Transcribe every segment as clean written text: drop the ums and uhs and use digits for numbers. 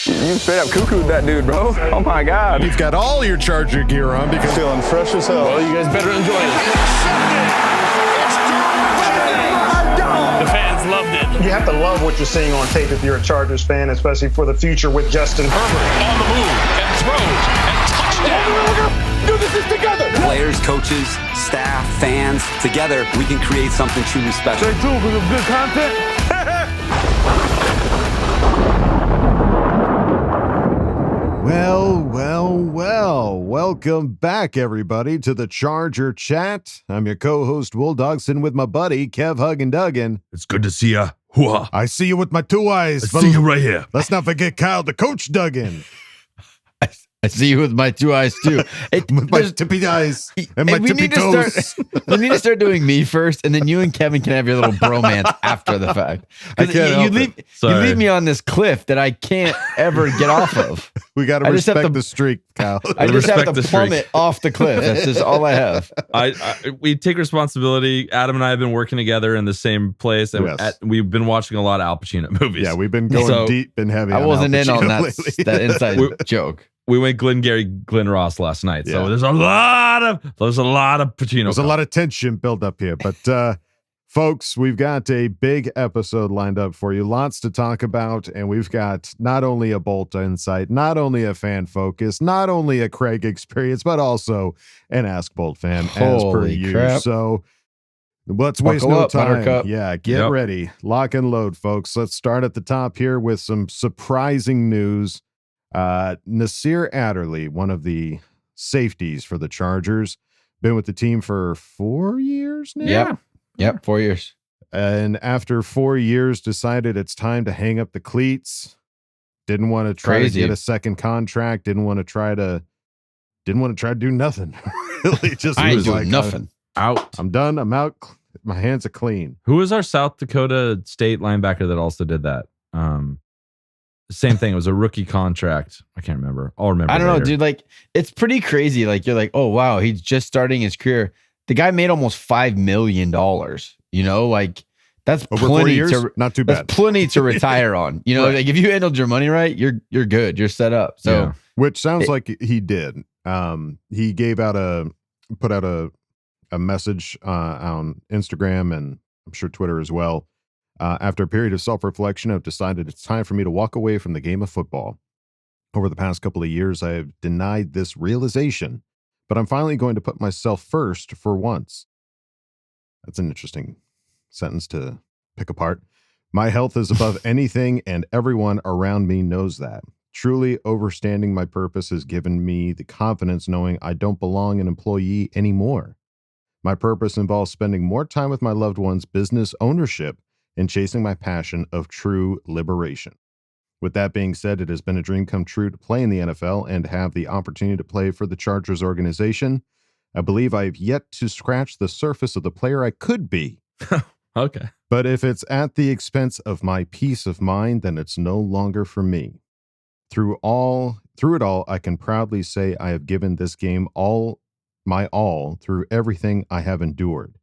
You straight up cuckooed that dude, bro. Oh my God. You've got all your Charger gear on because feeling fresh as hell. Well, you guys better enjoy it. The fans loved it. You have to love what you're seeing on tape if you're a Chargers fan, especially for the future with Justin Herbert. On the move and throws and touchdown. Do this together. Players, coaches, staff, fans, together we can create something truly special. Stay tuned for some good content. Well, welcome back, everybody, to the Charger Chat. I'm your co-host, Will Dogson, with my buddy, Kev Huggin Duggan. It's good to see ya. Hoo-ha. I see you with my two eyes. I see you right here. Let's not forget Kyle, the coach, Duggan. I see you with my two eyes, too. With my tippy eyes and my tippy toes. We need to start doing me first, and then you and Kevin can have your little bromance after the fact. I can't You leave me on this cliff that I can't ever get off of. We got to respect the streak, Kyle. I just have Respect to the plummet streak. off the cliff. That's just all I have. We take responsibility. Adam and I have been working together in the same place, and Yes. we've been watching a lot of Al Pacino movies. Yeah, we've been going deep and heavy. I wasn't in on that, lately. that inside joke. We went Glengarry Glen Ross last night, so Yeah. there's a lot of Pacino. There's a lot of tension built up here, but folks, we've got a big episode lined up for you. Lots to talk about, and we've got not only a Bolt Insight, not only a fan focus, not only a Craig experience, but also an Ask Boltfam as per Holy usual. crap. So let's waste Buckle no up, time. Buttercup. Yeah, get Yep. ready. Lock and load, folks. Let's start at the top here with some surprising news. Nasir Adderley, one of the safeties for the Chargers, been with the team for 4 years now. Yep, 4 years. And after 4 years, decided it's time to hang up the cleats. Didn't want to try Crazy. to get a second contract. Didn't want to try to do nothing. Really, just I ain't was doing like, nothing. out. I'm done. I'm out. My hands are clean. Who was our South Dakota State linebacker that also did that? Same thing. It was a rookie contract. I can't remember. I'll remember. I don't know, later. dude. Like, it's pretty crazy. Like, you're like, oh, wow, he's just starting his career. The guy made almost $5 million. You know, like, that's Over 4 plenty years, to not too that's bad. plenty to retire on. You know, Right. like if you handled your money right, you're good. You're set up. So Yeah. Which sounds like he did. He put out a message on Instagram and I'm sure Twitter as well. After a period of self-reflection, I've decided it's time for me to walk away from the game of football. Over the past couple of years, I have denied this realization, but I'm finally going to put myself first for once. That's an interesting sentence to pick apart. My health is above anything, and everyone around me knows that. Truly overstanding my purpose has given me the confidence knowing I don't belong an employee anymore. My purpose involves spending more time with my loved ones' business ownership and chasing my passion of true liberation. With that being said, it has been a dream come true to play in the NFL and have the opportunity to play for the Chargers organization. I believe I have yet to scratch the surface of the player I could be. Okay. But if it's at the expense of my peace of mind, then it's no longer for me. Through it all, I can proudly say I have given this game all my all through everything I have endured.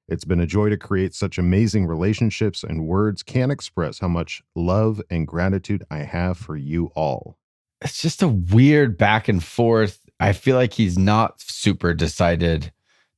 It's been a joy to create such amazing relationships, and words can't express how much love and gratitude I have for you all. it's just a weird back and forth. I feel like he's not super decided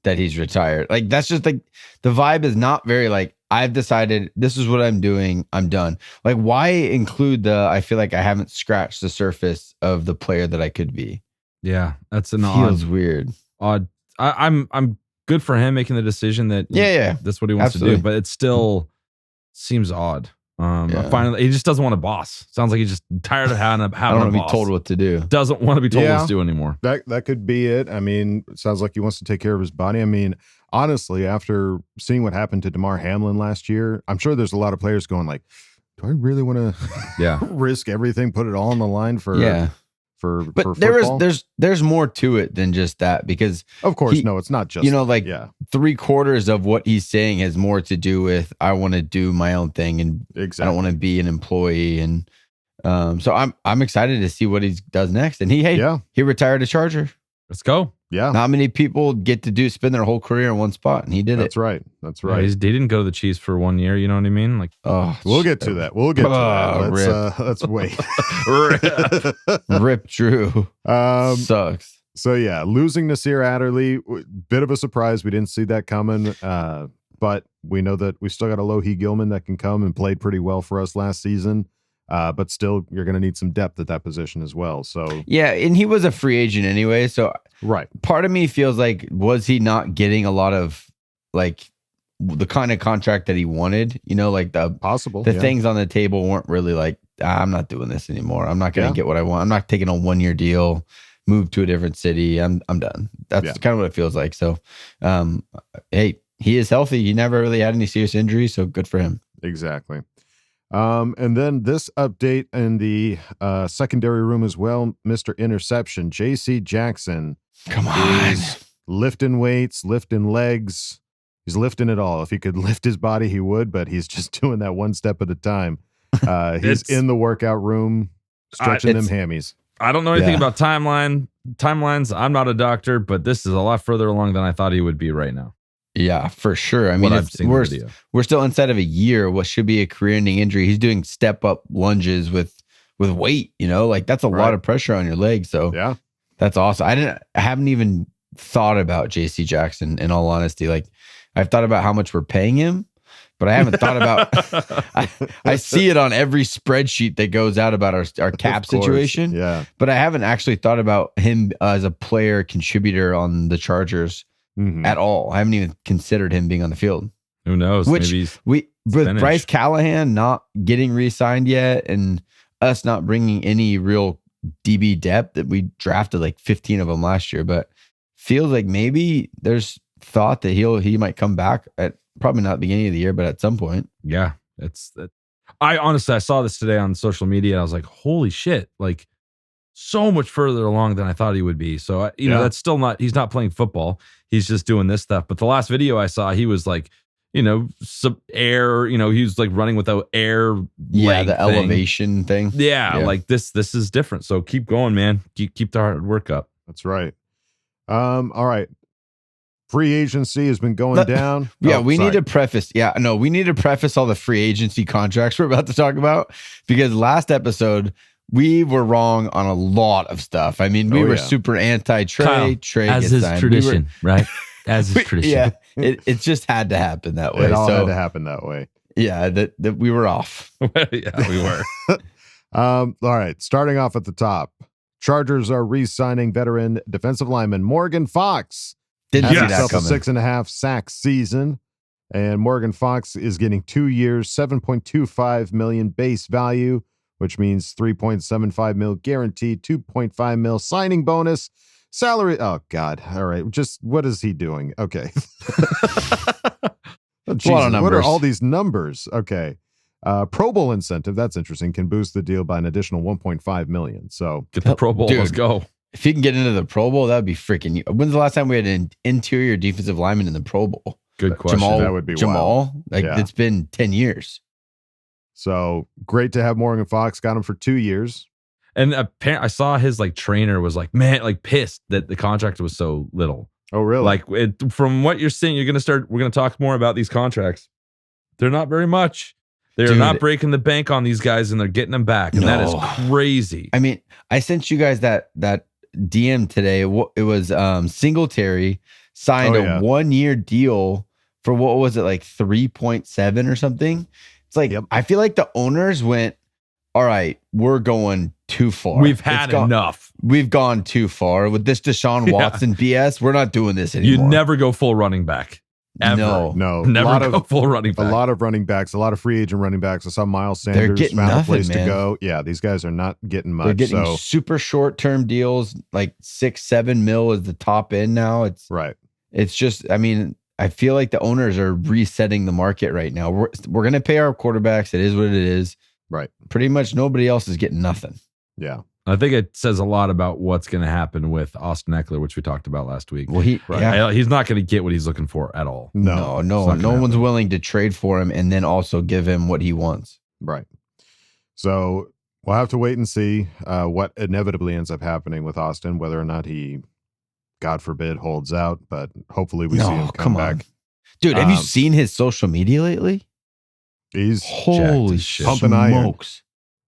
that he's retired. Like, that's just like the vibe is not very like, I've decided this is what I'm doing. I'm done. Like, why include I feel like I haven't scratched the surface of the player that I could be. Yeah, that's an Feels weird. odd. I'm good for him making the decision that Yeah. that's what he wants to Absolutely. do, but it still seems odd. Yeah. Finally, he just doesn't want a boss. Sounds like he's just tired of having I a don't want to be boss. told what to do. Doesn't want to be told Yeah. what to do anymore. That could be it. I mean, it sounds like he wants to take care of his body. I mean, honestly, after seeing what happened to Damar Hamlin last year, I'm sure there's a lot of players going like, do I really want to Yeah. risk everything, put it all on the line for Yeah. for But football? there's more to it than just that, because Of course, he- no, it's not just, like yeah, 3/4 of what he's saying has more to do with I want to do my own thing and exactly. I don't want to be an employee. And so I'm excited to see what he does next. And he Yeah. retired a Charger. Let's go. Yeah, Not many people get to spend their whole career in one spot, and he did that's it. right. That's Yeah, right. he didn't go to the Chiefs for 1 year. You know what I mean? Like, Oh, We'll get to that. We'll get to that. Rip. Let's wait. Rip Drue. Sucks. So yeah, losing Nasir Adderley, bit of a surprise. We didn't see that coming. But we know that we still got a Lohi Gilman that can come and played pretty well for us last season. But still, you're going to need some depth at that position as well. So Yeah, and he was a free agent anyway. So right, part of me feels like, was he not getting a lot of like the kind of contract that he wanted? You know, like the things on the table weren't really like, I'm not doing this anymore. I'm not going to get what I want. I'm not taking a 1-year deal, move to a different city. I'm done. That's kind of what it feels like. So, hey, he is healthy. He never really had any serious injuries, so good for him. Exactly. And then this update in the secondary room as well, Mr. Interception, J.C. Jackson. Come on. Is lifting weights, lifting legs. He's lifting it all. If he could lift his body, he would, but he's just doing that one step at a time. He's in the workout room, stretching them hammies. I don't know anything about timelines. I'm not a doctor, but this is a lot further along than I thought he would be right now. Yeah, for sure. I mean, we're still inside of a year, what should be a career-ending injury. He's doing step-up lunges with weight, you know? Like, that's a lot of pressure on your legs. So yeah, that's awesome. I haven't even thought about J.C. Jackson, in all honesty. Like, I've thought about how much we're paying him, but I haven't thought about I see it on every spreadsheet that goes out about our cap situation. Yeah. But I haven't actually thought about him as a player contributor on the Chargers at all. I haven't even considered him being on the field. Who knows? Maybe with Bryce Callahan not getting re-signed yet, and us not bringing any real DB depth, that we drafted like 15 of them last year, but feels like maybe there's thought that he might come back at probably not the beginning of the year, but at some point. Yeah, I honestly saw this today on social media, and I was like, holy shit! Like, so much further along than I thought he would be. So you know, that's still not. He's not playing football. He's just doing this stuff. But the last video I saw, he was like, you know, some air. You know, he was like running without air. Yeah, the elevation thing. Yeah, like this is different. So keep going, man. Keep the hard work up. That's right. All right. Free agency has been going down. Yeah, we need to preface. We need to preface all the free agency contracts we're about to talk about, because last episode we were wrong on a lot of stuff. I mean, we were super anti-Trey. Kyle, Trey as is tradition, right? As is tradition. Yeah, it just had to happen that way. It all had to happen that way. Yeah, that we were off. Yeah, we were. All right, starting off at the top. Chargers are re-signing veteran defensive lineman Morgan Fox. Didn't see that himself a coming. 6.5 sack season, and Morgan Fox is getting 2 years, $7.25 million base value, which means $3.75 million guaranteed, $2.5 million signing bonus, salary. Oh God! All right, just what is he doing? Okay. Oh, Jesus, what are all these numbers? Okay. Pro Bowl incentive, that's interesting, can boost the deal by an additional $1.5 million. So get the Pro Bowl. Dude, let's go. If you can get into the Pro Bowl, that would be freaking. When's the last time we had an interior defensive lineman in the Pro Bowl? Good question. That would be Jamal. wild. Like, it's been 10 years. So great to have Morgan Fox. Got him for 2 years. And apparently, I saw his like trainer was like, man, like pissed that the contract was so little. Oh, really? Like, from what you're seeing, we're gonna talk more about these contracts. They're not very much. They're not breaking the bank on these guys, and they're getting them back, and that is crazy. I mean, I sent you guys that DM today. It was Singletary signed a 1 year deal for, what was it, like 3.7 or something. It's like, I feel like the owners went, all right, we're going too far. We've had enough. We've gone too far with this Deshaun Watson BS. We're not doing this anymore. You never go full running back. Ever. No. Never go full running back. A lot of running backs, a lot of free agent running backs. I saw Miles Sanders found a place to go. Yeah, these guys are not getting much. They're getting super short-term deals, like 6-7 mil is the top end now. It's right. It's just, I mean, I feel like the owners are resetting the market right now. We're going to pay our quarterbacks. It is what it is. Right. Pretty much nobody else is getting nothing. Yeah. I think it says a lot about what's going to happen with Austin Eckler, which we talked about last week. Well, he's not going to get what he's looking for at all. No one's willing to trade for him and then also give him what he wants. Right. So we'll have to wait and see what inevitably ends up happening with Austin, whether or not he God forbid, holds out, but hopefully we see him come back. Dude, have you seen his social media lately? He's holy pumping smokes.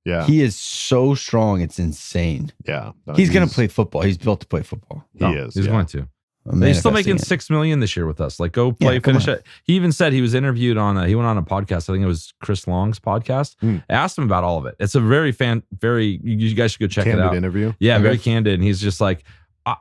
Iron. Yeah. He is so strong. It's insane. Yeah. He's going to play football. He's built to play football. He is. He's going to. I'm He's still making manifesting it. $6 million this year with us. Like, go play, finish it. He even said he was interviewed on. He went on a podcast. I think it was Chris Long's podcast. I asked him about all of it. It's a very You guys should go check it out. Interview. Yeah, very candid. And he's just like,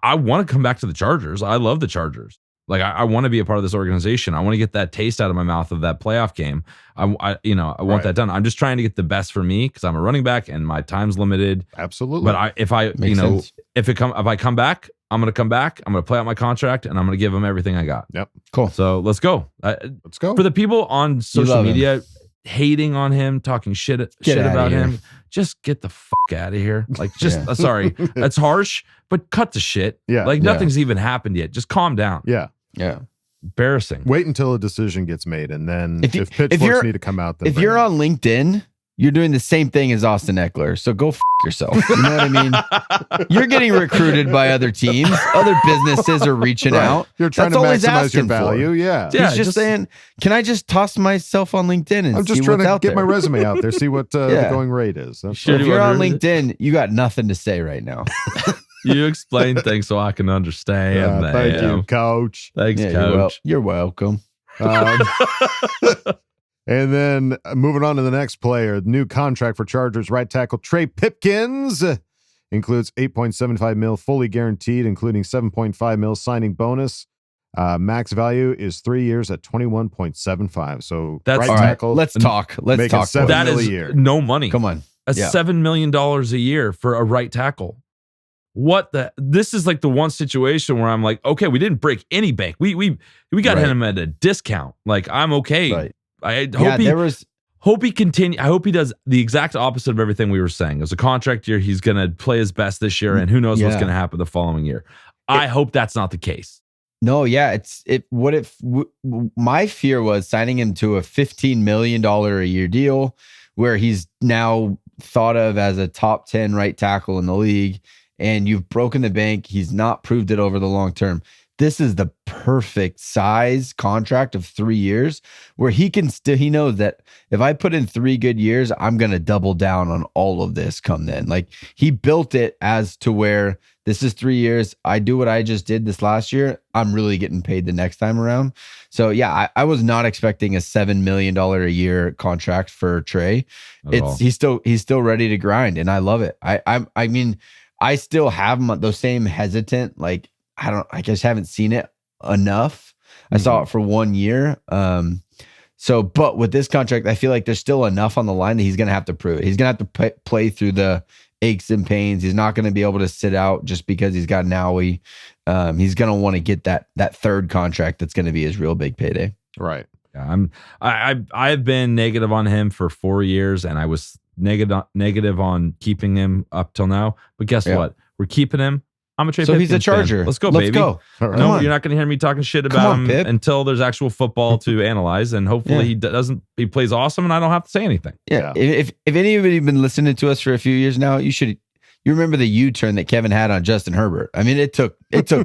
I want to come back to the Chargers. I love the Chargers. Like, I want to be a part of this organization. I want to get that taste out of my mouth of that playoff game. I want that done. I'm just trying to get the best for me because I'm a running back and my time's limited. Absolutely. But if I come back, I'm going to come back. I'm going to play out my contract and I'm going to give him everything I got. Yep. Cool. So let's go. Let's go. For the people on social media hating on him, talking shit about him, just get the fuck out of here. Like, just sorry, that's harsh, but cut the shit. Yeah. Like nothing's even happened yet. Just calm down. Yeah. Yeah. Embarrassing. Wait until a decision gets made, and then if you're- pitchforks need to come out, then If you're on LinkedIn, you're doing the same thing as Austin Eckler. So go yourself. You know what I mean? You're getting recruited by other teams. Other businesses are reaching out. You're trying That's to all he's maximize your asking value. for. Yeah. He's just saying, can I just toss myself on LinkedIn and I'm just see trying what's to out get there? my resume out there, see what the going rate is. That's So if you're on LinkedIn, you got nothing to say right now. You explain things so I can understand. Thank you, Coach. Thanks, Yeah, Coach. You're welcome. And then moving on to the next player, new contract for Chargers right tackle Trey Pipkins includes $8.75 million fully guaranteed, including $7.5 million signing bonus. Max value is 3 years at $21.75. So That's right All right, tackle. let's talk. Let's making talk. $7 That million is a year. no money. Come on. That's Yeah. $7 million a year for a right tackle. This is like the one situation where I'm like, okay, we didn't break any bank. We got him at a discount. Like, I'm okay. Right. I hope he continue. I hope he does the exact opposite of everything we were saying. It was a contract year. He's going to play his best this year, and who knows what's going to happen the following year. I hope that's not the case. No, yeah, my fear was signing him to a $15 million a year deal where he's now thought of as a top 10 right tackle in the league, and you've broken the bank. He's not proved it over the long term. This is the perfect size contract of 3 years where he knows that if I put in 3 good years, I'm going to double down on all of this come then. Like, he built it as to where this is 3 years. I do what I just did this last year. I'm really getting paid the next time around. So yeah, I was not expecting a $7 million a year contract for Trey. He's still ready to grind, and I love it. I mean, I still have those same hesitant, like, I just haven't seen it enough. I saw it for 1 year. But with this contract, I feel like there's still enough on the line that he's going to have to prove it. He's going to have to play through the aches and pains. He's not going to be able to sit out just because he's got an owie. He's going to want to get that third contract that's going to be his real big payday. Right. Yeah, I've been negative on him for 4 years, and I was negative on keeping him up till now. But guess what? We're keeping him. I'm a Trey Pipkins he's a Charger. fan. Let's go, Let's baby. go. Right. No, you're not going to hear me talking shit about him Pip. until there's actual football to analyze, and hopefully he plays awesome, and I don't have to say anything. Yeah. If anybody been listening to us for a few years now, you remember the U-turn that Kevin had on Justin Herbert. I mean, it took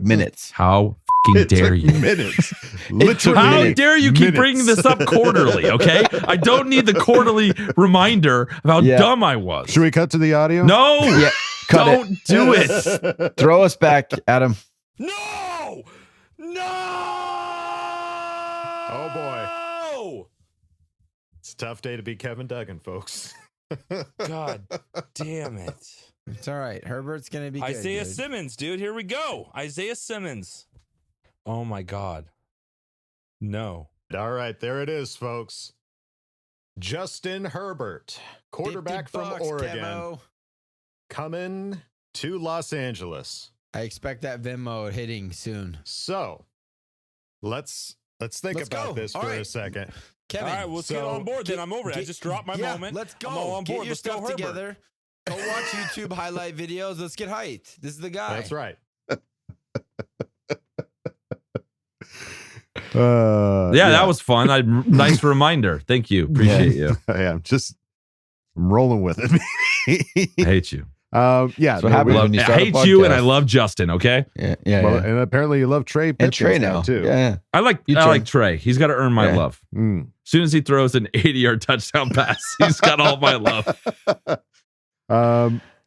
minutes. How fucking dare you? Minutes. How dare you keep bringing this up quarterly, okay? I don't need the quarterly reminder of how dumb I was. Should we cut to the audio? No. Yeah. Don't do it. Throw us back, Adam. No. Oh boy. It's a tough day to be Kevin Duggan, folks. God damn it. It's all right. Herbert's going to be good. Isaiah Simmons, dude. Here we go. Isaiah Simmons. Oh my God. No. All right, there it is, folks. Justin Herbert, quarterback from Oregon, Kevo. coming to Los Angeles. I expect that Venmo hitting soon. So, let's think about this for a second. Kevin, all right, let's get on board. Then I'm over it. I just dropped my moment. Let's go. I'm all on board. Get your Let's go, stuff Herbert. together. Go watch YouTube highlight videos. Let's get hyped. This is the guy. That's right. That was fun. Nice reminder. Thank you. Appreciate you. I'm rolling with it. I hate you. Yeah. That's what happens when you I start a hate you and I podcast. love Justin. Okay, Yeah. Well, and apparently you love Trey Pipkins And Trey now too. Yeah. I like Trey. He's got to earn my Yeah. love. Mm. As soon as he throws an 80-yard touchdown pass, he's got all my love.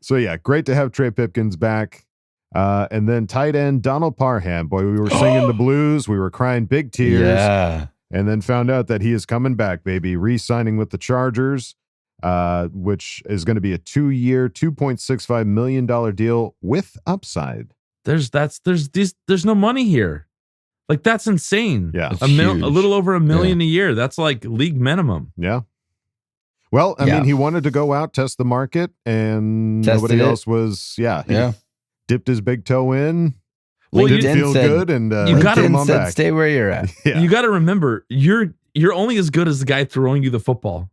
So yeah, great to have Trey Pipkins back. And then tight end Donald Parham. Boy, we were singing the blues. We were crying big tears. Yeah. And then found out that he is coming back, baby, re-signing with the Chargers, which is going to be a 2-year, $2.65 million deal with upside. There's no money here. Like, that's insane. Yeah. It's a huge. little over $1 million a year. That's like league minimum. Yeah. Well, I mean, he wanted to go out, test the market, and Tested nobody it. else was, he Yeah. dipped his big toe in. Well, Didn't LinkedIn feel said- good, and you gotta- came LinkedIn on said back. stay where you're at. Yeah. You got to remember, you're only as good as the guy throwing you the football.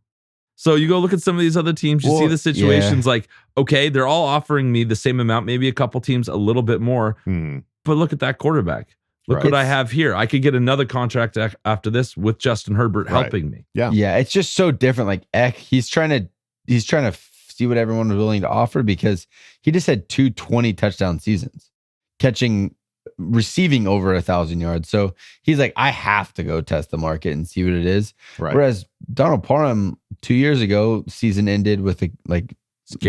So you go look at some of these other teams, you see Well, the situations like, okay, they're all offering me the same amount, maybe a couple teams a little bit more, but look at that quarterback. Look Right. what I have here. I could get another contract after this with Justin Herbert Right. helping me. Yeah, it's just so different. Like Eck, he's trying to see what everyone was willing to offer because he just had 2 20 touchdown seasons, receiving over 1,000 yards. So he's like, I have to go test the market and see what it is. Right. Whereas Donald Parham 2 years ago, season ended with a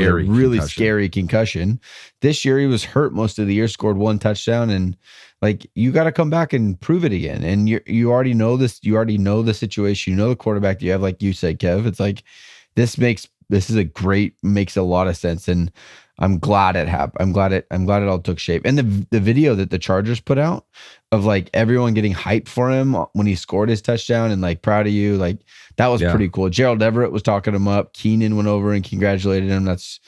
really scary concussion. This year he was hurt most of the year, scored 1 touchdown, and like you got to come back and prove it again. And you already know this. You already know the situation. You know the quarterback that you have, like you said, Kev. It's like this makes a lot of sense, and I'm glad it happened. I'm glad it all took shape. And the video that the Chargers put out of like everyone getting hyped for him when he scored his touchdown and like proud of you, like that was pretty cool. Gerald Everett was talking him up. Keenan went over and congratulated him. That's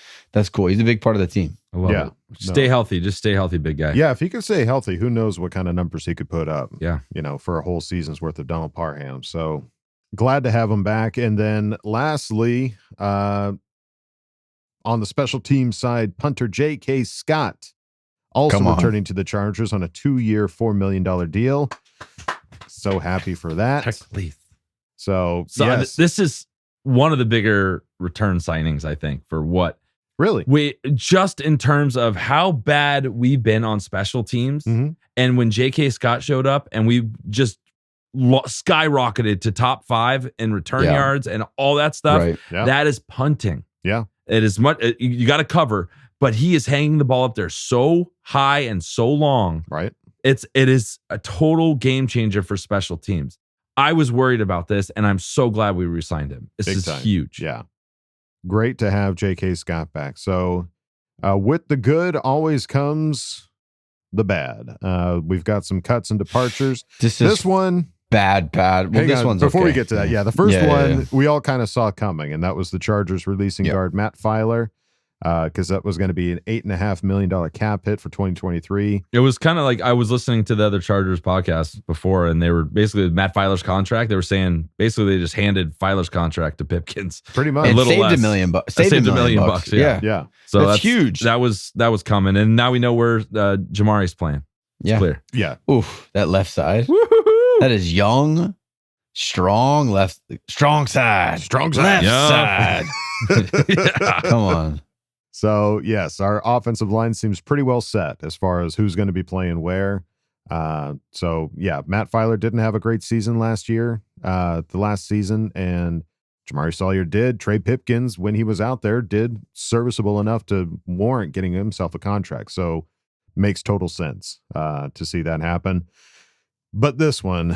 cool. He's a big part of the team. I love it. Stay healthy. Just stay healthy, big guy. Yeah, if he could stay healthy, who knows what kind of numbers he could put up. Yeah. For a whole season's worth of Donald Parham. So glad to have him back. And then lastly, on the special team side, punter J.K. Scott also returning to the Chargers on a 2-year, $4 million deal. So happy for that. So yes. This is one of the bigger return signings, I think, for what really we just in terms of how bad we've been on special teams. Mm-hmm. And when J.K. Scott showed up and we just skyrocketed to top 5 in return yards and all that stuff, Right. Yeah. that is punting. Yeah. It is much, you got to cover, but he is hanging the ball up there so high and so long. Right. It is a total game changer for special teams. I was worried about this, and I'm so glad we re-signed him. This Big is time. huge. Yeah. Great to have J.K. Scott back. So with the good always comes the bad. We've got some cuts and departures. This one, bad. Well, this one's before okay. we get to that. Yeah, the first Yeah, one yeah. we all kind of saw coming, and that was the Chargers releasing guard Matt Filer, because that was going to be an $8.5 million cap hit for 2023. It was kind of like I was listening to the other Chargers podcast before, and they were basically Matt Filer's contract. They were saying basically they just handed Filer's contract to Pipkins. Pretty much. And little saved less. $1 million. Saved $1 million bucks. Yeah. Yeah. So That's huge. That was coming, and now we know where Jamari's playing. It's Yeah. clear. Yeah. Oof, that left side. Woo-hoo-hoo. That is young, strong side. Strong Left Yeah. side. Yeah. Come on. So, yes, our offensive line seems pretty well set as far as who's going to be playing where. So, yeah, Matt Filer didn't have a great season last year, the last season, and Jamari Sawyer did. Trey Pipkins, when he was out there, did serviceable enough to warrant getting himself a contract. So, makes total sense to see that happen. But this one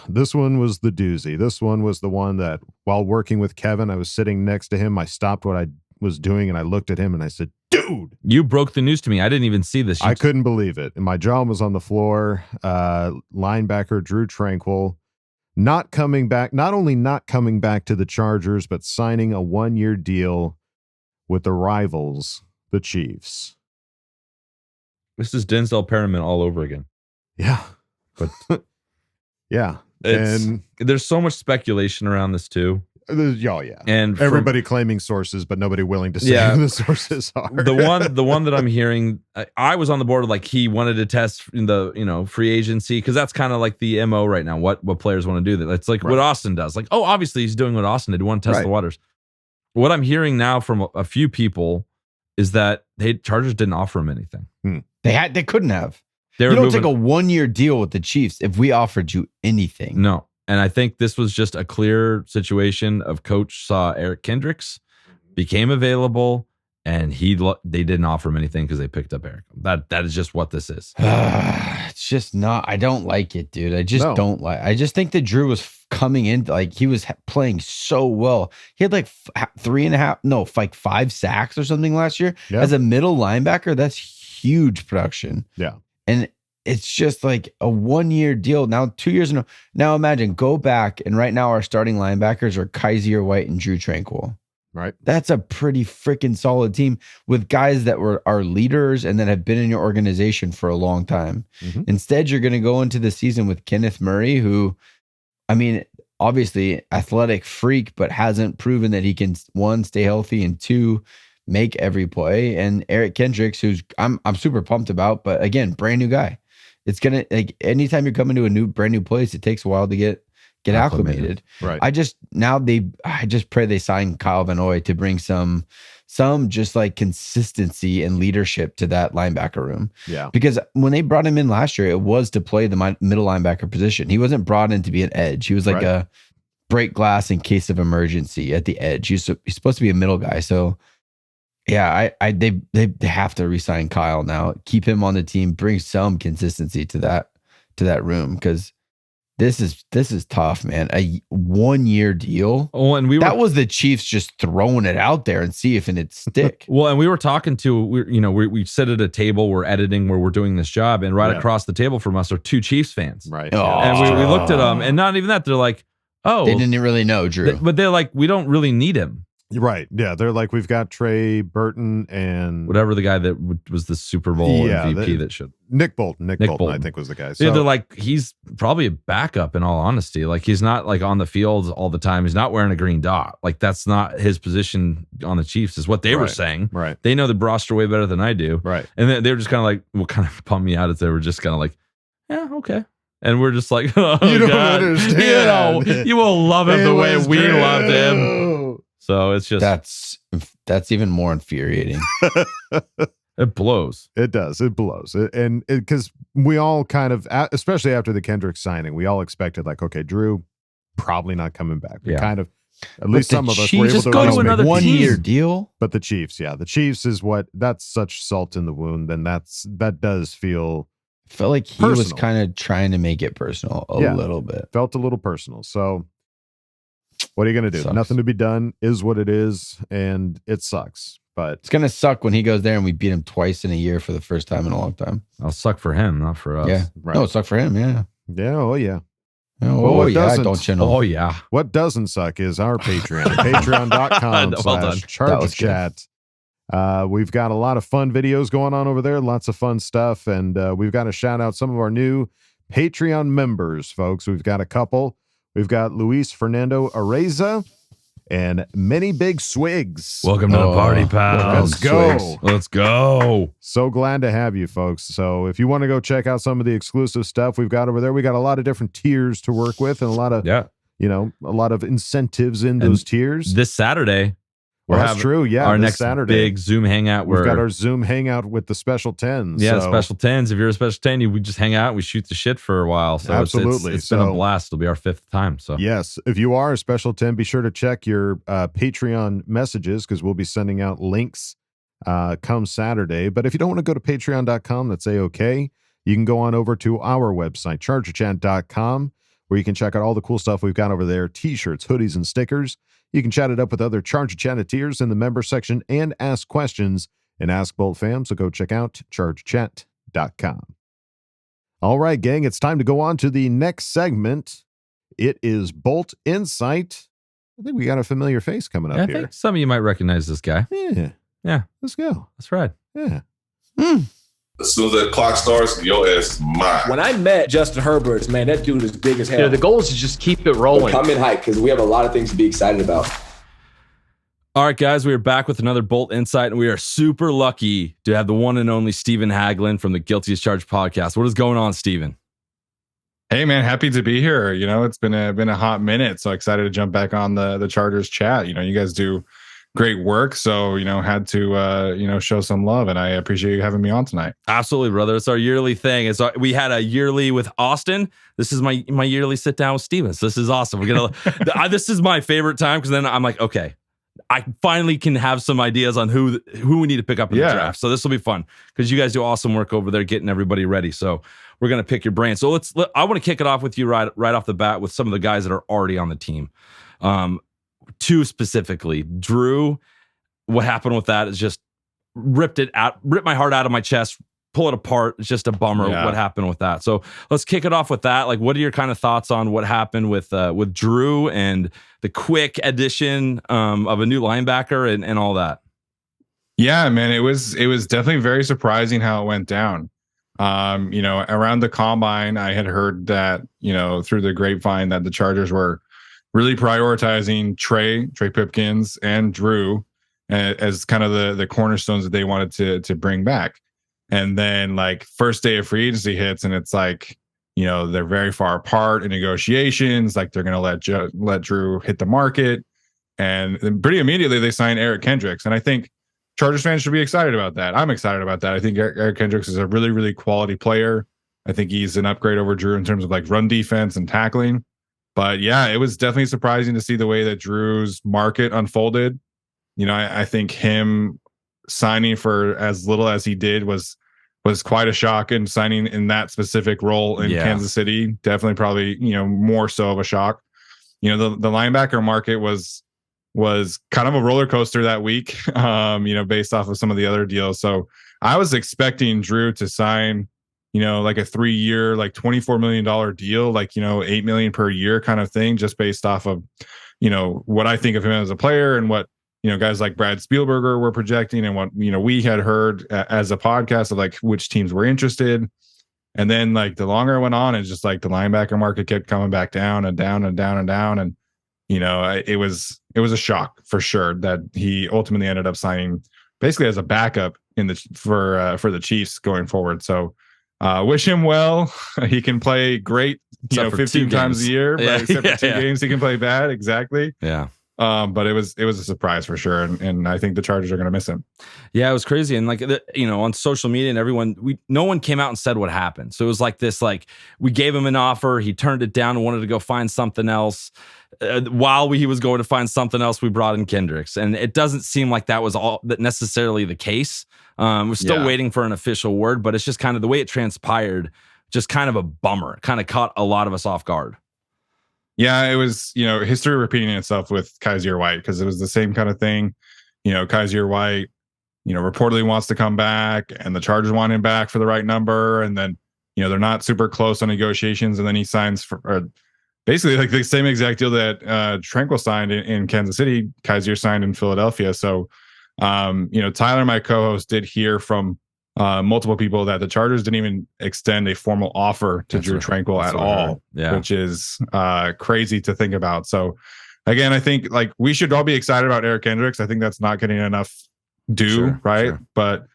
was the doozy. This one was the one that, while working with Kevin, I was sitting next to him. I stopped what I was doing and I looked at him and I said, dude, You broke the news to me. I didn't even see this. I couldn't believe it. And my jaw was on the floor. Linebacker Drue Tranquill not only not coming back to the Chargers, but signing a 1-year deal with the rivals, the Chiefs. This is Denzel Perriman all over again. Yeah. But yeah. and there's so much speculation around this too. Oh yeah, And everybody claiming sources, but nobody willing to say who the sources are. the one that I'm hearing, I was on the board of like he wanted to test in the free agency because that's kind of like the MO right now. What players want to do that? It's like what Austin does. Like, oh, obviously he's doing what Austin did. Want to test the waters. What I'm hearing now from a few people is that Chargers didn't offer him anything. They couldn't have. You don't take a 1-year deal with the Chiefs if we offered you anything. No. And I think this was just a clear situation of coach saw Eric Kendricks, became available, and they didn't offer him anything because they picked up Eric. That is just what this is. It's just not. I don't like it, dude. I just don't like. I just think that Drue was coming in like he was playing so well. He had like 5 sacks or something last year as a middle linebacker. That's huge production. Yeah, and it's just like a 1-year deal. Now 2 years in. Now imagine go back and right now our starting linebackers are Kaiser White and Drue Tranquill. Right. That's a pretty freaking solid team with guys that were our leaders and that have been in your organization for a long time. Mm-hmm. Instead, you're going to go into the season with Kenneth Murray, who, I mean, obviously athletic freak, but hasn't proven that he can, 1, stay healthy, and 2, make every play. And Eric Kendricks, who's I'm super pumped about, but again, brand new guy. It's gonna like anytime you're coming to a brand new place, it takes a while to get acclimated. Right. I just pray they sign Kyle Van Noy to bring some just like consistency and leadership to that linebacker room. Yeah. Because when they brought him in last year, it was to play the middle linebacker position. He wasn't brought in to be an edge. He was like a break glass in case of emergency at the edge. He's supposed to be a middle guy. So yeah, they have to re-sign Kyle now. Keep him on the team. Bring some consistency to that room because this is tough, man. A 1-year deal. Oh, and that was the Chiefs just throwing it out there and see if it'd stick. Well, and we were talking to we sit at a table, we're editing where we're doing this job, and right across the table from us are 2 Chiefs fans. Right. And we looked at them, and not even that. They're like, oh, they didn't really know Drue, but they're like, we don't really need him. Right. Yeah. They're like, we've got Trey Burton and whatever the guy that was the Super Bowl MVP that should. Nick Bolton, I think was the guy. So yeah, they're like, he's probably a backup in all honesty. Like he's not like on the field all the time. He's not wearing a green dot. Like that's not his position on the Chiefs is what they were saying. Right. They know the roster way better than I do. Right. And they were just kind of like, what kind of pumped me out is they were just kind of like, yeah, okay. And we're just like, oh, you don't God. understand. You will love him the way we loved him. So it's just that's even more infuriating. It blows. It does. It blows. And because we all kind of, especially after the Kendrick signing, we all expected like, okay, Drue probably not coming back. We kind of, at least some of us were able to go to another 1-year deal. But the Chiefs, the Chiefs is that's such salt in the wound. And that does feel. I felt like he personal. was kind of trying to make it personal a little bit. Felt a little personal. So. What are you going to do? Sucks. Nothing to be done is what it is, and it sucks. But it's going to suck when he goes there and we beat him twice in a year for the first time in a long time. It'll suck for him, not for us. Yeah. Right. No, it sucked for him. Yeah. Yeah. Oh, yeah. Oh, yeah. Don't you know? Oh, yeah. What doesn't suck is our Patreon. Patreon.com/ChargerChat. We've got a lot of fun videos going on over there, lots of fun stuff. And we've got to shout out some of our new Patreon members, folks. We've got a couple. We've got Luis Fernando Areza and Many Big Swigs. Welcome to the party, pal. Let's go. Let's go. So glad to have you, folks. So if you want to go check out some of the exclusive stuff we've got over there, we got a lot of different tiers to work with and a lot of, a lot of incentives in those tiers. This Saturday, that's true. Yeah. Our next Saturday, big Zoom hangout. We've got our Zoom hangout with the Special 10s. Yeah, Special 10s. If you're a Special 10, we just hang out and we shoot the shit for a while. So absolutely. It's been a blast. It'll be our 5th time. So yes, if you are a Special 10, be sure to check your Patreon messages because we'll be sending out links come Saturday. But if you don't want to go to patreon.com, that's A-OK. You can go on over to our website, chargerchat.com, where you can check out all the cool stuff we've got over there, T-shirts, hoodies, and stickers. You can chat it up with other Charger Chatteteers in the member section and ask questions in Ask Boltfam, so go check out chargerchat.com. All right, gang, it's time to go on to the next segment. It is Bolt Insight. I think we got a familiar face coming up here. I think some of you might recognize this guy. Yeah. Let's go. That's right. Yeah. As soon as that clock starts, your ass is mine. When I met Justin Herbert, man, that dude is big as hell. The goal is to just keep it rolling. Come in hype because we have a lot of things to be excited about. All right, guys, we are back with another Bolt Insight, and we are super lucky to have the one and only Steven Haglund from the Guilty as Charged podcast. What is going on, Steven? Hey, man, happy to be here. It's been a hot minute, so excited to jump back on the Chargers chat. You guys do great work. So, had to, show some love, and I appreciate you having me on tonight. Absolutely, brother. It's our yearly thing. We had a yearly with Austin. This is my yearly sit down with Steven. So this is awesome. We're gonna. This is my favorite time because then I'm like, okay, I finally can have some ideas on who we need to pick up in the draft. So this will be fun because you guys do awesome work over there getting everybody ready. So we're gonna pick your brain. So I want to kick it off with you right off the bat with some of the guys that are already on the team. Two specifically, Drue. What happened with that is just ripped my heart out of my chest, pull it apart. It's just a bummer what happened with that. So let's kick it off with that. Like, what are your kind of thoughts on what happened with Drue and the quick addition of a new linebacker and all that? Yeah, man, it was definitely very surprising how it went down. Around the combine, I had heard that, through the grapevine that the Chargers were really prioritizing Trey Pipkins and Drue as kind of the cornerstones that they wanted to bring back. And then like first day of free agency hits, and it's like, they're very far apart in negotiations. Like they're going to let Drue hit the market. And then pretty immediately they signed Eric Kendricks. And I think Chargers fans should be excited about that. I'm excited about that. I think Eric Kendricks is a really, really quality player. I think he's an upgrade over Drue in terms of like run defense and tackling. But yeah, it was definitely surprising to see the way that Drue's market unfolded. I think him signing for as little as he did was quite a shock, and signing in that specific role in Kansas City, definitely probably, more so of a shock. The linebacker market was kind of a roller coaster that week, based off of some of the other deals. So I was expecting Drue to sign, like a 3-year, like $24 million deal, like, $8 million per year kind of thing, just based off of, what I think of him as a player and what, guys like Brad Spielberger were projecting and what, we had heard as a podcast of like which teams were interested. And then like the longer it went on, it's just like the linebacker market kept coming back down and down and down and down. And, it was a shock for sure that he ultimately ended up signing basically as a backup for the Chiefs going forward. So, wish him well. He can play great, 15 times a year, but except for 2 games, he can play bad. Exactly. Yeah. But it was a surprise for sure. And I think the Chargers are going to miss him. Yeah, it was crazy. And like, on social media and no one came out and said what happened. So it was like this, like we gave him an offer. He turned it down and wanted to go find something else. While he was going to find something else, we brought in Kendricks. And it doesn't seem like that was all that necessarily the case. We're still waiting for an official word, but it's just kind of the way it transpired, just kind of a bummer. It kind of caught a lot of us off guard. Yeah, it was, history repeating itself with Kaiser White, because it was the same kind of thing. Kaiser White, reportedly wants to come back, and the Chargers want him back for the right number. And then, they're not super close on negotiations. And then he signs for basically like the same exact deal that Tranquill signed in Kansas City, Kaiser signed in Philadelphia. So, Tyler, my co-host, did hear from multiple people that the Chargers didn't even extend a formal offer to Drue Tranquill at all, which is crazy to think about. So again, I think like we should all be excited about Eric Kendricks. I think that's not getting enough due, right? Sure. But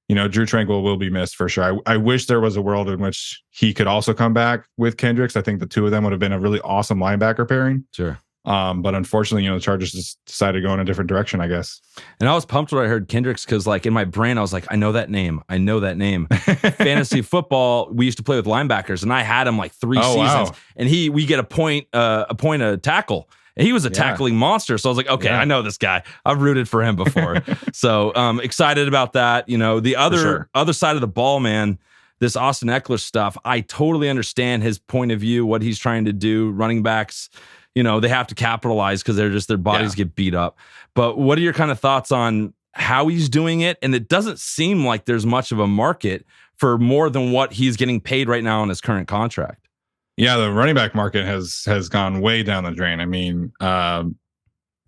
Drue Tranquill will be missed for sure. I wish there was a world in which he could also come back with Kendricks. I think the two of them would have been a really awesome linebacker pairing. Sure. But unfortunately, the Chargers just decided to go in a different direction, I guess. And I was pumped when I heard Kendricks because, like, in my brain, I was like, I know that name. Fantasy football, we used to play with linebackers, and I had him like 3 seasons. Wow. And we get a point a tackle. And he was a tackling monster. So I was like, okay, I know this guy. I've rooted for him before. So excited about that. The other side of the ball, man, this Austin Eckler stuff, I totally understand his point of view, what he's trying to do. Running backs, they have to capitalize because their bodies get beat up. But what are your kind of thoughts on how he's doing it? And it doesn't seem like there's much of a market for more than what he's getting paid right now on his current contract. Yeah, the running back market has gone way down the drain. I mean,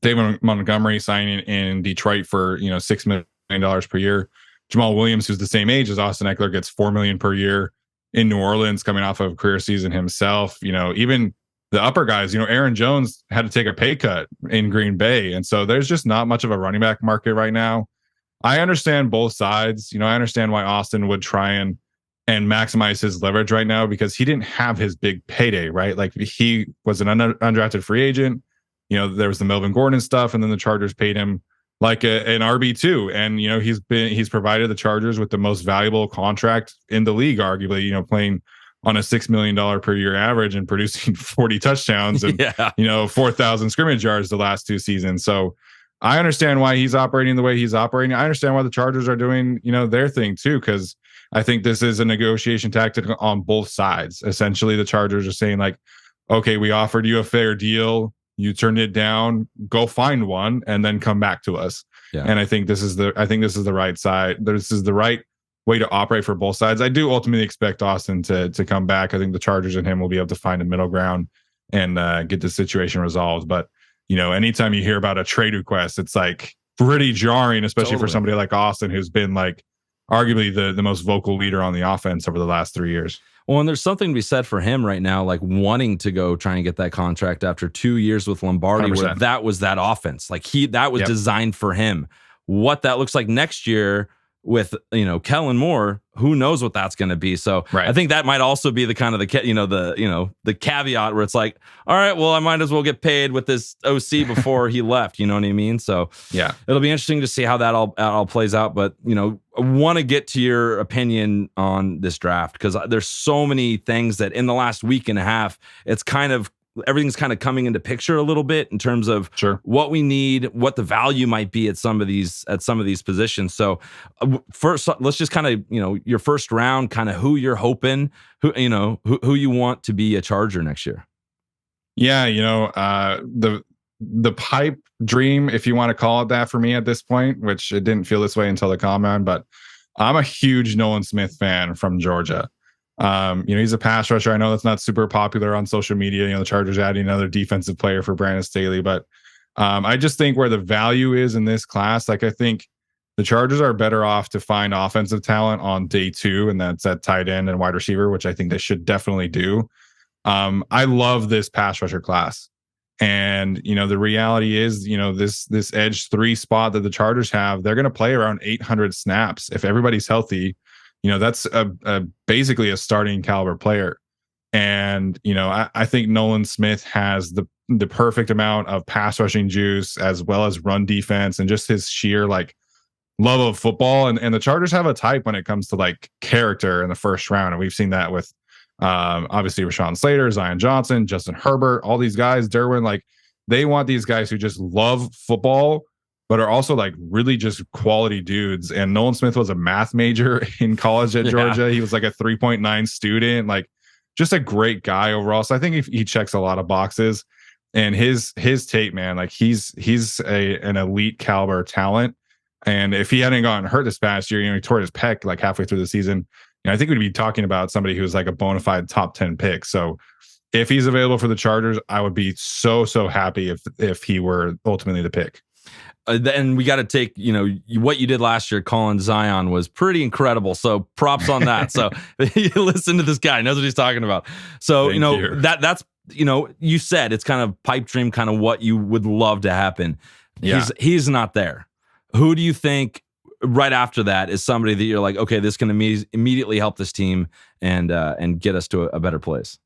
David Montgomery signing in Detroit for $6 million per year. Jamal Williams, who's the same age as Austin Eckler, gets $4 million per year in New Orleans, coming off of a career season himself. Even the upper guys, Aaron Jones had to take a pay cut in Green Bay. And so there's just not much of a running back market right now. I understand both sides. I understand why Austin would try and maximize his leverage right now, because he didn't have his big payday, right? Like he was an undrafted free agent. There was the Melvin Gordon stuff, and then the Chargers paid him like an RB2. And, he's provided the Chargers with the most valuable contract in the league, arguably, playing on a $6 million per year average and producing 40 touchdowns and, 4,000 scrimmage yards the last 2 seasons. So I understand why he's operating the way he's operating. I understand why the Chargers are doing, their thing too, because I think this is a negotiation tactic on both sides. Essentially, the Chargers are saying like, okay, we offered you a fair deal. You turned it down, go find one and then come back to us. Yeah. And I think this is the right side. This is the right way to operate for both sides. I do ultimately expect Austin to come back. I think the Chargers and him will be able to find a middle ground and get the situation resolved. But, anytime you hear about a trade request, it's like pretty jarring, especially for somebody like Austin, who's been like arguably the most vocal leader on the offense over the last 3 years. Well, and there's something to be said for him right now, like wanting to go try and get that contract after 2 years with Lombardi, 100%. Where that was that offense. Like that was designed for him. What that looks like next year with, Kellen Moore, who knows what that's going to be. So I think that might also be the kind of the caveat where it's like, all right, well, I might as well get paid with this OC before he left. You know what I mean? So yeah, it'll be interesting to see how that all plays out. But, I want to get to your opinion on this draft because there's so many things that in the last week and a half, everything's kind of coming into picture a little bit in terms of what we need, what the value might be at some of these positions. So first, let's just kind of, your first round, kind of who you're hoping, who you want to be a Charger next year. Yeah. The pipe dream, if you want to call it that for me at this point, which it didn't feel this way until the combine, but I'm a huge Nolan Smith fan from Georgia. He's a pass rusher. I know that's not super popular on social media. The Chargers adding another defensive player for Brandon Staley, but I just think where the value is in this class, like I think the Chargers are better off to find offensive talent on day 2, and that's at tight end and wide receiver, which I think they should definitely do. I love this pass rusher class. And, the reality is, this edge 3 spot that the Chargers have, they're going to play around 800 snaps. If everybody's healthy, that's basically a starting caliber player. And, I think Nolan Smith has the perfect amount of pass rushing juice as well as run defense and just his sheer love of football. And the Chargers have a type when it comes to character in the first round. And we've seen that with obviously Rashawn Slater, Zion Johnson, Justin Herbert, all these guys, Derwin, they want these guys who just love football, but are also really just quality dudes. And Nolan Smith was a math major in college at Georgia. He was a 3.9 student, just a great guy overall. So I think he checks a lot of boxes. And his tape, man, he's an elite caliber talent. And if he hadn't gotten hurt this past year, he tore his pec halfway through the season. I think we'd be talking about somebody who's a bona fide top 10 pick. So if he's available for the Chargers, I would be so happy if he were ultimately the pick. Then we got to take, what you did last year, calling Zion was pretty incredible. So props on that. So you listen to this guy, knows what he's talking about. So, that's, you said it's kind of pipe dream, kind of what you would love to happen. Yeah. He's not there. Who do you think right after that is somebody that you're like, okay, this can immediately help this team and get us to a better place?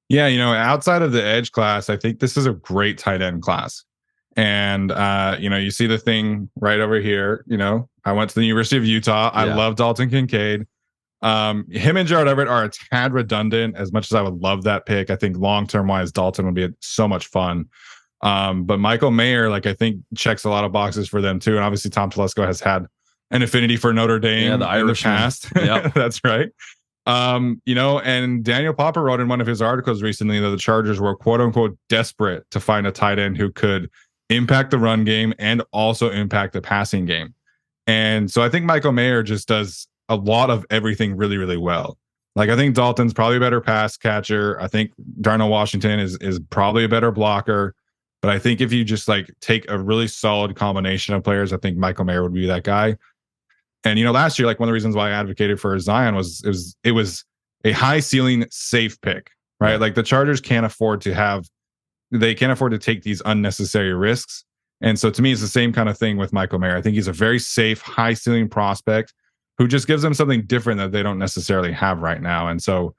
Yeah. Outside of the edge class, I think this is a great tight end class. And, you see the thing right over here. I went to the University of Utah. I love Dalton Kincaid. Him and Gerald Everett are a tad redundant as much as I would love that pick. I think long-term wise, Dalton would be so much fun. But Michael Mayer, I think checks a lot of boxes for them too. And obviously Tom Telesco has had an affinity for Notre Dame in the past. Yep. That's right. And Daniel Popper wrote in one of his articles recently that the Chargers were quote unquote desperate to find a tight end who could impact the run game and also impact the passing game. And so I think Michael Mayer just does a lot of everything really, really well. I think Dalton's probably a better pass catcher. I think Darnell Washington is probably a better blocker. But I think if you just take a really solid combination of players, I think Michael Mayer would be that guy. And, last year, one of the reasons why I advocated for Zion was it was a high ceiling, safe pick, right? The Chargers can't afford to take these unnecessary risks. And so to me, it's the same kind of thing with Michael Mayer. I think he's a very safe, high ceiling prospect who just gives them something different that they don't necessarily have right now. And so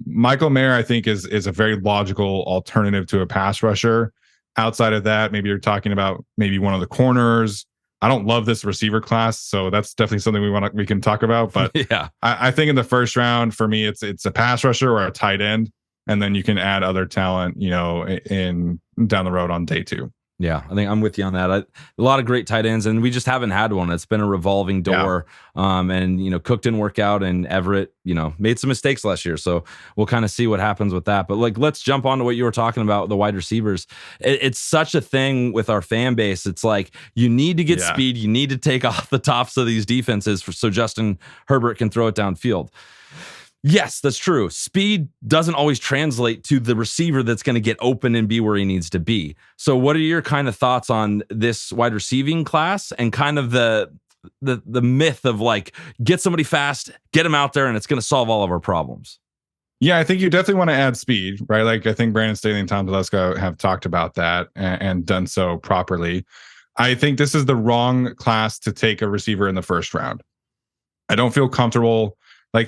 Michael Mayer, I think, is a very logical alternative to a pass rusher. Outside of that, maybe you're talking about maybe one of the corners. I don't love this receiver class, so that's definitely something we can talk about. But yeah, I think in the first round for me, it's a pass rusher or a tight end, and then you can add other talent, in down the road on day 2. Yeah, I think I'm with you on that. A lot of great tight ends, and we just haven't had one. It's been a revolving door. Yeah. And Cook didn't work out, and Everett, made some mistakes last year. So we'll kind of see what happens with that. But let's jump on to what you were talking about, the wide receivers. It's such a thing with our fan base. It's like you need to get speed. You need to take off the tops of these defenses so Justin Herbert can throw it downfield. Yes, that's true. Speed doesn't always translate to the receiver that's going to get open and be where he needs to be. So what are your kind of thoughts on this wide receiving class and kind of the myth of get somebody fast, get him out there, and it's going to solve all of our problems? Yeah, I think you definitely want to add speed, right? I think Brandon Staley and Tom Telesco have talked about that and done so properly. I think this is the wrong class to take a receiver in the first round. I don't feel comfortable.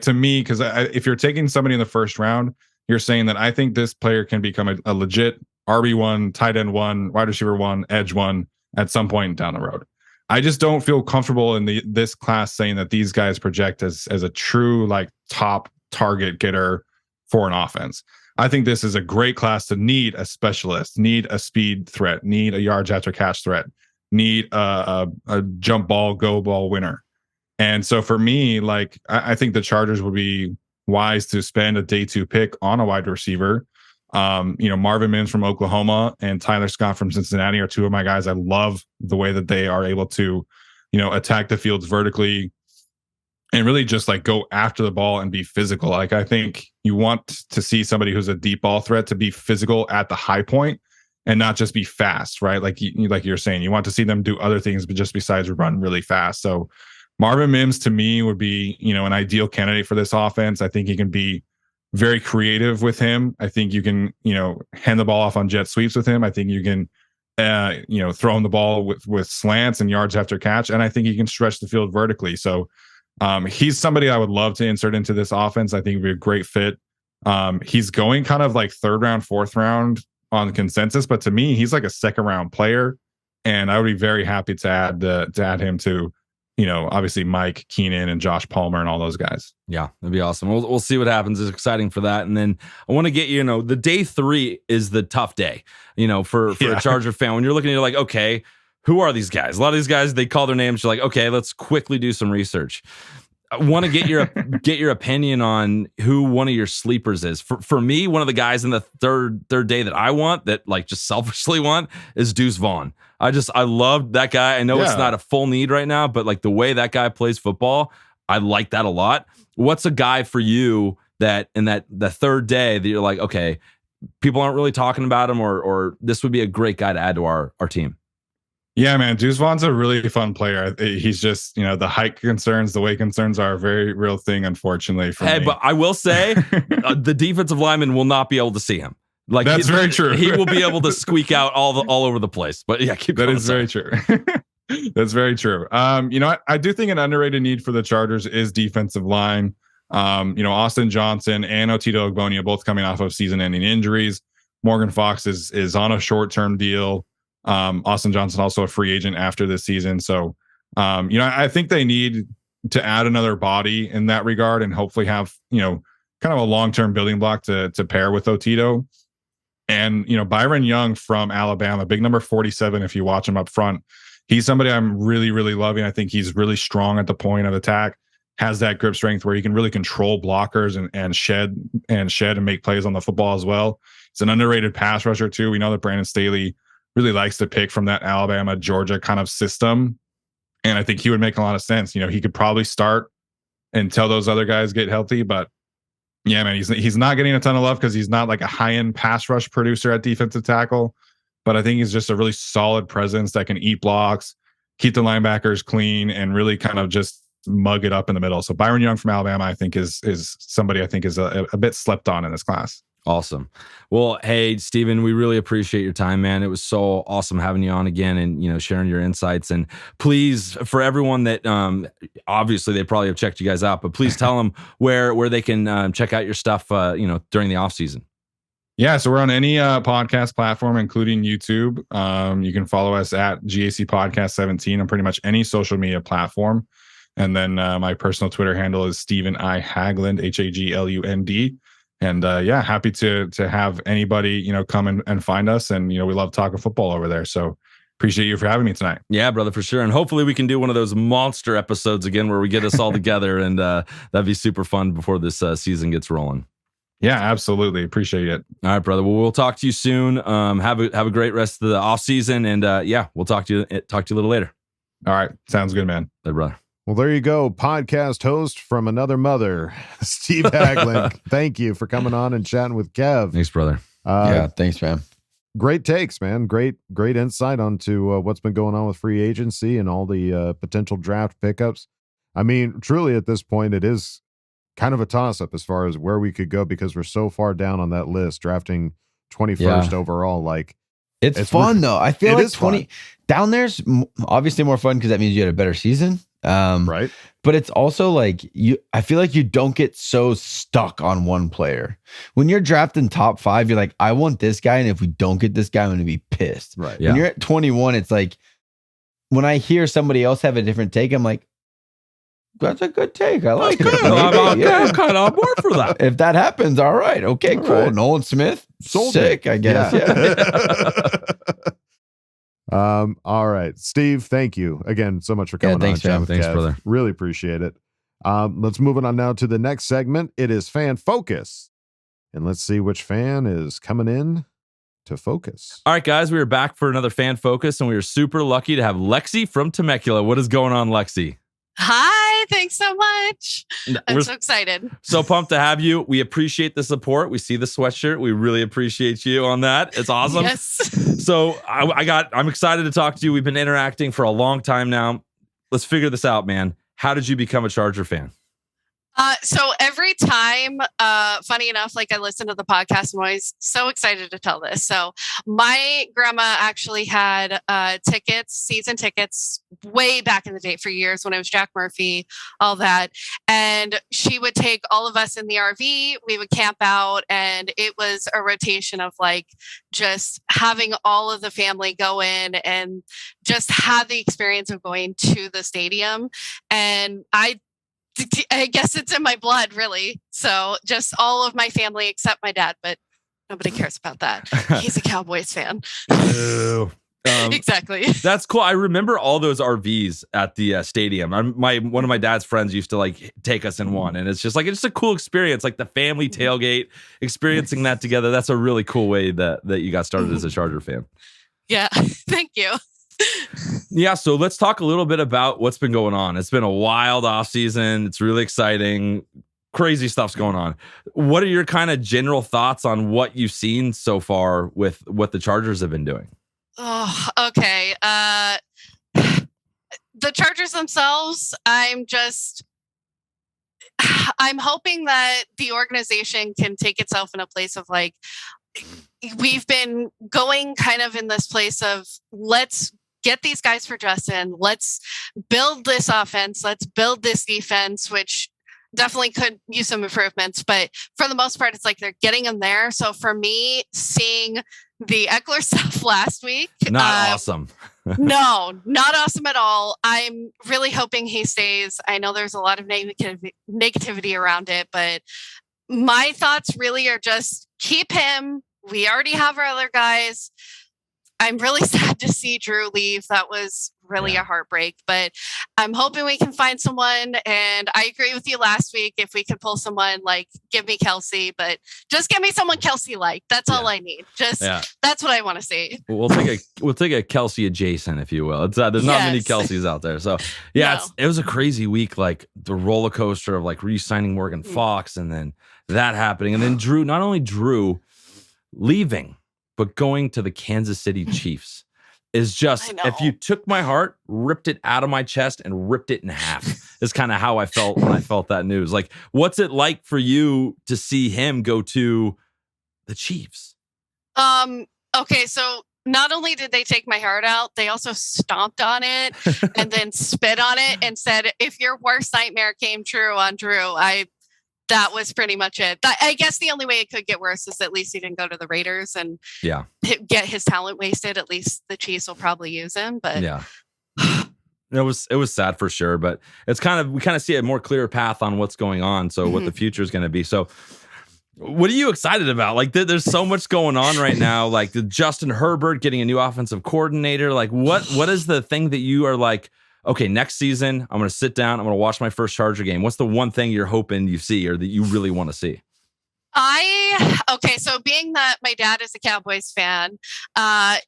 To me, because if you're taking somebody in the first round, you're saying that I think this player can become a legit RB1, tight end 1, wide receiver 1, edge 1 at some point down the road. I just don't feel comfortable in this class saying that these guys project as a true top target getter for an offense. I think this is a great class to need a specialist, need a speed threat, need a yards after catch threat, need a jump ball, go ball winner. And so for me, I think the Chargers would be wise to spend a day 2 pick on a wide receiver. Marvin Mims from Oklahoma and Tyler Scott from Cincinnati are 2 of my guys. I love the way that they are able to, attack the fields vertically and really just go after the ball and be physical. I think you want to see somebody who's a deep ball threat to be physical at the high point and not just be fast, right? Like you're saying, you want to see them do other things, but just besides run really fast. So Marvin Mims to me would be, an ideal candidate for this offense. I think he can be very creative with him. I think you can, hand the ball off on jet sweeps with him. I think you can, throw him the ball with slants and yards after catch. And I think he can stretch the field vertically. So he's somebody I would love to insert into this offense. I think would be a great fit. He's going kind of 3rd round, 4th round on consensus, but to me, he's a 2nd round player. And I would be very happy to add him to, obviously Mike Keenan and Josh Palmer and all those guys. Yeah, that'd be awesome. We'll see what happens. It's exciting for that. And then I want to get the day 3 is the tough day, for a Charger fan. When you're looking, you're okay, who are these guys? A lot of these guys, they call their names. You're okay, let's quickly do some research. I want to get your opinion on who one of your sleepers is. For me, one of the guys in the third day that I want, that just selfishly want, is Deuce Vaughn. I love that guy. I know it's not a full need right now, but the way that guy plays football, I like that a lot. What's a guy for you that in the 3rd day that you're okay, people aren't really talking about him, or this would be a great guy to add to our team? Yeah, man, Deuce Vaughn's a really fun player. He's just, the height concerns, the weight concerns are a very real thing, unfortunately, for me. But I will say the defensive lineman will not be able to see him. That's very true. He will be able to squeak out all over the place. But yeah, keep going. That is very true. That's very true. I do think an underrated need for the Chargers is defensive line. Austin Johnson and Otito Ogbonnia both coming off of season-ending injuries. Morgan Fox is on a short-term deal. Austin Johnson also a free agent after this season. So, I think they need to add another body in that regard and hopefully have, kind of a long-term building block to pair with Otito. And, Byron Young from Alabama, big number 47, if you watch him up front, he's somebody I'm really, really loving. I think he's really strong at the point of attack, has that grip strength where he can really control blockers and shed and make plays on the football as well. It's an underrated pass rusher too. We know that Brandon Staley really likes to pick from that Alabama, Georgia kind of system. And I think he would make a lot of sense. He could probably start until those other guys get healthy, but yeah, man, he's not getting a ton of love because he's not a high-end pass rush producer at defensive tackle, but I think he's just a really solid presence that can eat blocks, keep the linebackers clean, and really kind of just mug it up in the middle. So Byron Young from Alabama, I think is somebody I think is a bit slept on in this class. Awesome. Well, hey, Steven, we really appreciate your time, man. It was so awesome having you on again and, sharing your insights. And please, for everyone that obviously they probably have checked you guys out, but please tell them where they can check out your stuff, during the off season. Yeah, so we're on any podcast platform, including YouTube. You can follow us at GAC Podcast 17 on pretty much any social media platform. And then my personal Twitter handle is Steven I Haglund, Haglund. And happy to have anybody, come and find us. And, we love talking football over there. So appreciate you for having me tonight. Yeah, brother, for sure. And hopefully we can do one of those monster episodes again where we get us all together. And that'd be super fun before this season gets rolling. Yeah, absolutely. Appreciate it. All right, brother. Well, we'll talk to you soon. Have a great rest of the off season. And we'll talk to you a little later. All right. Sounds good, man. Hey, brother. Well, there you go. Podcast host from another mother, Steve Haglund. Thank you for coming on and chatting with Kev. Thanks, brother. Thanks, man. Great takes, man. Great insight onto what's been going on with free agency and all the potential draft pickups. I mean, truly at this point, it is kind of a toss-up as far as where we could go because we're so far down on that list, drafting 21st overall. Like, it's fun though. I feel like 20 fun. Down there's obviously more fun because that means you had a better season. Right. But it's also like I feel like you don't get so stuck on one player. When you're drafting top 5, you're like, I want this guy. And if we don't get this guy, I'm going to be pissed. Right. When you're at 21, it's like, when I hear somebody else have a different take, I'm like, that's a good take. I like it. I'm kind of on board for that. If that happens, all right. Okay, all cool. right. Nolan Smith, sick, I guess. Yeah. All right. Steve, thank you again so much for coming thanks, on. man. Thanks, brother. Really appreciate it. Let's move on now to the next segment. It is Fan Focus. And let's see which fan is coming in to focus. All right, guys, we are back for another Fan Focus, and we are super lucky to have Lexi from Temecula. What is going on, Lexi? Hi, thanks so much. I'm so excited. So pumped to have you. We appreciate the support. We see the sweatshirt. We really appreciate you on that. It's awesome. Yes. So I'm excited to talk to you. We've been interacting for a long time now. Let's figure this out, man. How did you become a Charger fan? So every time, funny enough, like I listen to the podcast, I'm always so excited to tell this. So my grandma actually had season tickets way back in the day for years when it was Jack Murphy, all that. And she would take all of us in the RV, we would camp out, and it was a rotation of like just having all of the family go in and just have the experience of going to the stadium. And I guess it's in my blood, really. So just all of my family except my dad, but nobody cares about that. He's a Cowboys fan. Exactly. That's cool. I remember all those RVs at the stadium. One of my dad's friends used to like take us in one, and it's just a cool experience, like the family tailgate, experiencing that together. That's a really cool way that you got started as a Charger fan. Yeah. Thank you. Yeah, so let's talk a little bit about what's been going on. It's been a wild off season. It's really exciting. Crazy stuff's going on. What are your kind of general thoughts on what you've seen so far with what the Chargers have been doing? Oh, okay. The Chargers themselves, I'm hoping that the organization can take itself in a place of like, we've been going kind of in this place of let's get these guys for Justin. Let's build this offense. Let's build this defense, which definitely could use some improvements. But for the most part, it's like they're getting them there. So for me, seeing the Eckler stuff last week. Not awesome. No, not awesome at all. I'm really hoping he stays. I know there's a lot of negativity around it, but my thoughts really are just keep him. We already have our other guys. I'm really sad to see Drue leave. That was really a heartbreak, but I'm hoping we can find someone. And I agree with you last week. If we could pull someone like give me Kelsey, but just give me someone Kelsey-like. That's all I need. That's what I want to see. We'll take a Kelsey adjacent, if you will. It's there's not many Kelseys out there. So it was a crazy week, like the roller coaster of like re-signing Morgan Fox and then that happening. And then Drue, not only Drue leaving, but going to the Kansas City Chiefs is just, if you took my heart, ripped it out of my chest and ripped it in half is kind of how I felt when I felt that news. Like, what's it like for you to see him go to the Chiefs? Okay. So not only did they take my heart out, they also stomped on it and then spit on it and said, if your worst nightmare came true on Drue, that was pretty much it. I guess the only way it could get worse is at least he didn't go to the Raiders and get his talent wasted. At least the Chiefs will probably use him. But yeah, it was sad for sure. But we kind of see a more clear path on what's going on. So what the future is going to be. So what are you excited about? Like there's so much going on right now. Like the Justin Herbert getting a new offensive coordinator. Like what is the thing that you are like, okay, next season, I'm going to sit down. I'm going to watch my first Charger game. What's the one thing you're hoping you see or that you really want to see? So being that my dad is a Cowboys fan,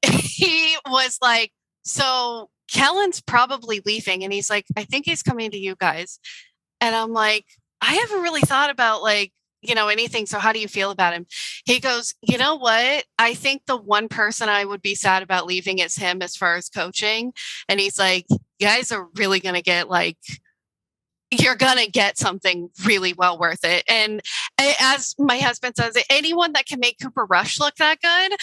he was like, so Kellen's probably leaving. And he's like, I think he's coming to you guys. And I'm like, I haven't really thought about anything. So how do you feel about him? He goes, you know what? I think the one person I would be sad about leaving is him as far as coaching. And he's like, you guys are really going to get you're going to get something really well worth it. And as my husband says, anyone that can make Cooper Rush look that good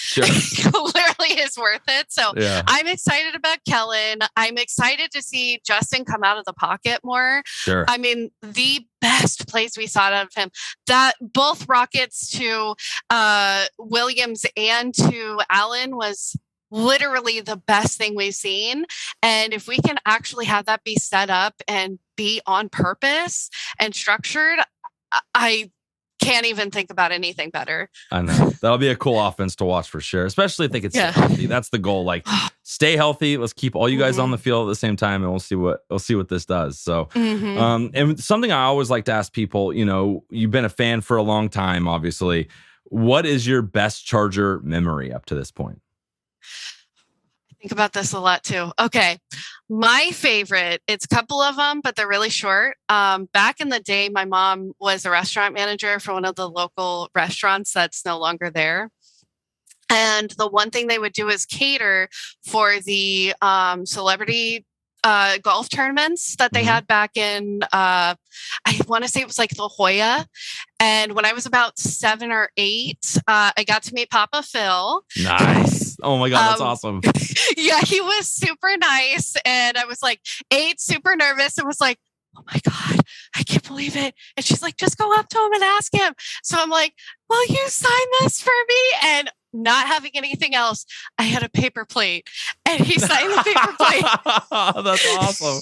clearly is worth it. So I'm excited about Kellen. I'm excited to see Justin come out of the pocket more. Sure. I mean, the best plays we saw out of him, that both rockets to Williams and to Allen was literally the best thing we've seen. And if we can actually have that be set up and be on purpose and structured, I can't even think about anything better. I know. That'll be a cool offense to watch for sure, especially if they can stay healthy. That's the goal. Like, stay healthy. Let's keep all you guys on the field at the same time, and we'll see what this does. So, and something I always like to ask people, you've been a fan for a long time, obviously. What is your best Charger memory up to this point? Think about this a lot too. Okay. My favorite, it's a couple of them, but they're really short. Back in the day, my mom was a restaurant manager for one of the local restaurants that's no longer there. And the one thing they would do is cater for the celebrity golf tournaments that they had back in, I want to say it was like La Jolla. And when I was about 7 or 8, I got to meet Papa Phil. Nice. Oh my God, that's awesome. Yeah, he was super nice. And I was like 8, super nervous. It was like, oh my God, I can't believe it. And she's like, just go up to him and ask him. So I'm like, will you sign this for me? And not having anything else, I had a paper plate and he signed the paper plate. That's awesome.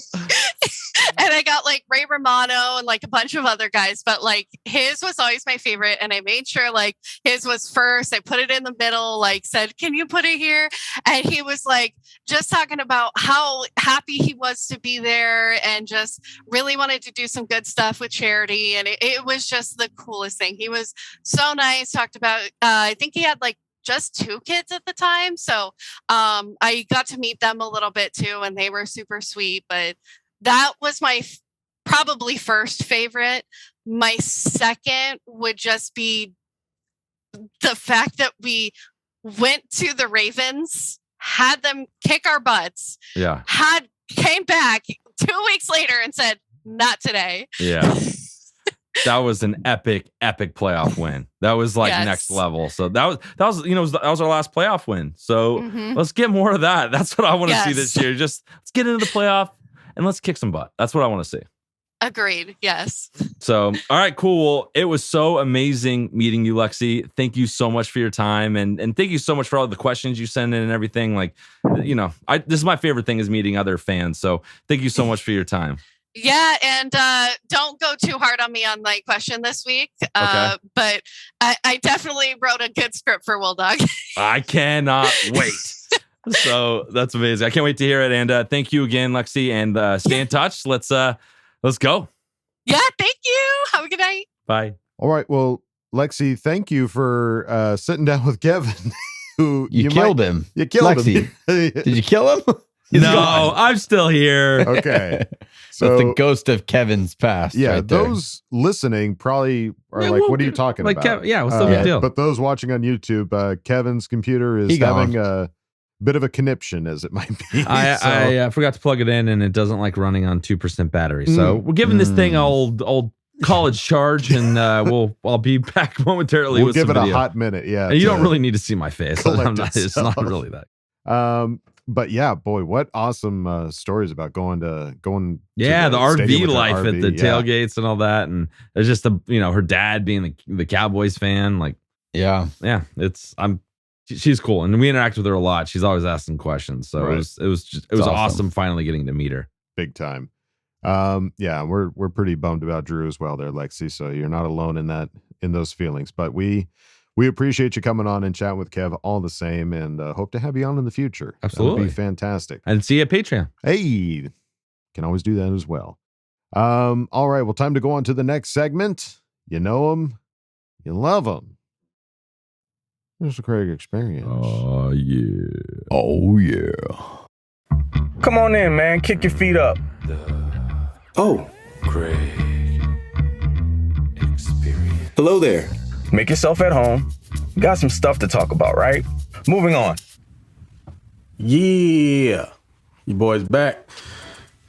And I got like Ray Romano and like a bunch of other guys, but like his was always my favorite. And I made sure like his was first. I put it in the middle, like said, can you put it here? And he was like just talking about how happy he was to be there and just really wanted to do some good stuff with charity. And it was just the coolest thing. He was so nice. Talked about, I think he had like just 2 kids at the time. So I got to meet them a little bit too, and they were super sweet. But that was my probably first favorite. My second would just be the fact that we went to the Ravens, had them kick our butts, came back 2 weeks later and said, not today. Yeah. That was an epic playoff win. That was like next level. So that was our last playoff win. So let's get more of that. That's what I want to see this year. Just let's get into the playoff and let's kick some butt. That's what I want to see. Agreed. Yes. So, all right, cool. Well, it was so amazing meeting you, Lexi. Thank you so much for your time. And thank you so much for all the questions you send in and everything. Like, this is my favorite thing is meeting other fans. So thank you so much for your time. Yeah, and don't go too hard on me on my question this week. Okay. But I definitely wrote a good script for Will Dog. I cannot wait. So that's amazing. I can't wait to hear it. And thank you again, Lexi. And stay in touch. Let's go. Yeah, thank you. Have a good night. Bye. All right. Well, Lexi, thank you for sitting down with Kevin. Who you killed him. You killed Lexi, him. Did you kill him? No, gone. I'm still here. Okay. So the ghost of Kevin's past. Yeah, right those listening probably are like, what are you talking about? What's the big deal? But those watching on YouTube, Kevin's computer is having a bit of a conniption, as it might be. I forgot to plug it in, and it doesn't like running on 2% battery. So we're giving this thing old college charge, and I'll be back momentarily. We'll give it a hot minute. Yeah, and you don't really need to see my face. It's not really that. But yeah, boy, what awesome stories about going to yeah, the RV stadium with her life RV. at the tailgates and all that, and there's just her dad being the Cowboys fan, like yeah, she's cool, and we interact with her a lot. She's always asking questions, so Right. it was awesome finally getting to meet her. Big time. Yeah, we're pretty bummed about Drue as well there, Lexi. So you're not alone in those feelings. But we appreciate you coming on and chatting with Kev all the same, and hope to have you on in the future. Absolutely. That would be fantastic. And see you at Patreon. Hey, can always do that as well. All right, well, time to go on to the next segment. You know them, you love them. There's the Craig Experience. Oh yeah. Oh yeah. Come on in, man. Kick your feet up. Oh, Craig Experience. hello there. Make yourself at home. Got some stuff to talk about, right? Moving on. Yeah, you boys back.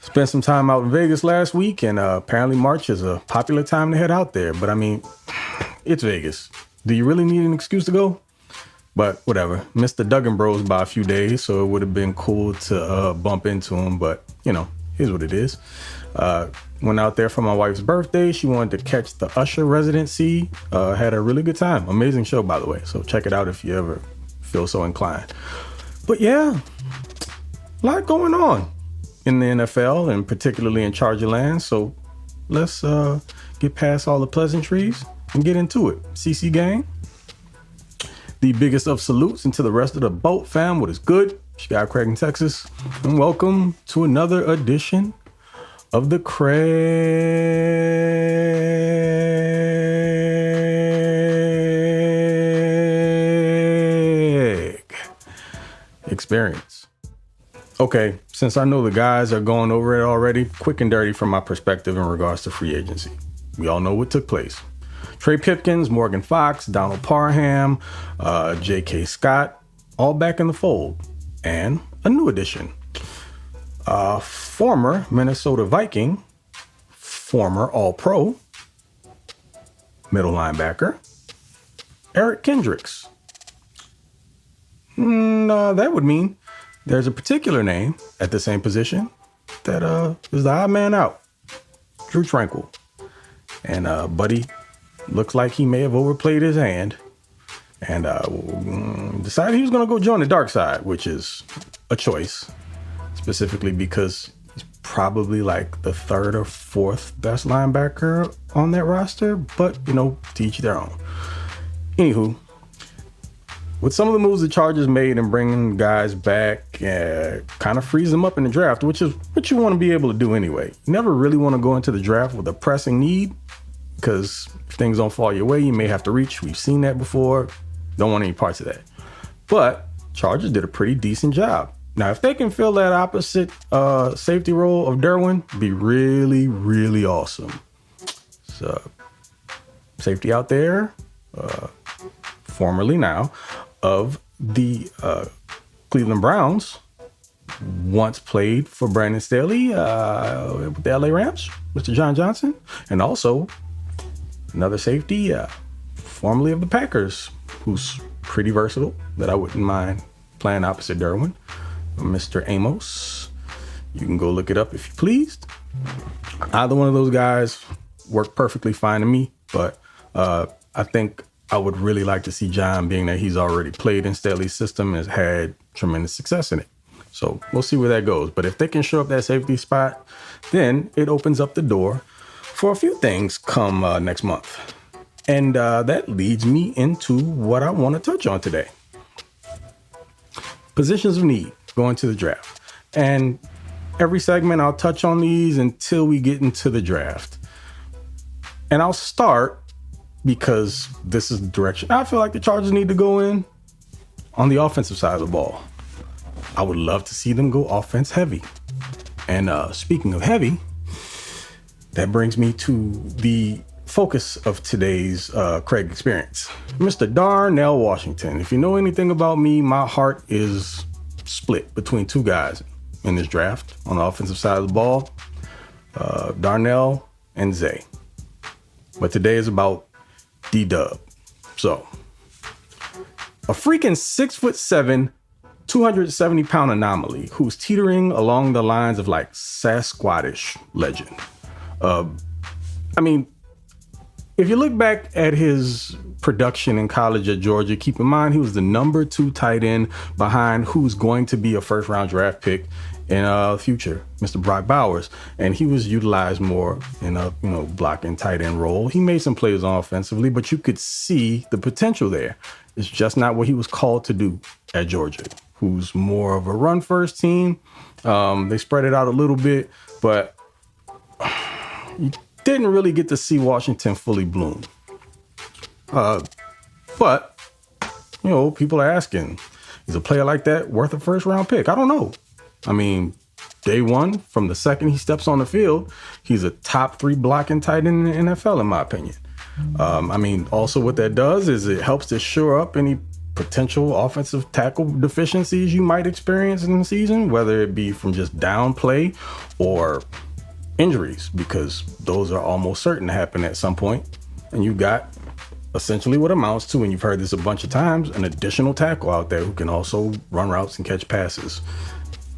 Spent some time out in Vegas last week, and apparently March is a popular time to head out there. But I mean, it's Vegas. Do you really need an excuse to go? But whatever. Missed the Duggan Bros by a few days, so it would have been cool to bump into them. But here's what it is. Went out there for my wife's birthday. She wanted to catch the Usher residency. Had a really good time. Amazing show, by the way. So check it out if you ever feel so inclined. But yeah, a lot going on in the NFL and particularly in Charger land. So let's get past all the pleasantries and get into it. CC gang, the biggest of salutes, and to the rest of the Bolt fam, what is good? It's your guy Craig in Texas, and welcome to another edition of the Craig Experience. Okay, since I know the guys are going over it already, quick and dirty from my perspective in regards to free agency. We all know what took place. Trey Pipkins, Morgan Fox, Donald Parham, J.K. Scott, all back in the fold. And a new addition. Former Minnesota Viking, former All-Pro, middle linebacker, Eric Kendricks. That would mean there's a particular name at the same position that is the odd man out, Drue Tranquill. And Buddy looks like he may have overplayed his hand and decided he was going to go join the dark side, which is a choice, specifically because he's probably like the third or fourth best linebacker on that roster, but to each their own. Anywho, with some of the moves the Chargers made and bringing guys back, kind of frees them up in the draft, which is what you want to be able to do anyway. You never really want to go into the draft with a pressing need, because if things don't fall your way, you may have to reach. We've seen that before. Don't want any parts of that. But Chargers did a pretty decent job. Now, if they can fill that opposite safety role of Derwin, it'd be really, really awesome. So, safety out there, formerly now, of the Cleveland Browns, once played for Brandon Staley with the LA Rams, Mr. John Johnson, and also another safety, formerly of the Packers, who's pretty versatile, that I wouldn't mind playing opposite Derwin, Mr. Amos. You can go look it up if you pleased. Either one of those guys work perfectly fine to me, but I think I would really like to see John, being that he's already played in Staley's system and has had tremendous success in it. So we'll see where that goes. But if they can show up that safety spot, then it opens up the door for a few things come next month. And that leads me into what I want to touch on today. Positions of need going to the draft. And every segment I'll touch on these until we get into the draft. And I'll start because this is the direction I feel like the Chargers need to go in on the offensive side of the ball. I would love to see them go offense heavy. And speaking of heavy, that brings me to the focus of today's Craig Experience. Mr. Darnell Washington. If you know anything about me, my heart is split between two guys in this draft on the offensive side of the ball, Darnell and Zay. But today is about D-Dub. So, a freaking 6'7", 270-pound anomaly who's teetering along the lines of like Sasquatch legend. I mean, if you look back at his production in college at Georgia, keep in mind he was the number 2 tight end behind who's going to be a first-round draft pick in future, Mr. Brock Bowers, and he was utilized more in a blocking tight end role. He made some plays offensively, but you could see the potential there. It's just not what he was called to do at Georgia, who's more of a run-first team. They spread it out a little bit, but you didn't really get to see Washington fully bloom. But people are asking, is a player like that worth a first-round pick? I don't know. I mean, day one, from the second he steps on the field, he's a top 3 blocking tight end in the NFL, in my opinion. I mean, also what that does is it helps to shore up any potential offensive tackle deficiencies you might experience in the season, whether it be from just down play or injuries, because those are almost certain to happen at some point. And you got essentially what amounts to, and you've heard this a bunch of times, an additional tackle out there who can also run routes and catch passes.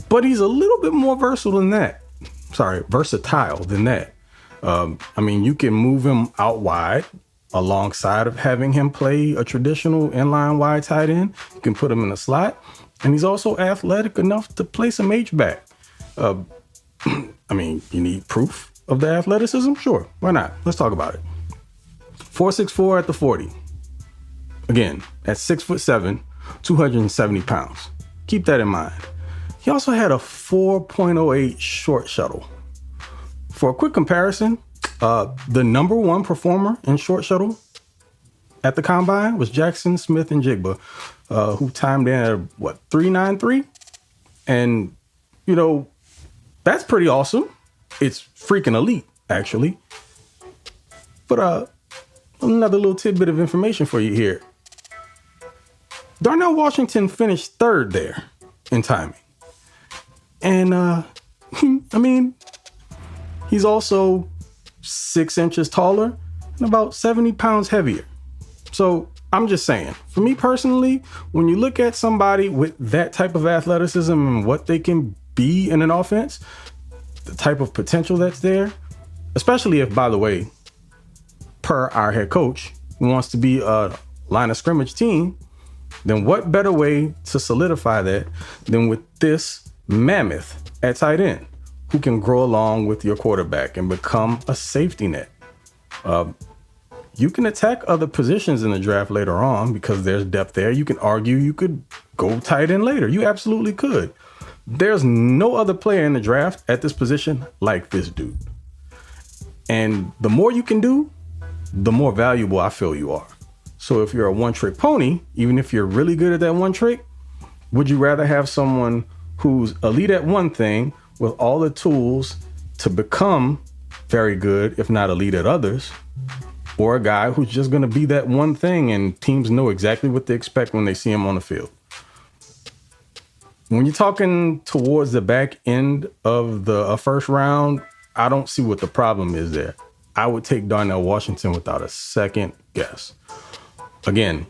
But he's a little bit more versatile than that. I mean, you can move him out wide alongside of having him play a traditional inline wide tight end. You can put him in the slot. And he's also athletic enough to play some H-back. I mean, you need proof of the athleticism? Sure, why not? Let's talk about it. 4'6" at the 40. Again, at 6'7", 270 pounds. Keep that in mind. He also had a 4.08 short shuttle. For a quick comparison, the number 1 performer in short shuttle at the combine was Jackson Smith-Njigba, who timed in at 3.93, and that's pretty awesome. It's freaking elite, actually. But another little tidbit of information for you here. Darnell Washington finished 3rd there in timing. And, I mean, he's also 6 inches taller and about 70 pounds heavier. So I'm just saying, for me personally, when you look at somebody with that type of athleticism and what they can be in an offense, the type of potential that's there, especially if, by the way, per our head coach, wants to be a line of scrimmage team, then what better way to solidify that than with this mammoth at tight end who can grow along with your quarterback and become a safety net. You can attack other positions in the draft later on because there's depth there. You can argue you could go tight end later. You absolutely could. There's no other player in the draft at this position like this dude. And the more you can do, the more valuable I feel you are. So if you're a one-trick pony, even if you're really good at that one trick, would you rather have someone who's elite at one thing with all the tools to become very good, if not elite at others, or a guy who's just going to be that one thing and teams know exactly what to expect when they see him on the field? When you're talking towards the back end of the first round, I don't see what the problem is there. I would take Darnell Washington without a second guess. Again,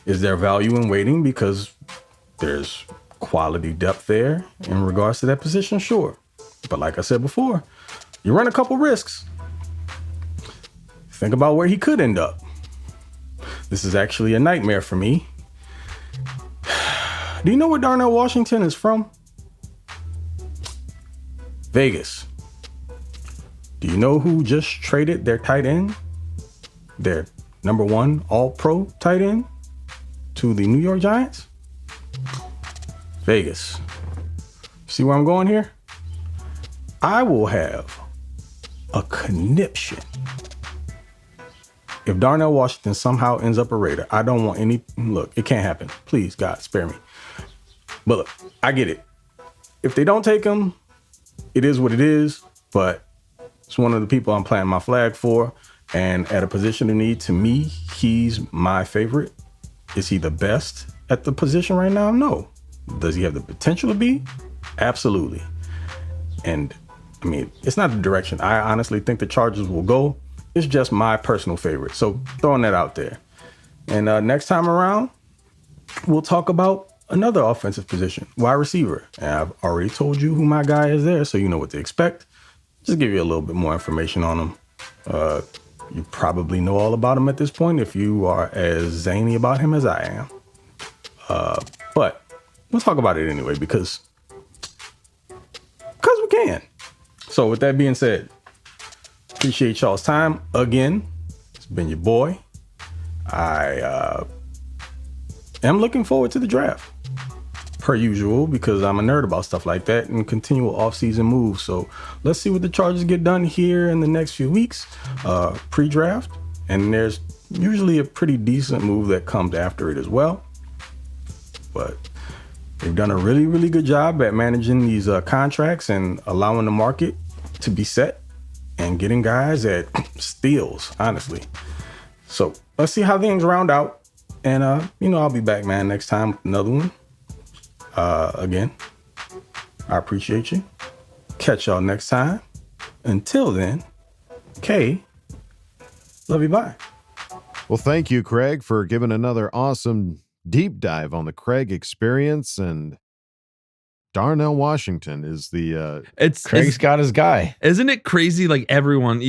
is there value in waiting because there's quality depth there in regards to that position? Sure. But like I said before, you run a couple risks. Think about where he could end up. This is actually a nightmare for me. Do you know where Darnell Washington is from? Vegas. Do you know who just traded their tight end, their number 1 all-pro tight end, to the New York Giants? Vegas. See where I'm going here? I will have a conniption if Darnell Washington somehow ends up a Raider. I don't want any... Look, it can't happen. Please, God, spare me. But look, I get it. If they don't take him, it is what it is, but it's one of the people I'm planting my flag for. And at a position of need, to me, he's my favorite. Is he the best at the position right now? No. Does he have the potential to be? Absolutely. And I mean, it's not the direction I honestly think the Chargers will go. It's just my personal favorite. So throwing that out there. And next time around, we'll talk about another offensive position, wide receiver. And I've already told you who my guy is there, so you know what to expect. Just give you a little bit more information on him. You probably know all about him at this point if you are as zany about him as I am. But we'll talk about it anyway because we can. So with that being said, appreciate y'all's time again. It's been your boy. I am looking forward to the draft, per usual, because I'm a nerd about stuff like that and continual off-season moves. So let's see what the Chargers get done here in the next few weeks, pre-draft. And there's usually a pretty decent move that comes after it as well. But they've done a really, really good job at managing these contracts and allowing the market to be set and getting guys at steals, honestly. So let's see how things round out. And, I'll be back, man, next time with another one. Again, I appreciate you. Catch y'all next time. Until then, K, love you, bye. Well, thank you, Craig, for giving another awesome deep dive on the Craig experience. And Darnell Washington is the Craig's got his guy. Isn't it crazy? Like everyone,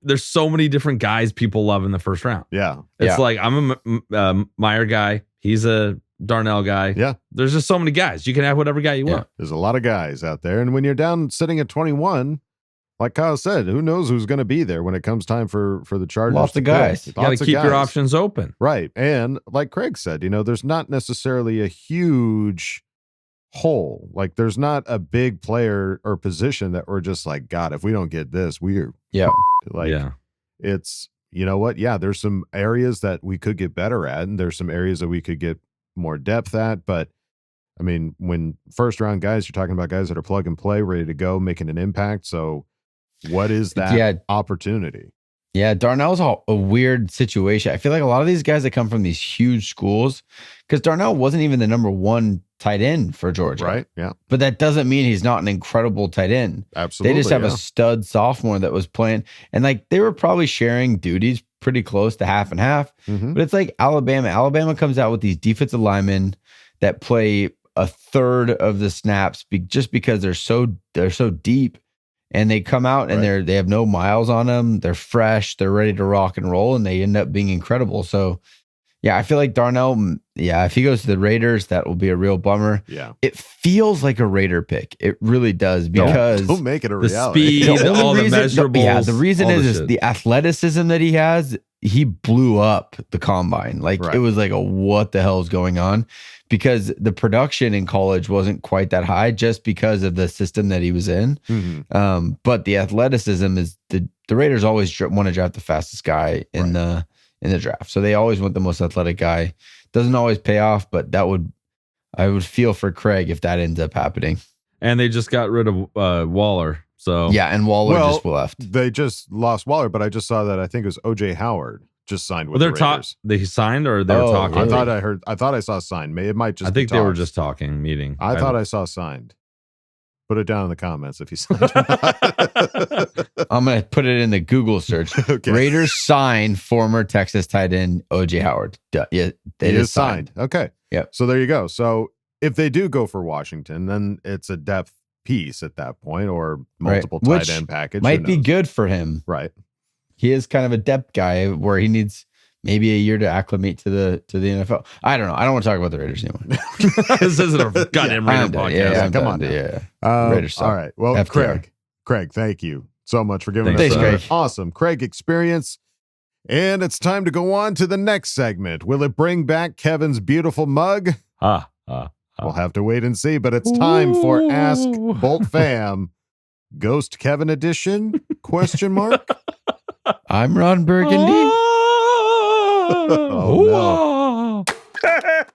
there's so many different guys people love in the first round. Yeah. It's like I'm a Meyer guy. He's a Darnell guy. Yeah. There's just so many guys. You can have whatever guy you want. There's a lot of guys out there. And when you're down sitting at 21, like Kyle said, who knows who's going to be there when it comes time for the Chargers. Lots of guys. You got to keep your options open. Right. And like Craig said, there's not necessarily a huge hole. Like there's not a big player or position that we're just like, God, if we don't get this, we're it's, you know what? Yeah, there's some areas that we could get better at, and there's some areas that we could get more depth at. But I mean, when first round guys, you're talking about guys that are plug and play, ready to go, making an impact. So what is that opportunity? Yeah, Darnell's a weird situation. I feel like a lot of these guys that come from these huge schools, because Darnell wasn't even the number one tight end for Georgia. Right, yeah. But that doesn't mean he's not an incredible tight end. Absolutely. They just have a stud sophomore that was playing. And like they were probably sharing duties pretty close to half and half. Mm-hmm. But it's like Alabama. Alabama comes out with these defensive linemen that play a third of the snaps just because they're so deep. And they come out and they have no miles on them. They're fresh. They're ready to rock and roll, and they end up being incredible. So, yeah, I feel like Darnell, if he goes to the Raiders, that will be a real bummer. Yeah. It feels like a Raider pick. It really does because don't make it a reality. The speed, all the measurables. The reason is the athleticism that he has. He blew up the combine. Like it was like what the hell is going on? Because the production in college wasn't quite that high just because of the system that he was in. Mm-hmm. But the athleticism is the Raiders always want to draft the fastest guy in the draft. So they always want the most athletic guy. Doesn't always pay off, but I would feel for Craig if that ends up happening. And they just got rid of Waller. So yeah, and Waller just left. They just lost Waller, but I just saw that I think it was OJ Howard just signed with the Raiders. They signed or they were talking? Really? I thought I saw signed. It might just I think they were just talking, meeting. I thought I saw signed. Put it down in the comments if you signed or not. I'm going to put it in the Google search. Okay. Raiders signed former Texas tight end OJ Howard. Yeah, they just signed. Okay. Yeah. So there you go. So if they do go for Washington, then it's a depth piece at that point or multiple tight end package. Might be good for him. Right. He is kind of a depth guy where he needs maybe a year to acclimate to the NFL. I don't know. I don't want to talk about the Raiders anymore. This isn't a goddamn Raider podcast. Yeah, come on. Yeah. Raiders suck. All right. Well, FTR. Craig, thank you so much for giving Thanks, us Craig. awesome Craig experience. And it's time to go on to the next segment. Will it bring back Kevin's beautiful mug? We'll have to wait and see, but it's time for Ask Boltfam Ghost Kevin edition? ? I'm Ron Burgundy. Oh, no.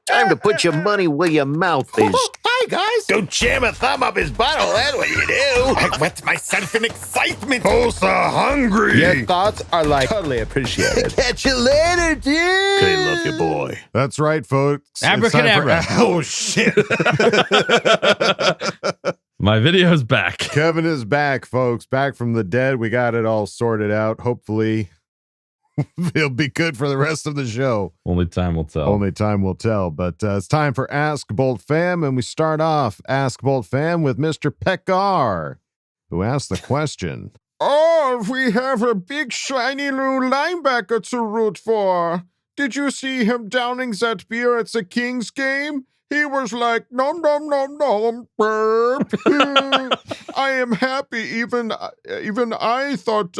Time to put your money where your mouth is. Hi, guys. Don't jam a thumb up his butthole. That's what you do. I wet myself in excitement. Oh, so hungry. Your thoughts are like totally appreciated. Catch you later, dude. Okay, love you, boy. That's right, folks. Abracadabra. Oh, shit. My video's back. Kevin is back, folks. Back from the dead. We got it all sorted out. Hopefully, he'll be good for the rest of the show. Only time will tell. Only time will tell. But it's time for Ask Boltfam, and we start off Ask Boltfam with Mr. Pekar, who asked the question. Oh, we have a big shiny new linebacker to root for. Did you see him downing that beer at the Kings game? He was like, nom, nom, nom, nom, burp. I am happy. Even I thought,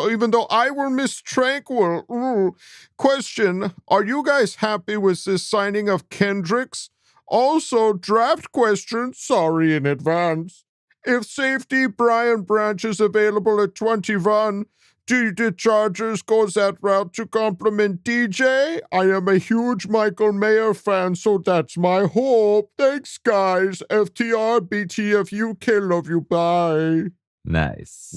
even though I were Miss Tranquill. Ooh. Question, are you guys happy with this signing of Kendricks? Also, draft question, sorry in advance. If safety Brian Branch is available at 21, do the Chargers go that route to compliment DJ? I am a huge Michael Mayer fan, so that's my hope. Thanks, guys. FTR, BTF, UK, love you. Bye. Nice.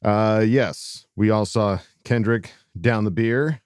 Yes, we all saw Kendrick down the beer.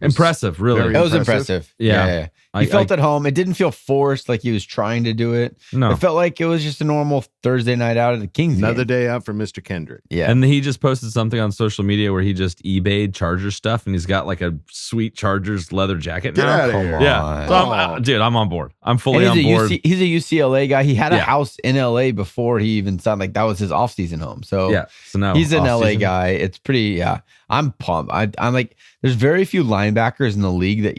Impressive, really. It was impressive. Yeah. He felt at home. It didn't feel forced, like he was trying to do it. No. It felt like it was just a normal Thursday night out at the Kings Another game. day out for Mr. Kendrick. Yeah. And he just posted something on social media where he just eBayed Chargers stuff, and he's got like a sweet Chargers leather jacket Get now. out of here. Yeah. So dude, I'm on board. I'm fully on board. He's a UCLA guy. He had a house in LA before he even signed. Like that was his off-season home. So yeah. So now he's an LA off-season. guy. It's pretty. Yeah. I'm pumped. I'm like, there's very few linebackers in the league that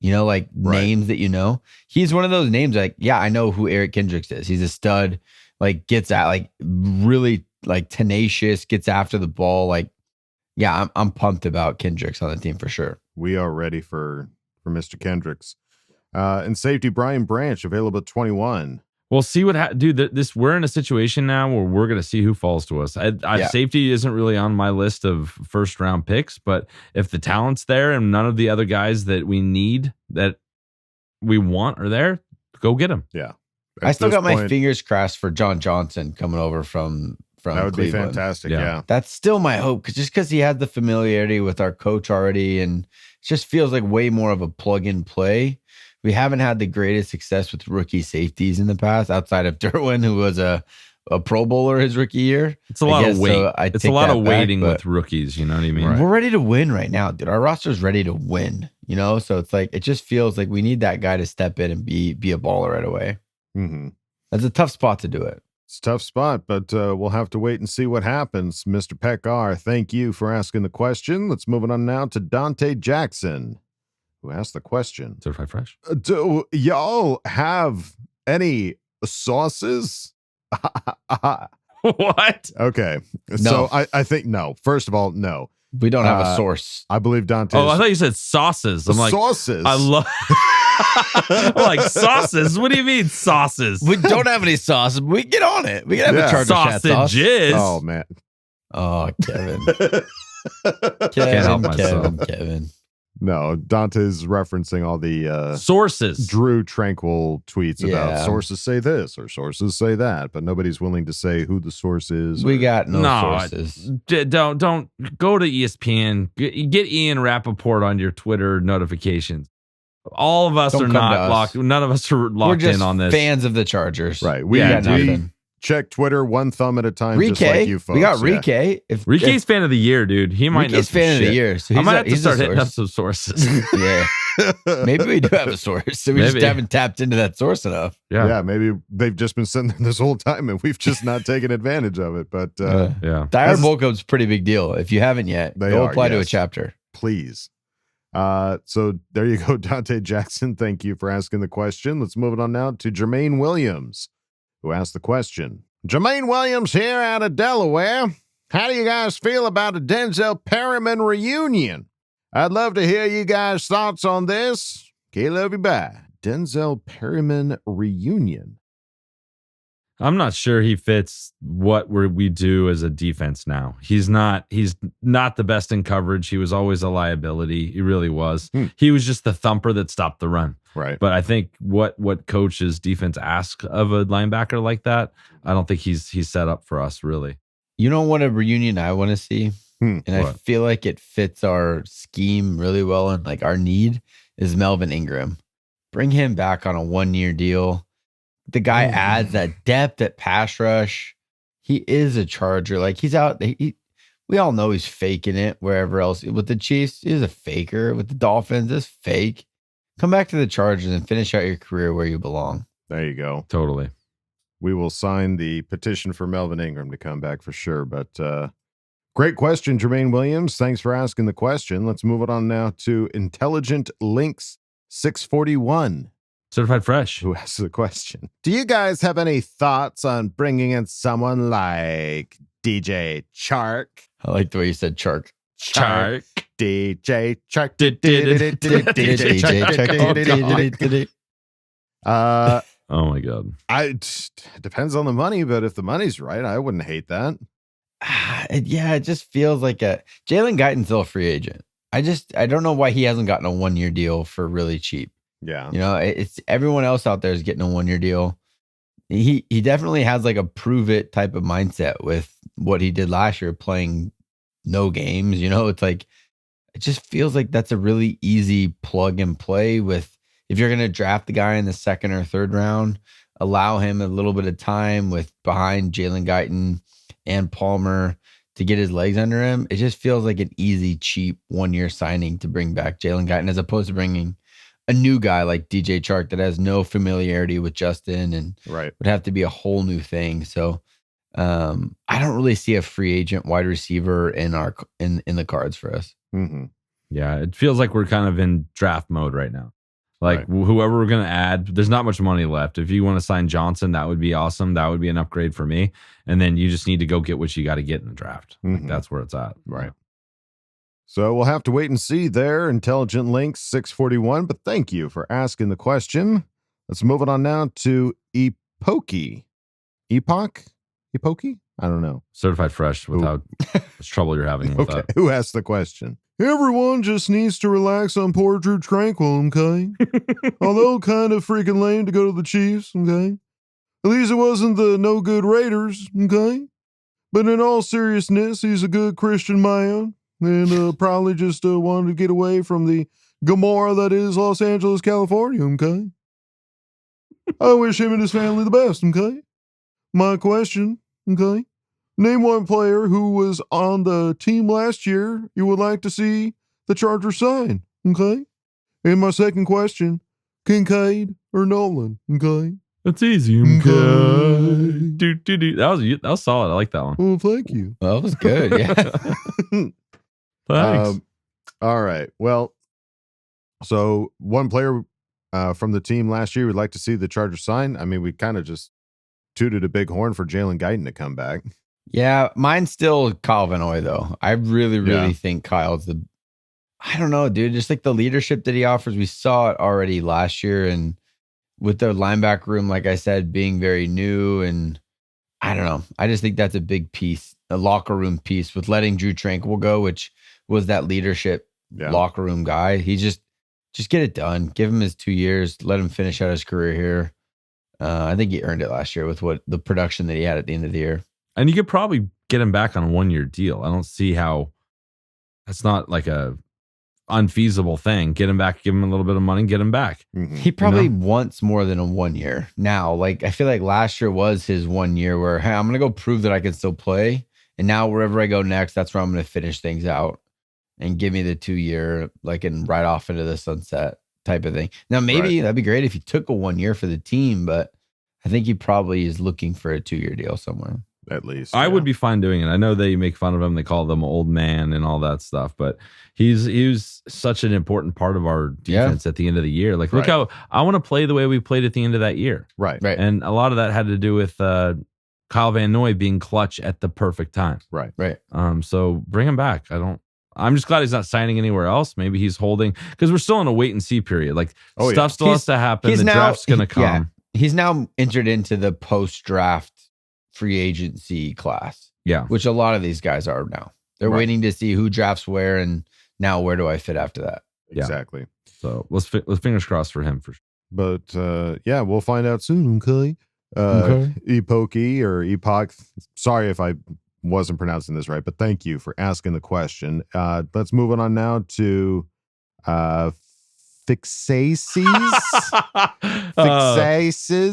like names that you know. He's one of those names like, yeah, I know who Eric Kendricks is. He's a stud, like gets at like really like tenacious, gets after the ball. Like, yeah, I'm pumped about Kendricks on the team for sure. We are ready for Mr. Kendricks. And safety Brian Branch available at 21. We'll see what dude. We're in a situation now where we're gonna see who falls to us. Safety isn't really on my list of first round picks, but if the talent's there and none of the other guys that we need that we want are there, go get them. Yeah, I still got my fingers crossed for John Johnson coming over from that would Cleveland. be fantastic. Yeah, that's still my hope because he has the familiarity with our coach already, and it just feels like way more of a plug and play. We haven't had the greatest success with rookie safeties in the past, outside of Derwin, who was a Pro Bowler his rookie year. It's a lot of weight. So it's a lot of waiting with rookies. You know what I mean? We're ready to win right now, dude. Our roster's ready to win. So it's like it just feels like we need that guy to step in and be a baller right away. Mm-hmm. That's a tough spot to do it. It's a tough spot, but we'll have to wait and see what happens. Mr. Pekar, thank you for asking the question. Let's move on now to Dante Jackson, who asked the question. Certified fresh. Do y'all have any sauces? What? Okay. No. So I think no. First of all, no. We don't have a source. I believe Dante. Oh, I thought you said sauces. I'm like sauces. I love I'm like sauces. What do you mean sauces? We don't have any sauce. We get on it. We can have a Charger Chat sauce. Sausages. Oh man. Oh, Kevin. Can't help myself. Kevin. No, Dante's referencing all the sources. Drue Tranquill tweets about sources say this or sources say that, but nobody's willing to say who the source is. We got no sources. Don't go to ESPN. Get Ian Rappaport on your Twitter notifications. All of us are not locked. None of us are locked in on this. Fans of the Chargers, right? We got nothing. Check Twitter one thumb at a time, just like you folks. We got Rike. Rike's fan of the year, dude. He might know some fan shit. Of the year. So I might have to start hitting up some sources. Yeah. Maybe we do have a source. So we just haven't tapped into that source enough. Yeah. Maybe they've just been sitting there this whole time and we've just not taken advantage of it. But Thyroid Bowl Club's a pretty big deal. If you haven't yet, go apply to a chapter. Please. So there you go, Dante Jackson. Thank you for asking the question. Let's move it on now to Jermaine Williams, who asked the question. Jermaine Williams here out of Delaware. How do you guys feel about a Denzel Perryman reunion? I'd love to hear you guys' thoughts on this. Okay, love you, bye. Denzel Perryman reunion. I'm not sure he fits what we do as a defense now. He's not the best in coverage. He was always a liability. He really was. He was just the thumper that stopped the run. Right. But I think what coach's defense asks of a linebacker like that, I don't think he's set up for us, really. You know what a reunion I want to see? And what? I feel like it fits our scheme really well and like our need is Melvin Ingram. Bring him back on a 1-year deal. The guy adds that depth at pass rush. He is a Charger. Like he's out. We we all know he's faking it wherever else. With the Chiefs, he's a faker. With the Dolphins, it's fake. Come back to the Chargers and finish out your career where you belong. There you go. Totally. We will sign the petition for Melvin Ingram to come back for sure. But great question, Jermaine Williams. Thanks for asking the question. Let's move it on now to Intelligent Links 641. Certified Fresh. Who asked the question? Do you guys have any thoughts on bringing in someone like DJ Chark? I like the way you said Chark. Chark. DJ Chark. Oh my God. It depends on the money, but if the money's right, I wouldn't hate that. Yeah, it just feels like Jalen Guyton's still a free agent. I don't know why he hasn't gotten a 1-year deal for really cheap. Yeah. You know, it's everyone else out there is getting a 1-year deal. He definitely has like a prove it type of mindset with what he did last year, playing no games. You know, it's like, it just feels like that's a really easy plug and play with, if you're going to draft the guy in the 2nd or 3rd round, allow him a little bit of time with behind Jalen Guyton and Palmer to get his legs under him. It just feels like an easy, cheap 1-year signing to bring back Jalen Guyton, as opposed to bringing a new guy like DJ Chark that has no familiarity with Justin and would have to be a whole new thing. So I don't really see a free agent wide receiver in the cards for us. Mm-hmm. Yeah, it feels like we're kind of in draft mode right now. Like whoever we're going to add, there's not much money left. If you want to sign Johnson, that would be awesome. That would be an upgrade for me. And then you just need to go get what you got to get in the draft. Like, that's where it's at. Right. So we'll have to wait and see there. Intelligent Links 641. But thank you for asking the question. Let's move it on now to Epoky. Epoky? I don't know. Certified Fresh without much trouble you're having with that. Who asked the question? Everyone just needs to relax on poor Drue Tranquill, okay? Although kind of freaking lame to go to the Chiefs, okay? At least it wasn't the no good Raiders, okay? But in all seriousness, he's a good Christian man and probably just wanted to get away from the Gomorrah that is Los Angeles, California, okay? I wish him and his family the best, okay? My question, okay? Name one player who was on the team last year you would like to see the Chargers sign, okay? And my second question, Kincaid or Nolan, okay? That's easy, okay? That was solid. I like that one. Well, thank you. Well, that was good, yeah. Thanks. All right. Well, so one player from the team last year we'd like to see the Chargers sign. I mean, we kind of just tooted a big horn for Jalen Guyton to come back. Yeah, mine's still Kyle Van Noy, though. I really think Kyle's I don't know, dude. Just like the leadership that he offers, we saw it already last year, and with the linebacker room, like I said, being very new, and I don't know. I just think that's a big piece, a locker room piece, with letting Drue Tranquill go, which was that leadership locker room guy. He just get it done. Give him his 2 years. Let him finish out his career here. I think he earned it last year with what the production that he had at the end of the year. And you could probably get him back on a 1-year deal. I don't see how that's not like a unfeasible thing. Get him back, give him a little bit of money, get him back. Mm-hmm. He probably wants more than a 1 year now. Like, I feel like last year was his 1 year where, hey, I'm going to go prove that I can still play. And now wherever I go next, that's where I'm going to finish things out and give me the 2 year, like, and ride off into the sunset type of thing. Now, maybe that'd be great if he took a 1 year for the team, but I think he probably is looking for a 2 year deal somewhere. At least I would be fine doing it. I know they make fun of him. They call them old man and all that stuff, but he was such an important part of our defense at the end of the year. Like, look how I want to play the way we played at the end of that year. Right. And a lot of that had to do with Kyle Van Noy being clutch at the perfect time. Right. So bring him back. I'm just glad he's not signing anywhere else. Maybe he's holding, because we're still in a wait and see period. Like, stuff still has to happen. The draft's going to come. Yeah, he's now entered into the post-draft free agency class. Yeah. Which a lot of these guys are now. They're waiting to see who drafts where, and now where do I fit after that? Exactly. So let's fingers crossed for him for sure. But we'll find out soon, okay? Epoky or Epoch. Sorry if I wasn't pronouncing this right, but thank you for asking the question. Let's move on now to Fixaces.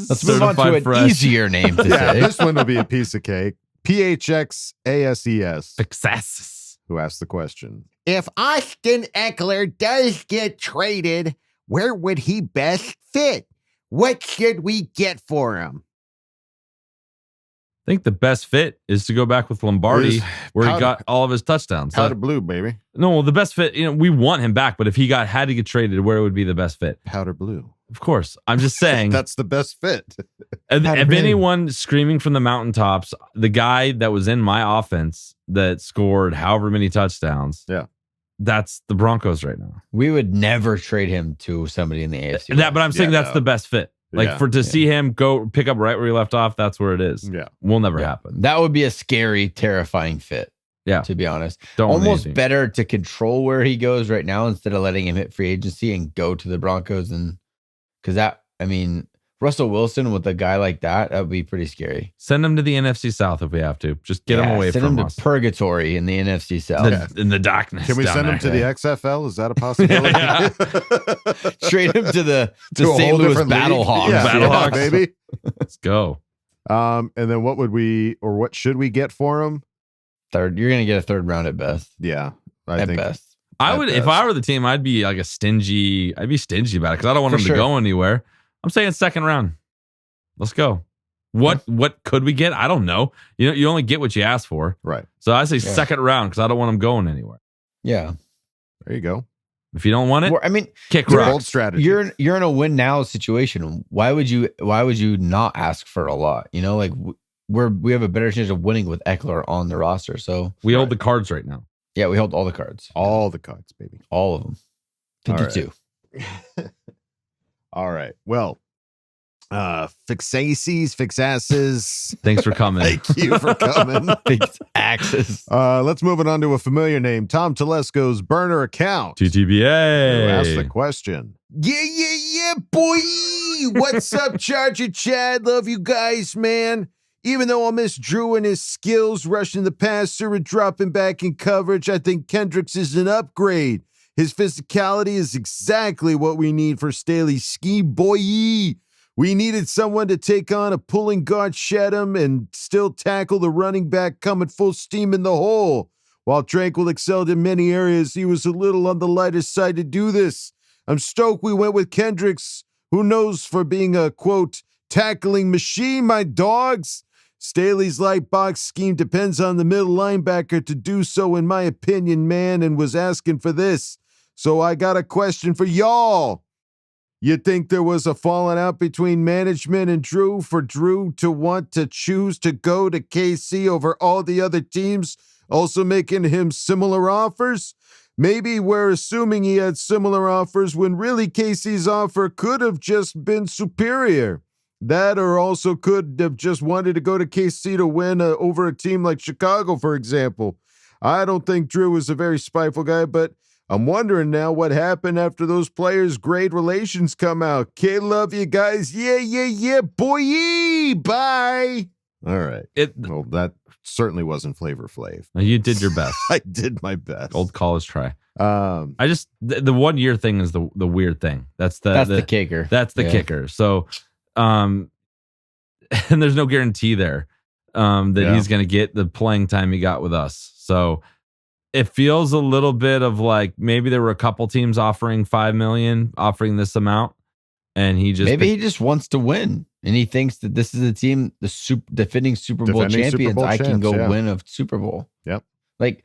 Let's move on to an easier name to say. This one will be a piece of cake. PHXASES. Fixasis. Who asked the question. If Austin Eckler does get traded, where would he best fit? What should we get for him? I think the best fit is to go back with Lombardi, where he got all of his touchdowns. Powder blue, baby. No, the best fit, we want him back, but if he had to get traded, where would be the best fit? Powder blue. Of course. I'm just saying. That's the best fit. If anyone screaming from the mountaintops, the guy that was in my offense that scored however many touchdowns, that's the Broncos right now. We would never trade him to somebody in the AFC. But I'm saying that's the best fit. To see him go pick up right where he left off, that's where it is. Yeah. Will never happen. That would be a scary, terrifying fit. Yeah. To be honest. Don't Almost better to control where he goes right now instead of letting him hit free agency and go to the Broncos. And because Russell Wilson with a guy like that would be pretty scary. Send him to the NFC South if we have to. Just get him away from us. Send him to purgatory in the NFC South. In the darkness. Can we send him to the XFL? Is that a possibility? Trade him to the St. Louis Battlehawks. Yeah, Battlehawks, baby. Let's go. And then what should we get for him? Third. You're going to get a third round at best. Yeah. I think best. If I were the team, I'd be like stingy about it because I don't want him to go anywhere. I'm saying second round. Let's go. What could we get? I don't know. You only get what you ask for. Right. So I say second round because I don't want him going anywhere. Yeah. There you go. If you don't want it, kick rocks. bold strategy. You're in a win now situation. Why would you not ask for a lot? We have a better chance of winning with Eckler on the roster. So we hold the cards right now. Yeah, we hold all the cards. All the cards, baby. All of them. 52. All right. Well, fixasses. Thanks for coming. Thank you for coming. Fixaxes. Let's move it on to a familiar name. Tom Telesco's burner account. TTBA. Who asked the question. Yeah, boy. What's up, Charger Chad? Love you guys, man. Even though I'll miss Drue and his skills rushing the passer and dropping back in coverage, I think Kendricks is an upgrade. His physicality is exactly what we need for Staley's scheme, boy. We needed someone to take on a pulling guard Shedham and still tackle the running back coming full steam in the hole. While Tranquill excelled in many areas, he was a little on the lighter side to do this. I'm stoked we went with Kendricks, who knows for being a, quote, tackling machine, my dogs. Staley's light box scheme depends on the middle linebacker to do so, in my opinion, man, and was asking for this. So I got a question for y'all. You think there was a falling out between management and Drue for Drue to want to choose to go to KC over all the other teams, also making him similar offers? Maybe we're assuming he had similar offers when really KC's offer could have just been superior. That or also could have just wanted to go to KC to win over a team like Chicago, for example. I don't think Drue is a very spiteful guy, but I'm wondering now what happened after those players' grade relations come out. Love you guys. Yeah, boy. Bye. All right. Well, that certainly wasn't Flavor Flav. You did your best. I did my best. Old college try. I just the 1 year thing is the weird thing. That's the kicker. That's the kicker. So, and there's no guarantee there that he's going to get the playing time he got with us. So it feels a little bit of like maybe there were a couple teams offering $5 million, offering this amount, and he just wants to win, and he thinks that this is a team, defending Super Bowl champions. I can go win a Super Bowl. Yep. Like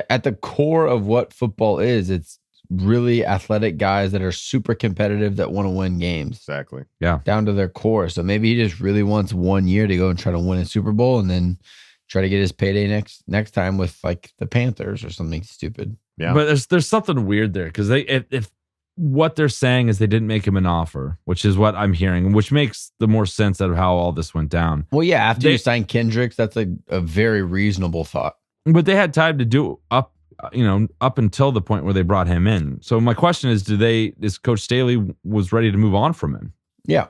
at the core of what football is, it's really athletic guys that are super competitive that want to win games. Exactly. Yeah. Down to their core. So maybe he just really wants 1 year to go and try to win a Super Bowl, and then try to get his payday next time with like the Panthers or something stupid. Yeah. But there's something weird there because if what they're saying is they didn't make him an offer, which is what I'm hearing, which makes the more sense out of how all this went down. Well, yeah, after you sign Kendricks, that's a very reasonable thought. But they had time to do up until the point where they brought him in. So my question is, is Coach Staley was ready to move on from him? Yeah.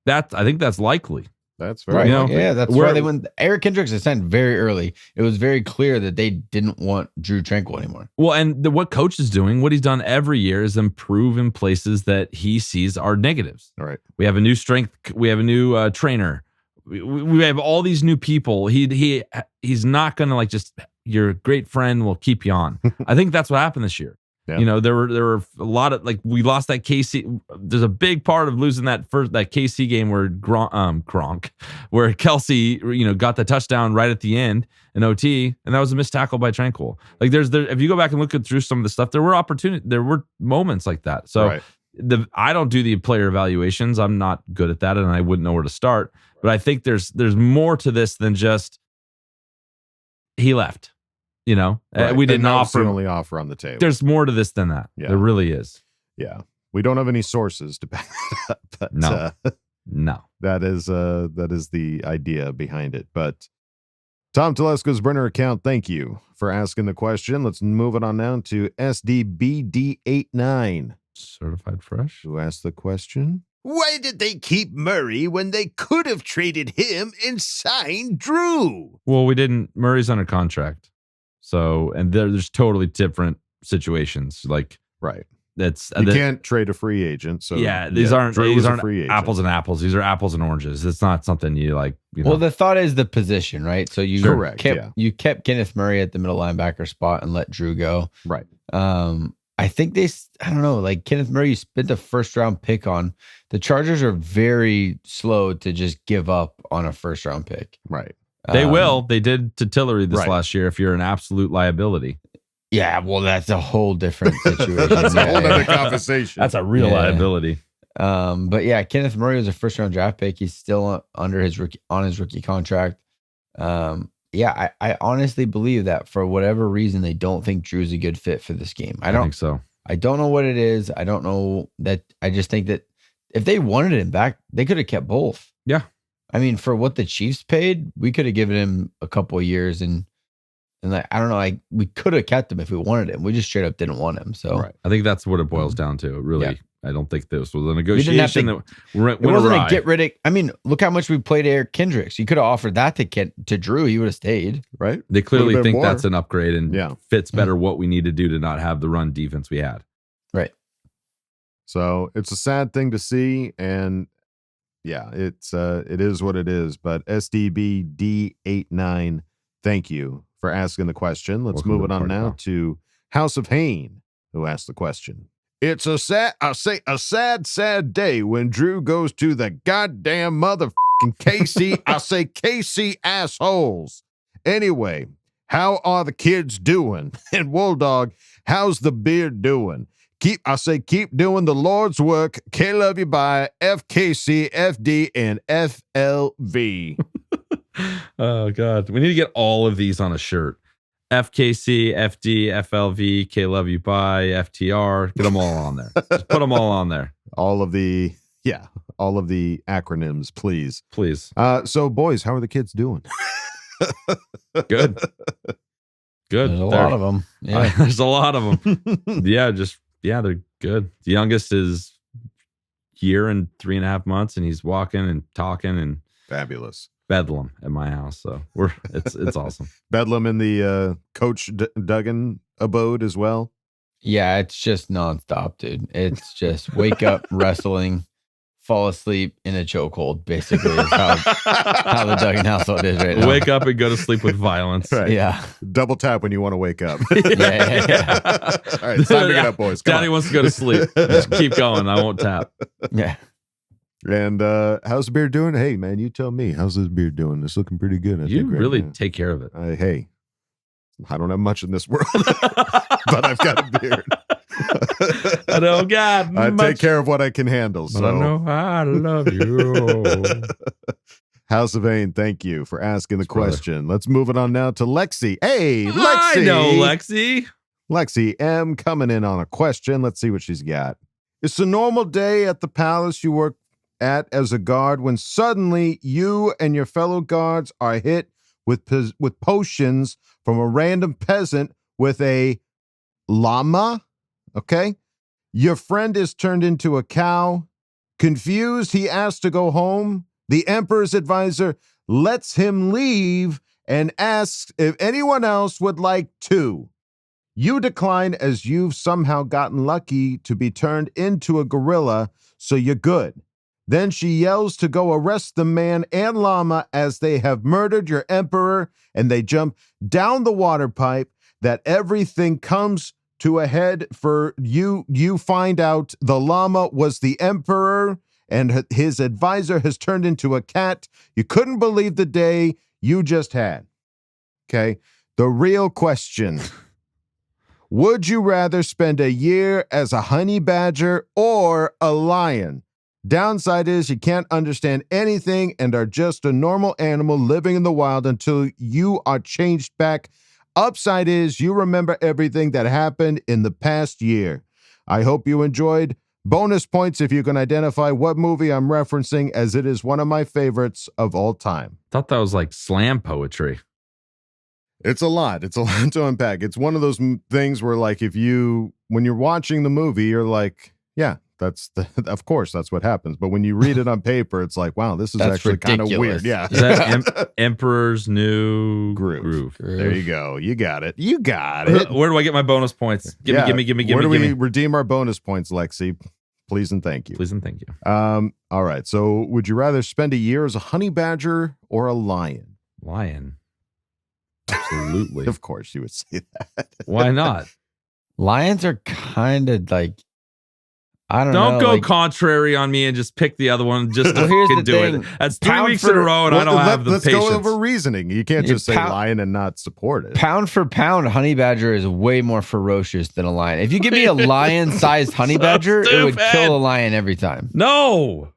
I think that's likely. That's very right. Yeah, that's why they went. Eric Kendricks is signed very early. It was very clear that they didn't want Drue Tranquill anymore. Well, and what coach is doing, what he's done every year is improve in places that he sees are negatives. All right. We have a new strength. We have a new trainer. we have all these new people. He's not going to like just your great friend will keep you on. I think that's what happened this year. Yeah. You know, there were a lot of like we lost that KC. There's a big part of losing that KC game where Gronk, where Kelsey, you know, got the touchdown right at the end in OT, and that was a missed tackle by Tranquill. Like if you go back and look through some of the stuff, there were moments like that. So Right. I don't do the player evaluations. I'm not good at that, and I wouldn't know where to start. But I think there's more to this than just he left. You know, Right. we didn't And that was offer the only offer on the table. There's more to this than that. Yeah. There really is. Yeah. We don't have any sources to back it up, but No. that is the idea behind it. But Tom Telesco's burner account, thank you for asking the question. Let's move it on now to SDBD89. Certified fresh. Who asked the question? Why did they keep Murray when they could have traded him and signed Drue? Well, we didn't. Murray's under contract. So, and there's totally different situations. Like, right. That's You can't trade a free agent. So these aren't free agent. apples and apples. These are apples and oranges. It's not something you like. You know. Well, the thought is the position, right? So you Correct, you kept Kenneth Murray at the middle linebacker spot and let Drue go. Right. I think I don't know, like Kenneth Murray, you spent a first round pick on. The Chargers are very slow to just give up on a first round pick. Right. They will. They did to Tillery this Right. last year if you're an absolute liability. Yeah, well, that's a whole different situation. That's a whole other conversation. That's a real liability. But yeah, Kenneth Murray was a first round draft pick. He's still under his rookie contract. Yeah, I honestly believe that for whatever reason they don't think Drue's a good fit for this game. I think so. I don't know what it is. I don't know that. I just think that if they wanted him back, they could have kept both. Yeah. I mean, for what the Chiefs paid, we could have given him a couple of years and like, I don't know, like we could have kept him if we wanted him. We just straight up didn't want him. So Right. I think that's what it boils down to. Really, Yeah. I don't think this was a We didn't have negotiation to- that went it wasn't awry. a get rid of. I mean, look how much we played Eric Kendricks. You could have offered that to Drue. He would have stayed. Right. They clearly Would've been think more. that's an upgrade and Yeah. fits better what we need to do to not have the run defense we had. Right. So it's a sad thing to see, and yeah, it is what it is. But SDBD89, thank you for asking the question. Let's Welcome move to it the on party, now pal. to House of Hain, who asked the question. It's a sad day when Drue goes to the goddamn motherfucking KC. I say KC assholes. Anyway, how are the kids doing? And Wool Dog, how's the beard doing? Keep doing the Lord's work. K love you by FKC, FD, and FLV. Oh God, we need to get all of these on a shirt. FKC, FD, FLV, K love you bye, FTR. Get them all on there. Just put them all on there. all of the acronyms, please. Please. So boys, how are the kids doing? Good. Good. There's a lot of them. Yeah. There's a lot of them. They're good. The youngest is year and 3.5 months, and he's walking and talking and Fabulous. bedlam at my house. So it's awesome. Bedlam in the Coach Duggan abode as well. Yeah, it's just nonstop, dude. It's just wake up, wrestling, fall asleep in a chokehold, basically, is how the Duggan household is right now. Wake up and go to sleep with violence. Right. Yeah. Double tap when you want to wake up. Yeah. All right, it's time to get up, boys. Come Daddy on. wants to go to sleep. Just keep going. I won't tap. Yeah. And how's the beard doing? Hey, man, you tell me. How's this beard doing? It's looking pretty good. I You think, right really now. take care of it. Hey, I don't have much in this world, but I've got a beard. I don't got I much, take care of what I can handle. but So, I know I love you. House of Ain, thank you for asking the brother. question. Let's move it on now to Lexi. Hey, Lexi. I know, Lexi. Lexi M coming in on a question. Let's see what she's got. It's a normal day at the palace you work at as a guard when suddenly you and your fellow guards are hit with potions from a random peasant with a llama. Okay. Your friend is turned into a cow. Confused, he asks to go home. The emperor's advisor lets him leave and asks if anyone else would like to. You decline as you've somehow gotten lucky to be turned into a gorilla, so you're good. Then she yells to go arrest the man and llama as they have murdered your emperor, and they jump down the water pipe. That everything comes to a head for you. You find out the llama was the emperor, and his advisor has turned into a cat. You couldn't believe the day you just had. Okay. The real question. Would you rather spend a year as a honey badger or a lion? Downside is you can't understand anything and are just a normal animal living in the wild until you are changed back. Upside is you remember everything that happened in the past year. I hope you enjoyed. Bonus points if you can identify what movie I'm referencing, as it is one of my favorites of all time. Thought that was like slam poetry. It's a lot. It's a lot to unpack. It's one of those things where, like, when you're watching the movie, you're like, yeah, of course, that's what happens. But when you read it on paper, it's like, wow, this is actually kind of weird. Yeah. Is that Emperor's New Groove? There you go. You got it. You got it. Where do I get my bonus points? Give me. Where do we redeem our bonus points, Lexi? Please and thank you. Please and thank you. All right. So would you rather spend a year as a honey badger or a lion? Lion. Absolutely. Of course you would say that. Why not? Lions are kind of like, I don't know. Don't go contrary on me and just pick the other one just to here's fucking the do thing. it. That's 3 weeks in a row and I don't have the let's patience. Let's go over reasoning. You can't just say lion and not support it. Pound for pound, honey badger is way more ferocious than a lion. If you give me a lion-sized honey badger, it would kill a lion every time. No.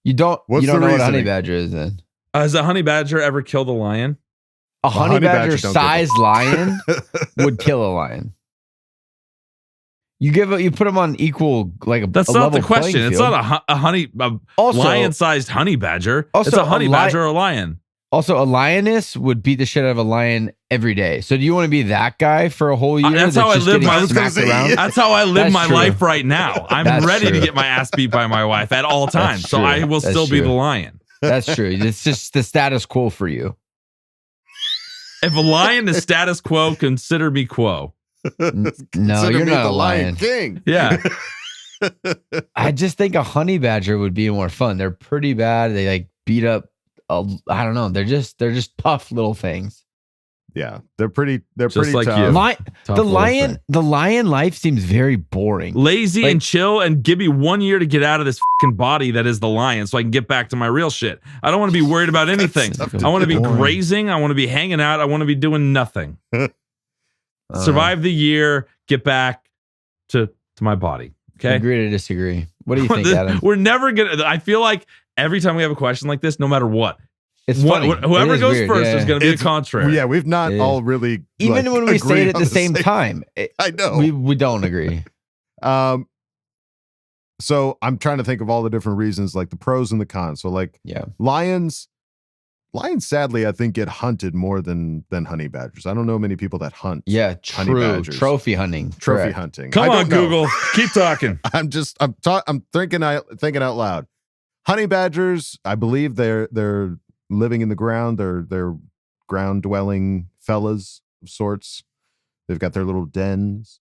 You don't What's know the what a honey reasoning? badger is then. Has a honey badger ever killed a lion? A honey badger sized lion would kill a lion. You put them on equal, like that's a not level the question. It's not a lion-sized honey badger. It's a honey badger or a lion. Also, a lioness would beat the shit out of a lion every day. So, do you want to be that guy for a whole year? That's how I live my. Around? That's how I live my true. life right now. I'm ready to get my ass beat by my wife at all times. So I will still be the lion. That's true. It's just the status quo for you. If a lion is status quo, consider me quo. No, you're not a lion king. Yeah. I just think a honey badger would be more fun. They're pretty bad. They like beat up. I don't know. They're just tough little things. Yeah, they're pretty just pretty like tough. you. The lion life seems very boring, lazy and chill, and give me 1 year to get out of this fucking body that is the lion, so I can get back to my real shit. I don't want to be worried about anything. I want to be grazing. I want to be hanging out. I want to be doing nothing. Survive the year. Get back to my body. Okay. Agree to disagree. What do you think, Adam? We're never gonna. I feel like every time we have a question like this, no matter what. It's funny. Whoever goes weird, first is going to be the contrary. Yeah, we've not all really even when we say it at the same time. I know we don't agree. So I'm trying to think of all the different reasons, like the pros and the cons. So like, lions, sadly, I think get hunted more than honey badgers. I don't know many people that hunt. Yeah, honey badgers. Trophy hunting. Trophy hunting. Come on, Google. Keep talking. I'm thinking out loud. Honey badgers, I believe they're living in the ground. They're ground dwelling fellas of sorts. They've got their little dens.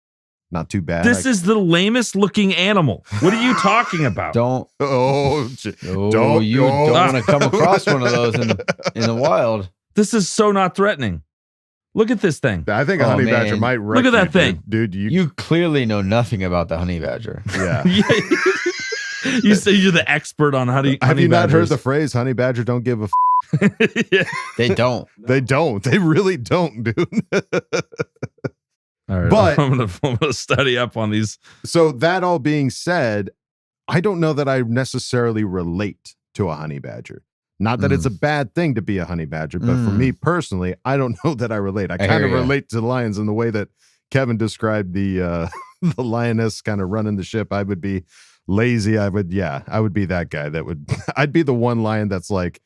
Not too bad. This is the lamest looking animal. What are you talking about? Don't want to come across one of those in the wild. This is so not threatening. Look at this thing. I think a honey badger might wreck Look at that thing. Dude, you clearly know nothing about the honey badger. Yeah. You say you're the expert on honey Have you not badgers. heard the phrase honey badger don't give a Yeah. They don't. They don't. They really don't, dude. All right, but I'm gonna study up on these. So that all being said, I don't know that I necessarily relate to a honey badger. Not that it's a bad thing to be a honey badger, but for me personally, I don't know that I relate. I kind of relate to the lions in the way that Kevin described the lioness kind of running the ship. I would be lazy. I would be that guy I'd be the one lion that's like,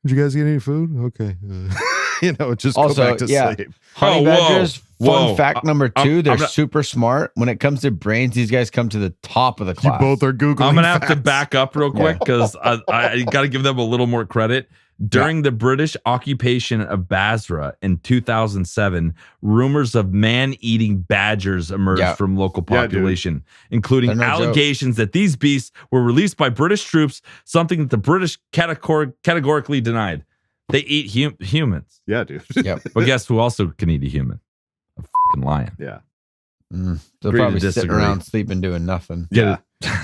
did you guys get any food? Okay. Just go back to sleep. Honey badgers, fun fact number 2, they're super smart. When it comes to brains, these guys come to the top of the class. You both are Googling I'm going to have facts. to back up real quick because I got to give them a little more credit. During the British occupation of Basra in 2007, rumors of man-eating badgers emerged from local population, including allegations that these beasts were released by British troops, something that the British categorically denied. They eat humans. Yeah, dude. But guess who also can eat a human? A fucking lion. Yeah. They're probably sitting around sleeping doing nothing. Yeah.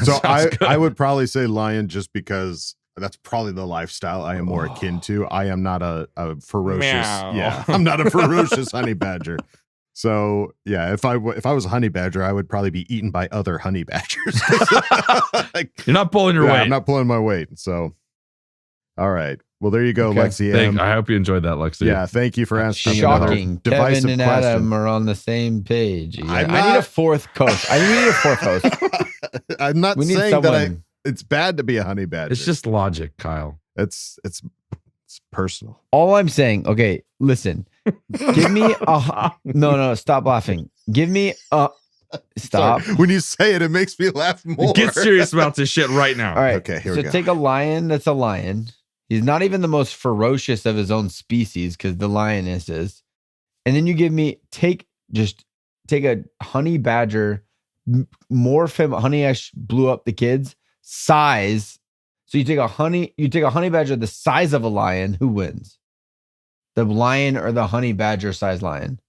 So I would probably say lion just because that's probably the lifestyle I am more akin to. I am not a ferocious. Meow. Yeah, I'm not a ferocious honey badger. So yeah, if I was a honey badger, I would probably be eaten by other honey badgers. You're not pulling your weight. I'm not pulling my weight. So, all right. Well, there you go, Lexi. I hope you enjoyed that, Lexi. Yeah, thank you for asking. Shocking. Kevin and Adam are on the same page. I need a fourth host. I'm not saying that it's bad to be a honey badger. It's just logic, Kyle. It's personal. All I'm saying, okay, listen. Give me a no, stop laughing. Give me a stop. Sorry. When you say it, it makes me laugh more. Get serious about this shit right now. All right. Okay, here we go. So take a lion that's a lion. He's not even the most ferocious of his own species because the lioness is. And then you give me take a honey badger, morph him. Honey Ash blew up the kids size. So you take a honey badger the size of a lion. Who wins? The lion or the honey badger size lion?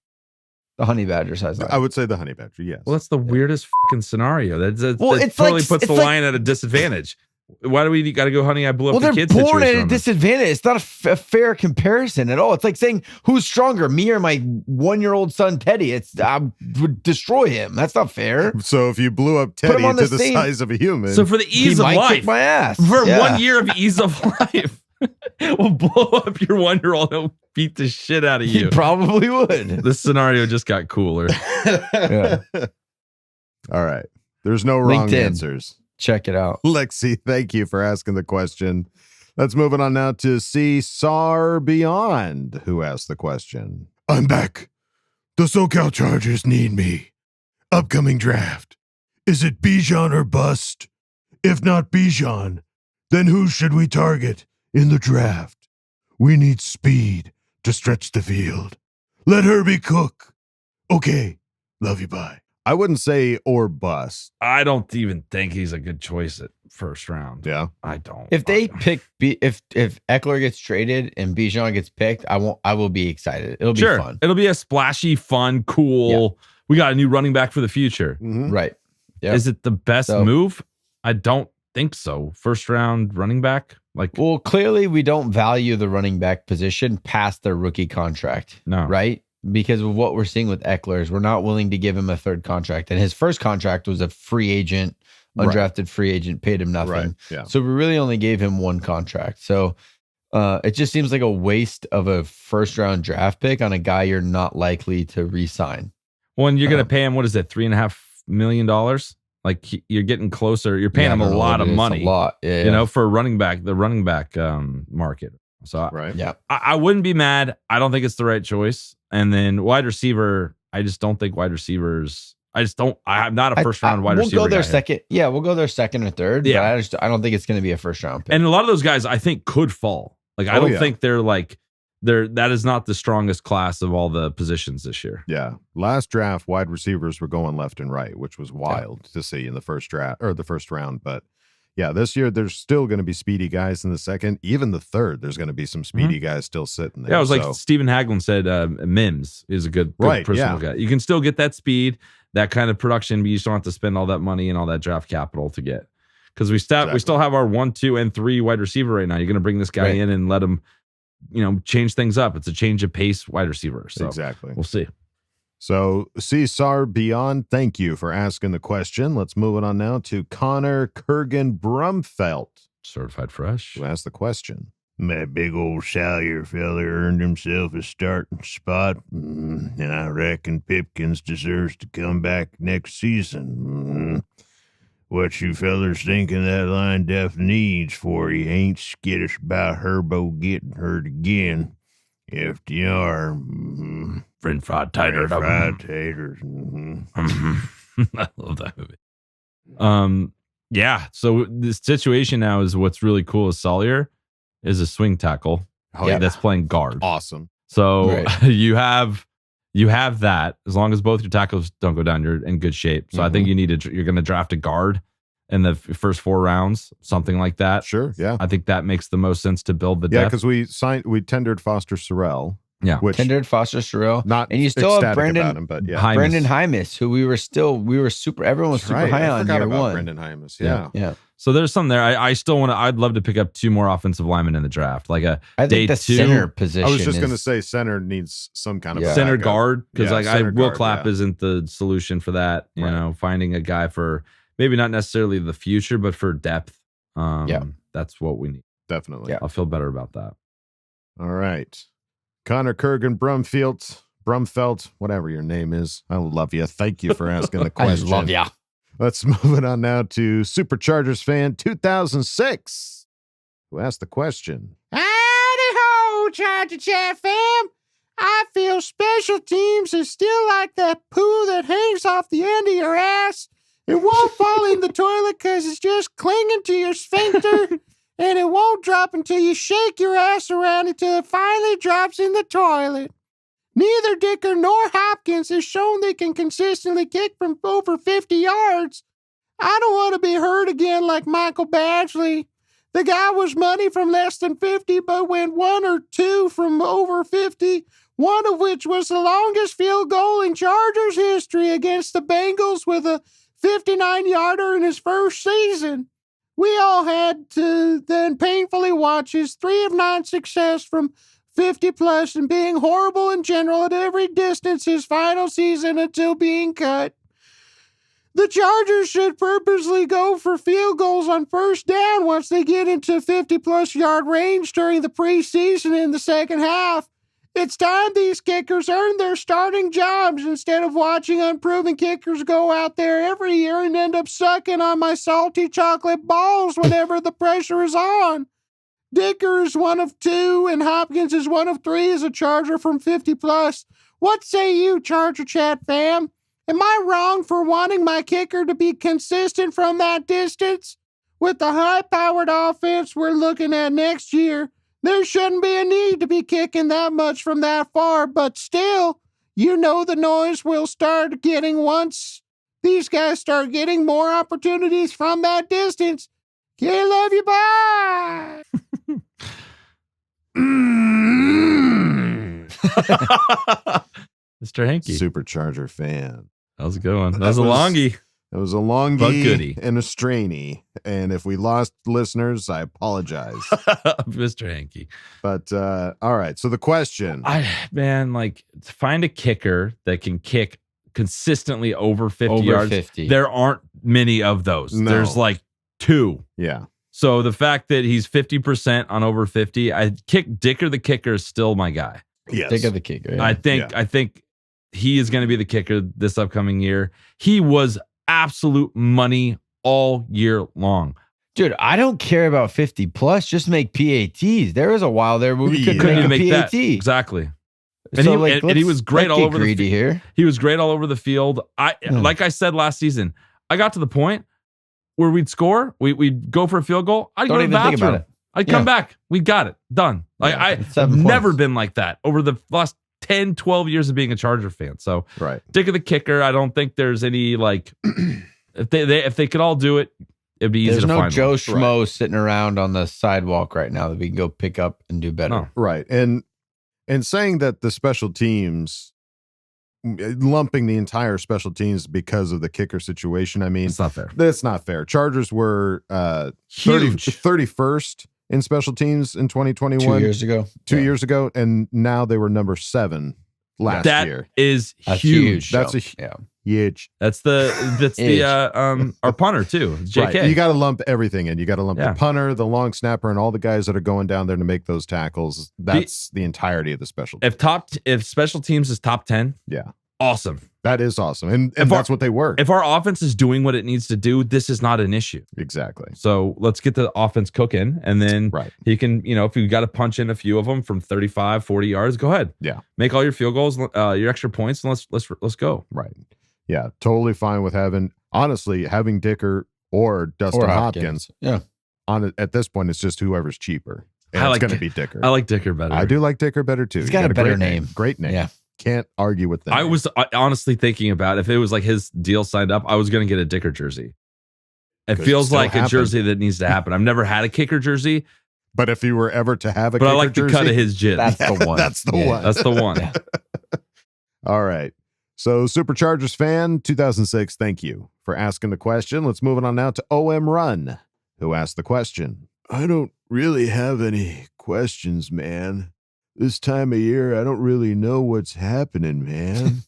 The honey badger size lion. I would say the honey badger. Yes. Well, that's the weirdest fucking scenario. That it totally puts the lion at a disadvantage. Why do we got to go, honey? I blew up the kids. Well, they're born at a disadvantage. It's not a fair comparison at all. It's like saying who's stronger, me or my 1-year-old son Teddy. I would destroy him. That's not fair. So if you blew up Teddy to the size of a human, so for the ease of life, kick my ass for 1 year of ease of life, we'll blow up your 1-year-old. He'll beat the shit out of you. He probably would. This scenario just got cooler. Yeah. All right. There's no wrong LinkedIn. answers. Check it out. Lexi, thank you for asking the question. Let's move it on now to Sar Beyond, who asked the question. I'm back. The SoCal Chargers need me. Upcoming draft. Is it Bijan or bust? If not Bijan, then who should we target in the draft? We need speed to stretch the field. Let Herbie cook. Okay. Love you. Bye. I wouldn't say or bust. I don't even think he's a good choice at first round. Yeah, I don't. If they pick, if Eckler gets traded and Bijan gets picked, I will be excited. It'll be fun. It'll be a splashy, fun, cool. Yeah. We got a new running back for the future. Mm-hmm. Right. Yep. Is it the best move? I don't think so. First round running back. Well, clearly we don't value the running back position past their rookie contract. No. Right. Because of what we're seeing with Eckler is we're not willing to give him a third contract. And his first contract was a free agent, undrafted free agent, paid him nothing. Right. Yeah. So we really only gave him one contract. So it just seems like a waste of a first round draft pick on a guy you're not likely to re-sign. Well, and you're going to pay him, what is it, $3.5 million? Like you're getting closer. You're paying him a lot of money. A lot. Yeah, you know, for a running back, the running back market. So I wouldn't be mad. I don't think it's the right choice. And then wide receiver, I just don't think wide receivers. I'm not a first round wide receiver. We'll go there second. Yeah, we'll go there second or third. Yeah, but I don't think it's going to be a first round pick. And a lot of those guys, I think, could fall. Like I don't think that is not the strongest class of all the positions this year. Yeah, last draft, wide receivers were going left and right, which was wild to see in the first draft or the first round, but. Yeah, this year there's still going to be speedy guys in the second. Even the third, there's going to be some speedy guys still sitting there. Yeah, it was like Steven Haglund said, Mims is a good personal guy. You can still get that speed, that kind of production, but you just don't have to spend all that money and all that draft capital to get. Because we still have our 1, 2, and 3 wide receiver right now. You're going to bring this guy in and let him, change things up. It's a change of pace wide receiver. So exactly. We'll see. So, Sar Beyond, thank you for asking the question. Let's move it on now to Connor Kurgan Brumfelt. Certified fresh. Who asked the question. That big old Salyer fella earned himself a starting spot, and I reckon Pipkins deserves to come back next season. What you fellers thinking that line def needs for you ain't skittish about Herbo getting hurt again. FDR. French fried taters. Fried taters. I love that movie. Yeah. So the situation now is what's really cool is Salyer is a swing tackle. that's playing guard. Awesome. So Right. you have that. As long as both your tackles don't go down, you're in good shape. So I think you're going to draft a guard in the first 4 rounds, something like that. Sure. Yeah. I think that makes the most sense to build the Yeah, depth. because we tendered Foster Sorrell. Yeah. Which Tendered Foster Sorrell. not And you still have ecstatic Brendan about him, but yeah. Brendan Hymus, who we were super everyone was That's super right. high I on forgot year about one. Brendan Hymus. Yeah. Yeah. So there's some there. I still want to. I'd love to pick up 2 more offensive linemen in the draft, like a I day think the 2 center position. I was just is- going to say center needs some kind of center backup. guard, because Yeah, like center Will guard, Clapp yeah. isn't the solution for that. You Right. know, finding a guy for maybe not necessarily the future, but for depth. That's what we need. Definitely. I'll feel better about that. All right. Connor Kurgan Brumfelt, whatever your name is. I love you. Thank you for asking the question. I love ya. Let's move it on now to Superchargers fan 2006, who asked the question. Howdy ho, Charger Chat fam. I feel special teams is still like that poo that hangs off the end of your ass. It won't fall in the toilet because it's just clinging to your sphincter, and it won't drop until you shake your ass around until it finally drops in the toilet. Neither Dicker nor Hopkins has shown they can consistently kick from over 50 yards. I don't want to be hurt again like Michael Badgley. The guy was money from less than 50, but went 1 or 2 from over 50, one of which was the longest field goal in Chargers history against the Bengals with a 59-yarder in his first season. We all had to then painfully watch his 3 of 9 success from 50 plus and being horrible in general at every distance his final season until being cut. The Chargers should purposely go for field goals on first down once they get into 50 plus yard range during the preseason in the second half. It's time these kickers earn their starting jobs instead of watching unproven kickers go out there every year and end up sucking on my salty chocolate balls whenever the pressure is on. Dicker is 1 of 2, and Hopkins is 1 of 3 as a Charger from 50 plus. What say you, Charger Chat fam? Am I wrong for wanting my kicker to be consistent from that distance? With the high-powered offense we're looking at next year, there shouldn't be a need to be kicking that much from that far, but still, you know the noise will start getting once these guys start getting more opportunities from that distance. Okay, love you, bye! Mr. Hankey. Supercharger fan. That was a good one. That was a longie. That was a longie But goodie. and a strainy. And if we lost listeners, I apologize. Mr. Hankey. But all right. So the question. Find a kicker that can kick consistently over 50 Over yards. 50. There aren't many of those. No. There's like 2. Yeah. So the fact that he's 50% on over 50, Dicker the kicker is still my guy. Yes. Dicker the kicker. Yeah. I think he is going to be the kicker this upcoming year. He was absolute money all year long. Dude, I don't care about 50 plus. Just make PATs. There was a while there where we couldn't make a PAT. That. Exactly. And, So, he was great all over the field. Here. He was great all over the field. Like I said last season, I got to the point where we'd score, we'd go for a field goal. I'd go to the bathroom. I'd come back. We got it. Done. I've never been like that over the last 10, 12 years of being a Charger fan. So right. Dick of the kicker, I don't think there's any if they could all do it, it'd be easy There's to no find. Joe one. Schmo sitting around on the sidewalk right now that we can go pick up and do better. No. Right. And saying that the special teams, lumping the entire special teams because of the kicker situation, I mean, It's not fair. that's not fair. Chargers were Huge. 31st in special teams in 2021. 2 years ago. 2 years ago, and now they were number 7 last That year. is That's huge. That's a huge. That's our punter too. It's JK. Right. You got to lump everything in. You got to lump Yeah. the punter, the long snapper, and all the guys that are going down there to make those tackles. That's the entirety of the special. If special teams is top 10, Yeah, awesome. that is awesome, and If that's what they were. If our offense is doing what it needs to do, this is not an issue. Exactly. So let's get the offense cooking, and then Right. he can, if you got to punch in a few of them from 35, 40 yards, go ahead. Yeah. Make all your field goals, your extra points, and let's go. Right. Yeah, totally fine with having Dicker or Dustin Or Hopkins. Yeah. On it at this point, it's just whoever's cheaper. And it's going to be Dicker. I like Dicker better. I do like Dicker better too. He's got a better name. Great name. Yeah. Can't argue with that. I was honestly thinking about if it was like his deal signed up, I was going to get a Dicker jersey. It feels like a jersey that needs to happen. I've never had a kicker jersey. But if you were ever to have a but kicker I like jersey, the cut of his jib. That's the one. That's the one. That's the one. Yeah. All right. So Superchargers fan 2006, thank you for asking the question. Let's move on now to OM Run, who asked the question. I don't really have any questions, man. This time of year, I don't really know what's happening, man.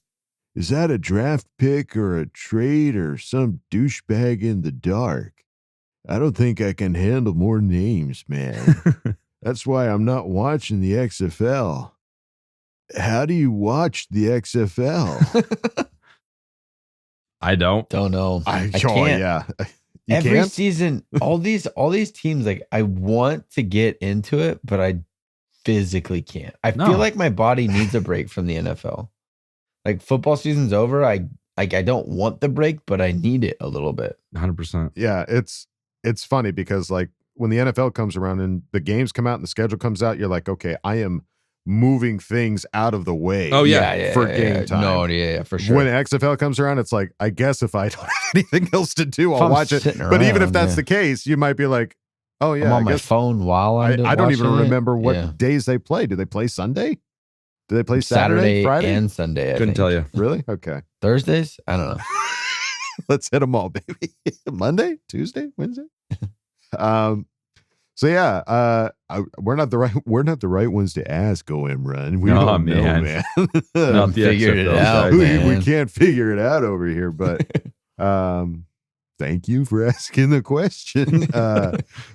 Is that a draft pick or a trade or some douchebag in the dark? I don't think I can handle more names, man. That's why I'm not watching the XFL. How do you watch the XFL? I don't know. I can't. Yeah. You Every can't? season, all these teams, like I want to get into it, but I physically can't. I feel like my body needs a break from the NFL. Like football season's over. I don't want the break, but I need it a little bit. 100%. Yeah, it's funny because like when the NFL comes around and the games come out and the schedule comes out, you're like, okay, I am moving things out of the way. Oh yeah, for game time. No, yeah, for sure. When XFL comes around, it's like, I guess if I don't have anything else to do, If I'll I'm watch it. sitting But even if around, that's yeah. the case, you might be like, oh yeah, I'm on I my guess phone while I'm I don't even watching it. remember what Yeah. days they play. Do they play Sunday? Do they play Saturday, Friday? and Sunday. I Couldn't think. tell you. Really? Okay. Thursdays? I don't know. Let's hit them all, baby. Monday, Tuesday, Wednesday. So yeah, we're not the right ones to ask. OM Run. We don't know, man. Not the Figured it XFL out, guys. man. we can't figure it out over here, but thank you for asking the question.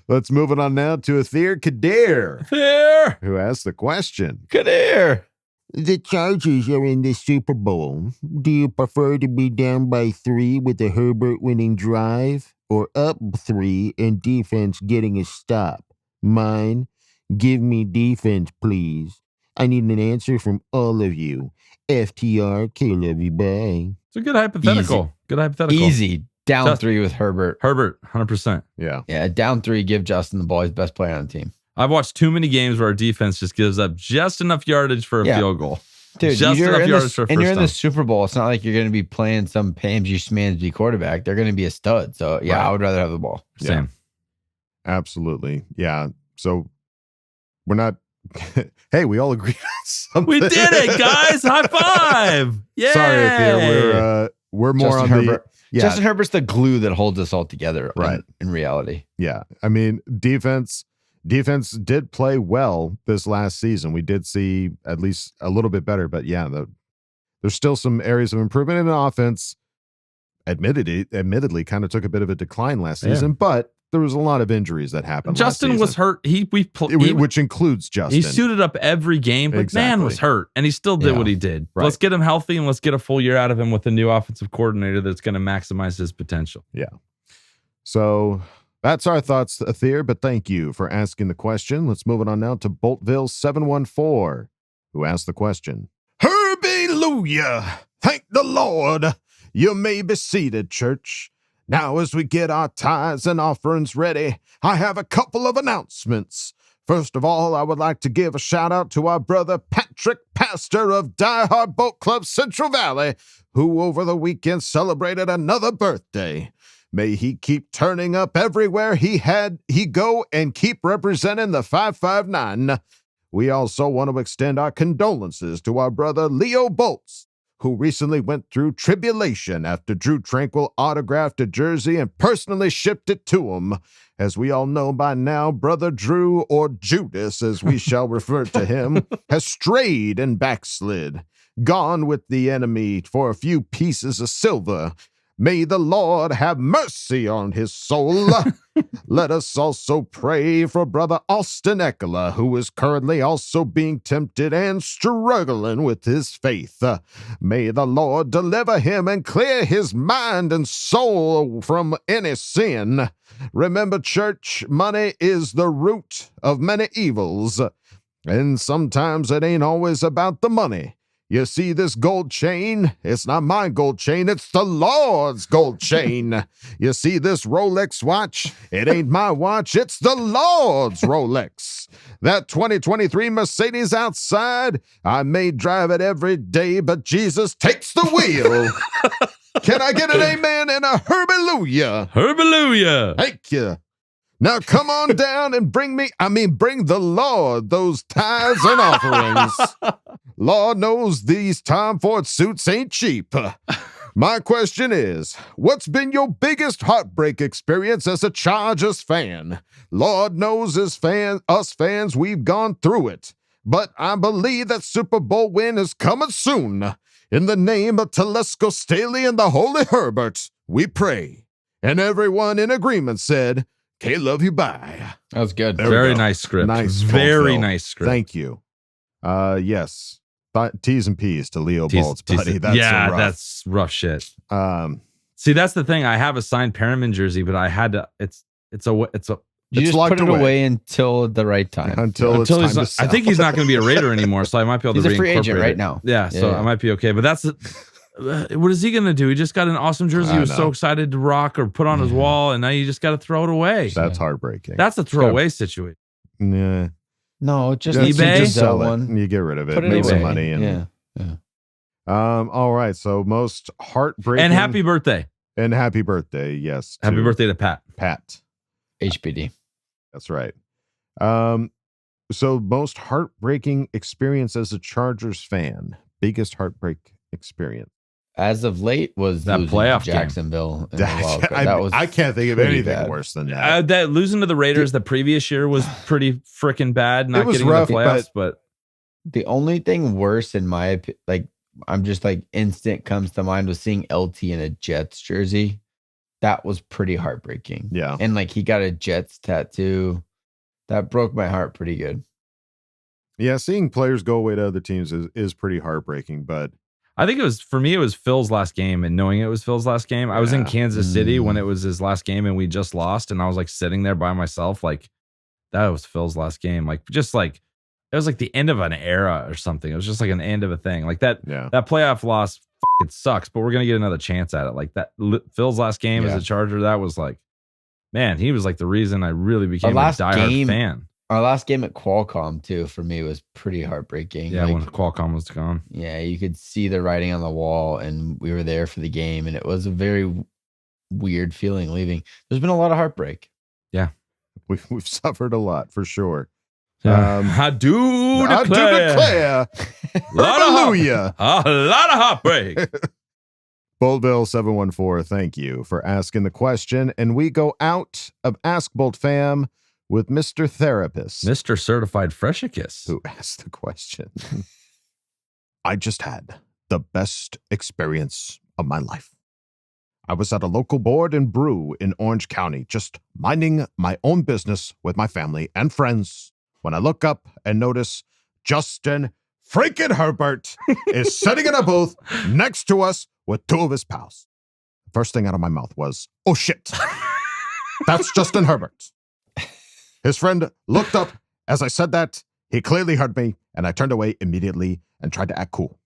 Let's move it on now to Athir Kadir, who asked the question. Kadir. The Chargers are in the Super Bowl. Do you prefer to be down by 3 with a Herbert winning drive or up 3 and defense getting a stop? Mine. Give me defense, please. I need an answer from all of you. FTR, love you, bye. It's a good hypothetical. Easy. Good hypothetical. Easy. Down 3 with Herbert. Herbert, 100%. Yeah. Yeah, down 3, give Justin the ball. He's best player on the team. I've watched too many games where our defense just gives up just enough yardage for a field goal. Dude, just you're enough in yardage for a and you're first in down. the Super Bowl. It's not like you're going to be playing some Pamsy Schmansby quarterback. They're going to be a stud. So, yeah, Right. I would rather have the ball. Same. Absolutely. Yeah. So we're not. Hey, we all agree on something. We did it, guys. High five. Yeah. Sorry, Athir. We're more Justin on Herbert. the. Yeah. Justin Herbert's the glue that holds us all together. Right. In reality. Yeah. I mean, defense did play well this last season. We did see at least a little bit better, but yeah, there's still some areas of improvement in the offense. Admittedly, kind of took a bit of a decline last season, but there was a lot of injuries that happened. Justin was hurt. Which includes Justin. He suited up every game, but man was hurt, and he still did what he did. Right. Let's get him healthy, and let's get a full year out of him with a new offensive coordinator that's going to maximize his potential. Yeah. So that's our thoughts, Athir, but thank you for asking the question. Let's move it on now to Boltville 714, who asked the question. Hallelujah! Thank the Lord! You may be seated, church. Now, as we get our tithes and offerings ready, I have a couple of announcements. First of all, I would like to give a shout out to our brother Patrick, pastor of Die Hard Boat Club Central Valley, who over the weekend celebrated another birthday. May he keep turning up everywhere he go and keep representing the 559. We also want to extend our condolences to our brother Leo Bolts, who recently went through tribulation after Drue Tranquill autographed a jersey and personally shipped it to him. As we all know by now, Brother Drue, or Judas as we shall refer to him, has strayed and backslid, gone with the enemy for a few pieces of silver. May the Lord have mercy on his soul. Let us also pray for Brother Austin Eckler, who is currently also being tempted and struggling with his faith. May the Lord deliver him and clear his mind and soul from any sin. Remember, church, money is the root of many evils, and sometimes it ain't always about the money. You see this gold chain? It's not my gold chain. It's the Lord's gold chain. You see this Rolex watch? It ain't my watch. It's the Lord's Rolex. That 2023 Mercedes outside, I may drive it every day, but Jesus takes the wheel. Can I get an amen and a herballooia? Herballooia. Thank you. Now come on down and bring the Lord those tithes and offerings. Lord knows these Tom Ford suits ain't cheap. My question is, what's been your biggest heartbreak experience as a Chargers fan? Lord knows us fans, we've gone through it. But I believe that Super Bowl win is coming soon. In the name of Telesco Staley and the Holy Herbert, we pray. And everyone in agreement said, "Okay, love you, bye." That was good. Very nice script. Nice, very Boltville. Nice script. Thank you. Yes. T's and P's to Leo Bolts, buddy. That's rough shit. See, that's the thing. I have a signed Parham jersey, but I had to. It's You just locked put it away. away until the right time. Until it's time he's to not, sell. I think he's not going to be a Raider anymore, so I might be able He's to a free agent reincorporate right it. now. Yeah, so Yeah. I might be okay. But that's what is he going to do? He just got an awesome jersey. He was so excited to rock or put on his wall, and now you just got to throw it away. That's heartbreartbreaking. That's a throwaway situation. Yeah. No, just eBay? You just sell it one. and you get rid of it. Put it Make some away. money. And, Yeah. All right. So most heartbreaking. And happy birthday. And happy birthday. Yes. Happy to birthday to Pat. Pat. HBD. That's right. So most heartbreaking experience as a Chargers fan. Biggest heartbreak experience. As of late was That losing playoff to game. Jacksonville. In the wild card. That was I can't think of pretty anything bad. worse than that. That losing to the Raiders the previous year was pretty freaking bad. Not It was getting rough, in the playoffs, but The only thing worse in my I'm just like instant comes to mind was seeing LT in a Jets jersey. That was pretty heartbreaking. Yeah. And like he got a Jets tattoo. That broke my heart pretty good. Yeah, seeing players go away to other teams is pretty heartbreaking, but I think it was Phil's last game, and knowing it was Phil's last game, I was in Kansas City when it was his last game and we just lost, and I was like sitting there by myself, like that was Phil's last game. Like just like it was like the end of an era or something. It was just like an end of a thing. Like that playoff loss fucking sucks, but we're gonna get another chance at it. Like that Phil's last game as a Charger, that was like, man, he was like the reason I really became a diehard fan. Our last game at Qualcomm too, for me, was pretty heartbreaking. Yeah, like, when Qualcomm was gone. Yeah, you could see the writing on the wall, and we were there for the game, and it was a very weird feeling leaving. There's been a lot of heartbreak. Yeah, we've suffered a lot for sure. I do declare. Hallelujah. A lot of heartbreak. Boltville 714, thank you for asking the question. And we go out of Ask Boltfam with Mr. Therapist. Mr. Certified Freshicus. Who asked the question. I just had the best experience of my life. I was at a local board and brew in Orange County, just minding my own business with my family and friends, when I look up and notice Justin freaking Herbert is sitting in a booth next to us with two of his pals. First thing out of my mouth was, "Oh shit, that's Justin Herbert." His friend looked up as I said that. He clearly heard me, and I turned away immediately and tried to act cool.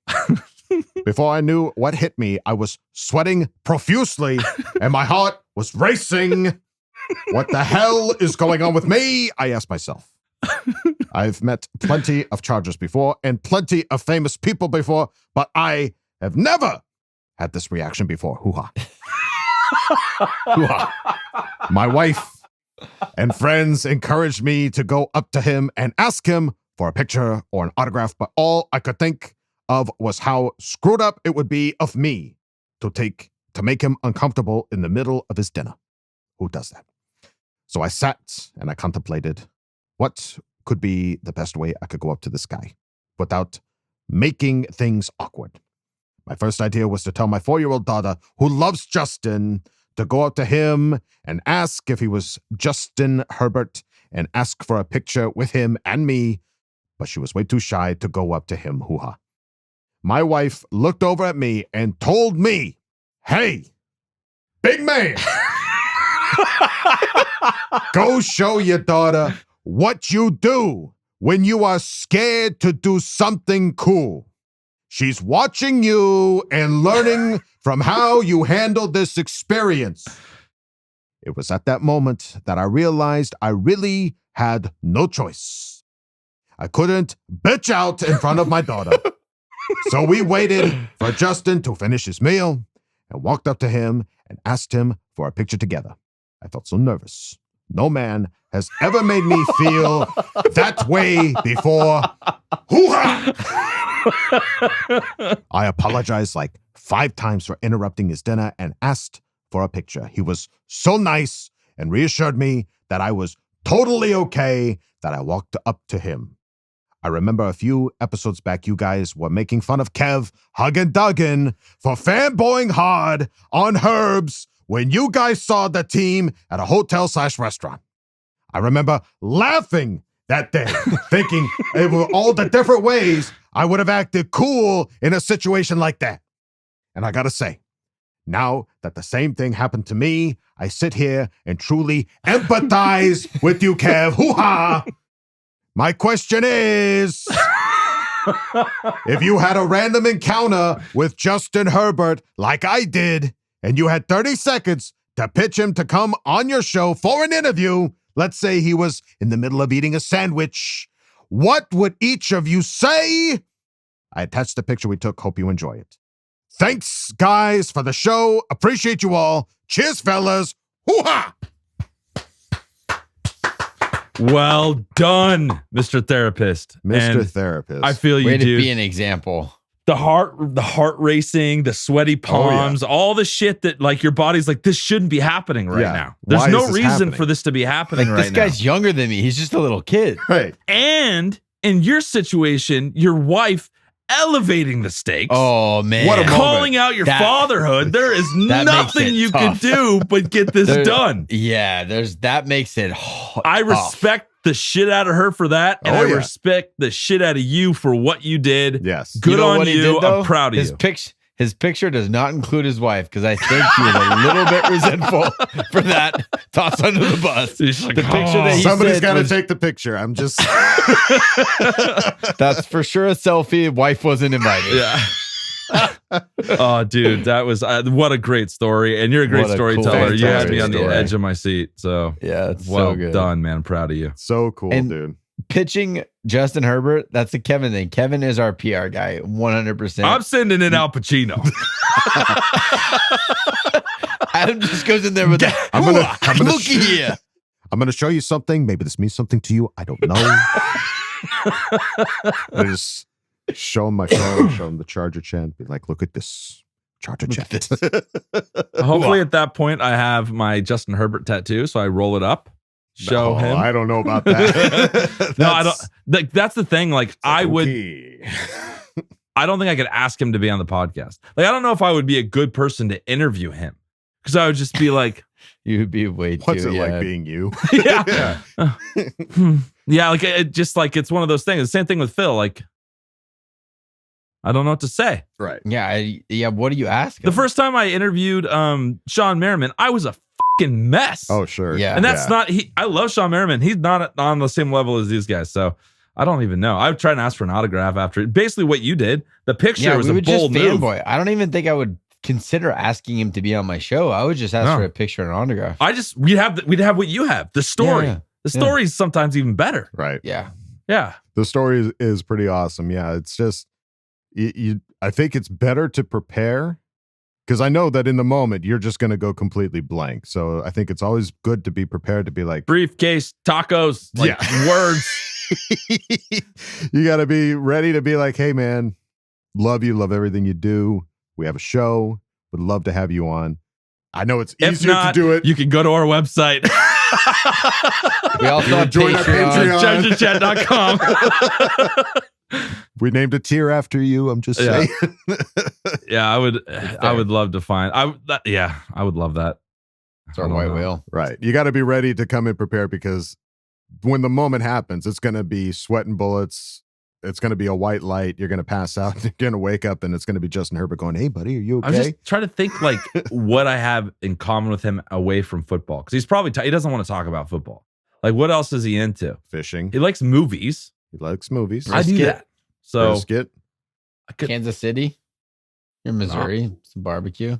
Before I knew what hit me, I was sweating profusely, and my heart was racing. What the hell is going on with me? I asked myself. I've met plenty of Chargers before and plenty of famous people before, but I have never had this reaction before. Hoo-ha. Hoo-ha. My wife and friends encouraged me to go up to him and ask him for a picture or an autograph, but all I could think of was how screwed up it would be of me to make him uncomfortable in the middle of his dinner. Who does that? So I sat and I contemplated what could be the best way I could go up to this guy without making things awkward. My first idea was to tell my 4-year-old daughter, who loves Justin, to go up to him and ask if he was Justin Herbert and ask for a picture with him and me, but she was way too shy to go up to him. Hoo-ha. My wife looked over at me and told me, "Hey, big man, go show your daughter what you do when you are scared to do something cool. She's watching you and learning from how you handled this experience. It was at that moment that I realized I really had no choice. I couldn't bitch out in front of my daughter. So we waited for Justin to finish his meal and walked up to him and asked him for a picture together. I felt so nervous. No man has ever made me feel that way before. Hoo-ha! I apologized like 5 times for interrupting his dinner and asked for a picture. He was so nice and reassured me that I was totally okay that I walked up to him. I remember a few episodes back, you guys were making fun of Kev, Huggin' Duggan, for fanboying hard on Herbs when you guys saw the team at a hotel/restaurant. I remember laughing that day, thinking it were all the different ways I would have acted cool in a situation like that. And I gotta say, now that the same thing happened to me, I sit here and truly empathize with you, Kev. Hoo-ha! My question is, if you had a random encounter with Justin Herbert like I did, and you had 30 seconds to pitch him to come on your show for an interview, let's say he was in the middle of eating a sandwich, what would each of you say? I attached the picture we took. Hope you enjoy it. Thanks, guys, for the show. Appreciate you all. Cheers, fellas. Hoo-ha! Well done, Mr. Therapist. Mr. And Therapist. I feel you, Way to dude. be an example. The heart racing, the sweaty palms, all the shit that like your body's like, this shouldn't be happening right now. There's Why no is this reason happening? for this to be happening Like, right this now. guy's younger than me. He's just a little kid. Right. And in your situation, your wife elevating the stakes. Oh, man. What a moment. Calling out your fatherhood. There is that makes nothing it you tough. can do but get this done. Yeah, that makes it I respect the shit out of her for that, and Oh, I yeah. respect the shit out of you for what you did. Yes. Good You know on what he you. did, though? I'm proud of his you. His picture does not include his wife because I think he was a little bit resentful for that toss under the bus. He's like, The picture that he Somebody's said got to was- take the picture. I'm just. That's for sure a selfie. Wife wasn't invited. Yeah. Oh, dude, that was what a great story, and you're a great What a storyteller. cool You had me on the story. edge of my seat. So Yeah, it's well so good. done, man. I'm proud of you. So cool, And- dude. Pitching Justin Herbert, that's a Kevin thing. Kevin is our PR guy, 100%. I'm sending in Al Pacino. Adam just goes in there with that. I'm gonna Looky here. I'm going to show you something. Maybe this means something to you. I don't know. I just show him my phone, show him the Charger chat, be like, look at this Charger chat. Hopefully, at that point, I have my Justin Herbert tattoo, so I roll it up, show No, him. I don't know about that. No, I don't. Like, that's the thing. Like, I would. Okay. I don't think I could ask him to be on the podcast. Like, I don't know if I would be a good person to interview him because I would just be like, You'd be way too. What's it like being you? yeah, yeah. Like, it just like it's one of those things. The same thing with Phil. Like, I don't know what to say. Right. Yeah. What do you ask? The first time I interviewed Sean Merriman, I was a fucking mess. Oh, sure. Yeah. And that's not I love Sean Merriman. He's not on the same level as these guys. So I don't even know. I would try and ask for an autograph after basically what you did. The picture was we a would bold just move. fanboy. I don't even think I would consider asking him to be on my show. I would just ask for a picture and autograph. We'd have what you have. The story. Yeah. The story is sometimes even better. Right. Yeah. Yeah. The story is pretty awesome. Yeah. It's just, I think it's better to prepare because I know that in the moment you're just going to go completely blank. So I think it's always good to be prepared to be like, Briefcase, tacos, like words. You got to be ready to be like, hey, man, love you, love everything you do. We have a show. Would love to have you on. I know it's If easier not, to do it. you can go to our website. We also have join our Patreon. ChargerChat.com. We named a tier after you. I'm just saying. Yeah, I would love to find. I would love that. It's our white whale. Right. You got to be ready to come in prepared because when the moment happens, it's going to be sweating bullets. It's going to be a white light. You're going to pass out. You're going to wake up and it's going to be Justin Herbert going, hey, buddy, are you okay? I'm just trying to think like what I have in common with him away from football. Because he's probably, he doesn't want to talk about football. Like, what else is he into? Fishing. He likes movies. He likes movies. I do that. So Brisket. Kansas City, you're in Missouri, some barbecue.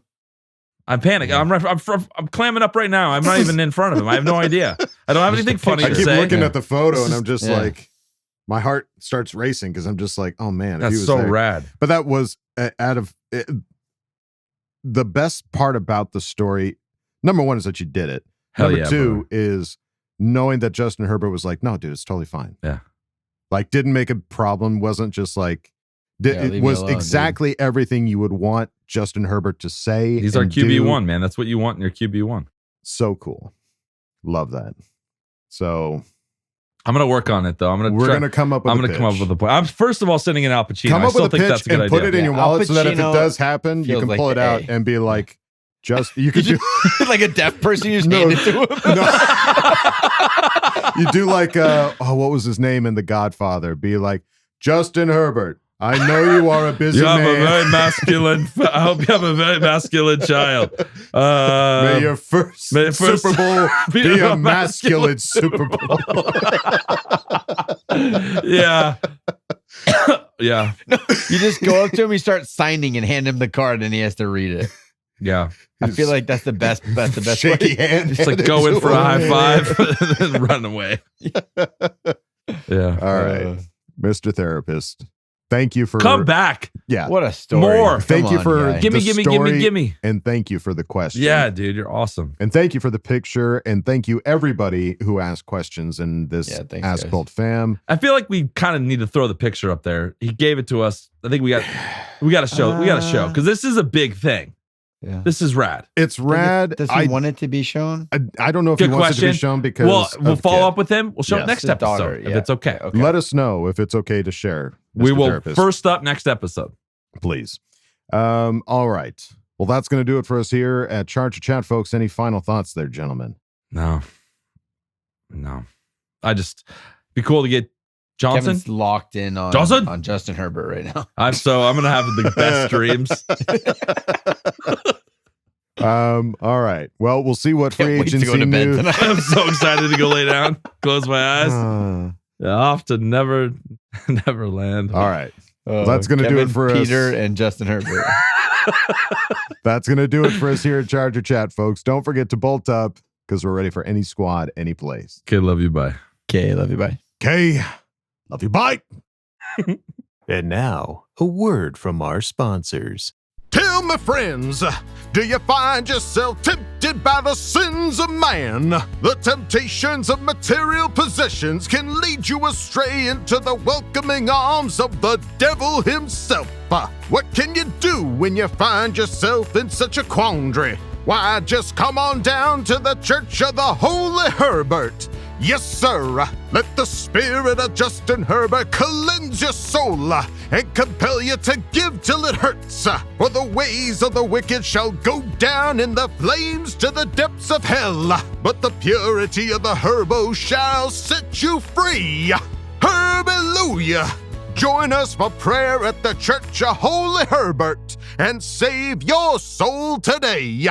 I'm panicking. I'm clamming up right now. I'm not even in front of him. I have no idea. I don't have anything funny to say. I keep looking at the photo and I'm just like, my heart starts racing because I'm just like, oh man, that's so rad. But that was the best part about the story. Number one is that you did it. Number two is knowing that Justin Herbert was like, no, dude, it's totally fine. Yeah. Like, didn't make a problem. Wasn't just like, it was alone, exactly everything you would want Justin Herbert to say. He's our QB1, man. That's what you want in your QB1. So cool. Love that. So I'm going to work on it, though. We're going to come up with I'm going to come up with a plan. I'm first of all sending in Al Pacino. Come up with a pitch that's a good and put idea. it in your wallet so that if it does happen, you can pull it out and be like, you could do like a deaf person. You just hand it to him. You do like, what was his name in The Godfather? Be like, Justin Herbert, I know you are a busy man. You have a very masculine. I hope you have a very masculine child. May your first Super Bowl be a masculine Super Bowl. Yeah. Yeah. No, you just go up to him, you start signing and hand him the card, and he has to read it. Yeah. I feel like that's the best shaky hand. Just like go in for a high five and then run away. Yeah. All right. Mr. Therapist. Thank you for come back. Yeah. What a story. More. Thank you for gimme. And thank you for the question. Yeah, dude, you're awesome. And thank you for the picture. And thank you everybody who asked questions in this Ask Boltfam. I feel like we kind of need to throw the picture up there. He gave it to us. I think we got to show. We got to show because this is a big thing. Yeah. This is rad. It's rad. Does he want it to be shown? I don't know if he wants it to be shown because we'll follow up with him. We'll show it next episode if it's okay. Let us know if it's okay to share. We will first up next episode. Please. All right. Well, that's going to do it for us here at Charger Chat, folks. Any final thoughts there, gentlemen? No. I just be cool to get Johnson. Kevin's locked in on Justin Herbert right now. I'm going to have the best dreams. All right. Well, we'll see what free agency news. I'm so excited to go lay down, close my eyes. Off to Neverland. All right. That's going to do it for Peter and Justin Herbert. That's going to do it for us here at Charger Chat, folks. Don't forget to bolt up because we're ready for any squad, any place. Okay, love you, bye. Okay, love you, bye. Okay, love you, bye. And now, a word from our sponsors. Tell me, friends, do you find yourself tempted by the sins of man? The temptations of material possessions can lead you astray into the welcoming arms of the devil himself. What can you do when you find yourself in such a quandary? Why, just come on down to the Church of the Holy Herbert. Yes, sir. Let the spirit of Justin Herbert cleanse your soul and compel you to give till it hurts. For the ways of the wicked shall go down in the flames to the depths of hell. But the purity of the Herbo shall set you free. Hallelujah. Join us for prayer at the Church of Holy Herbert and save your soul today.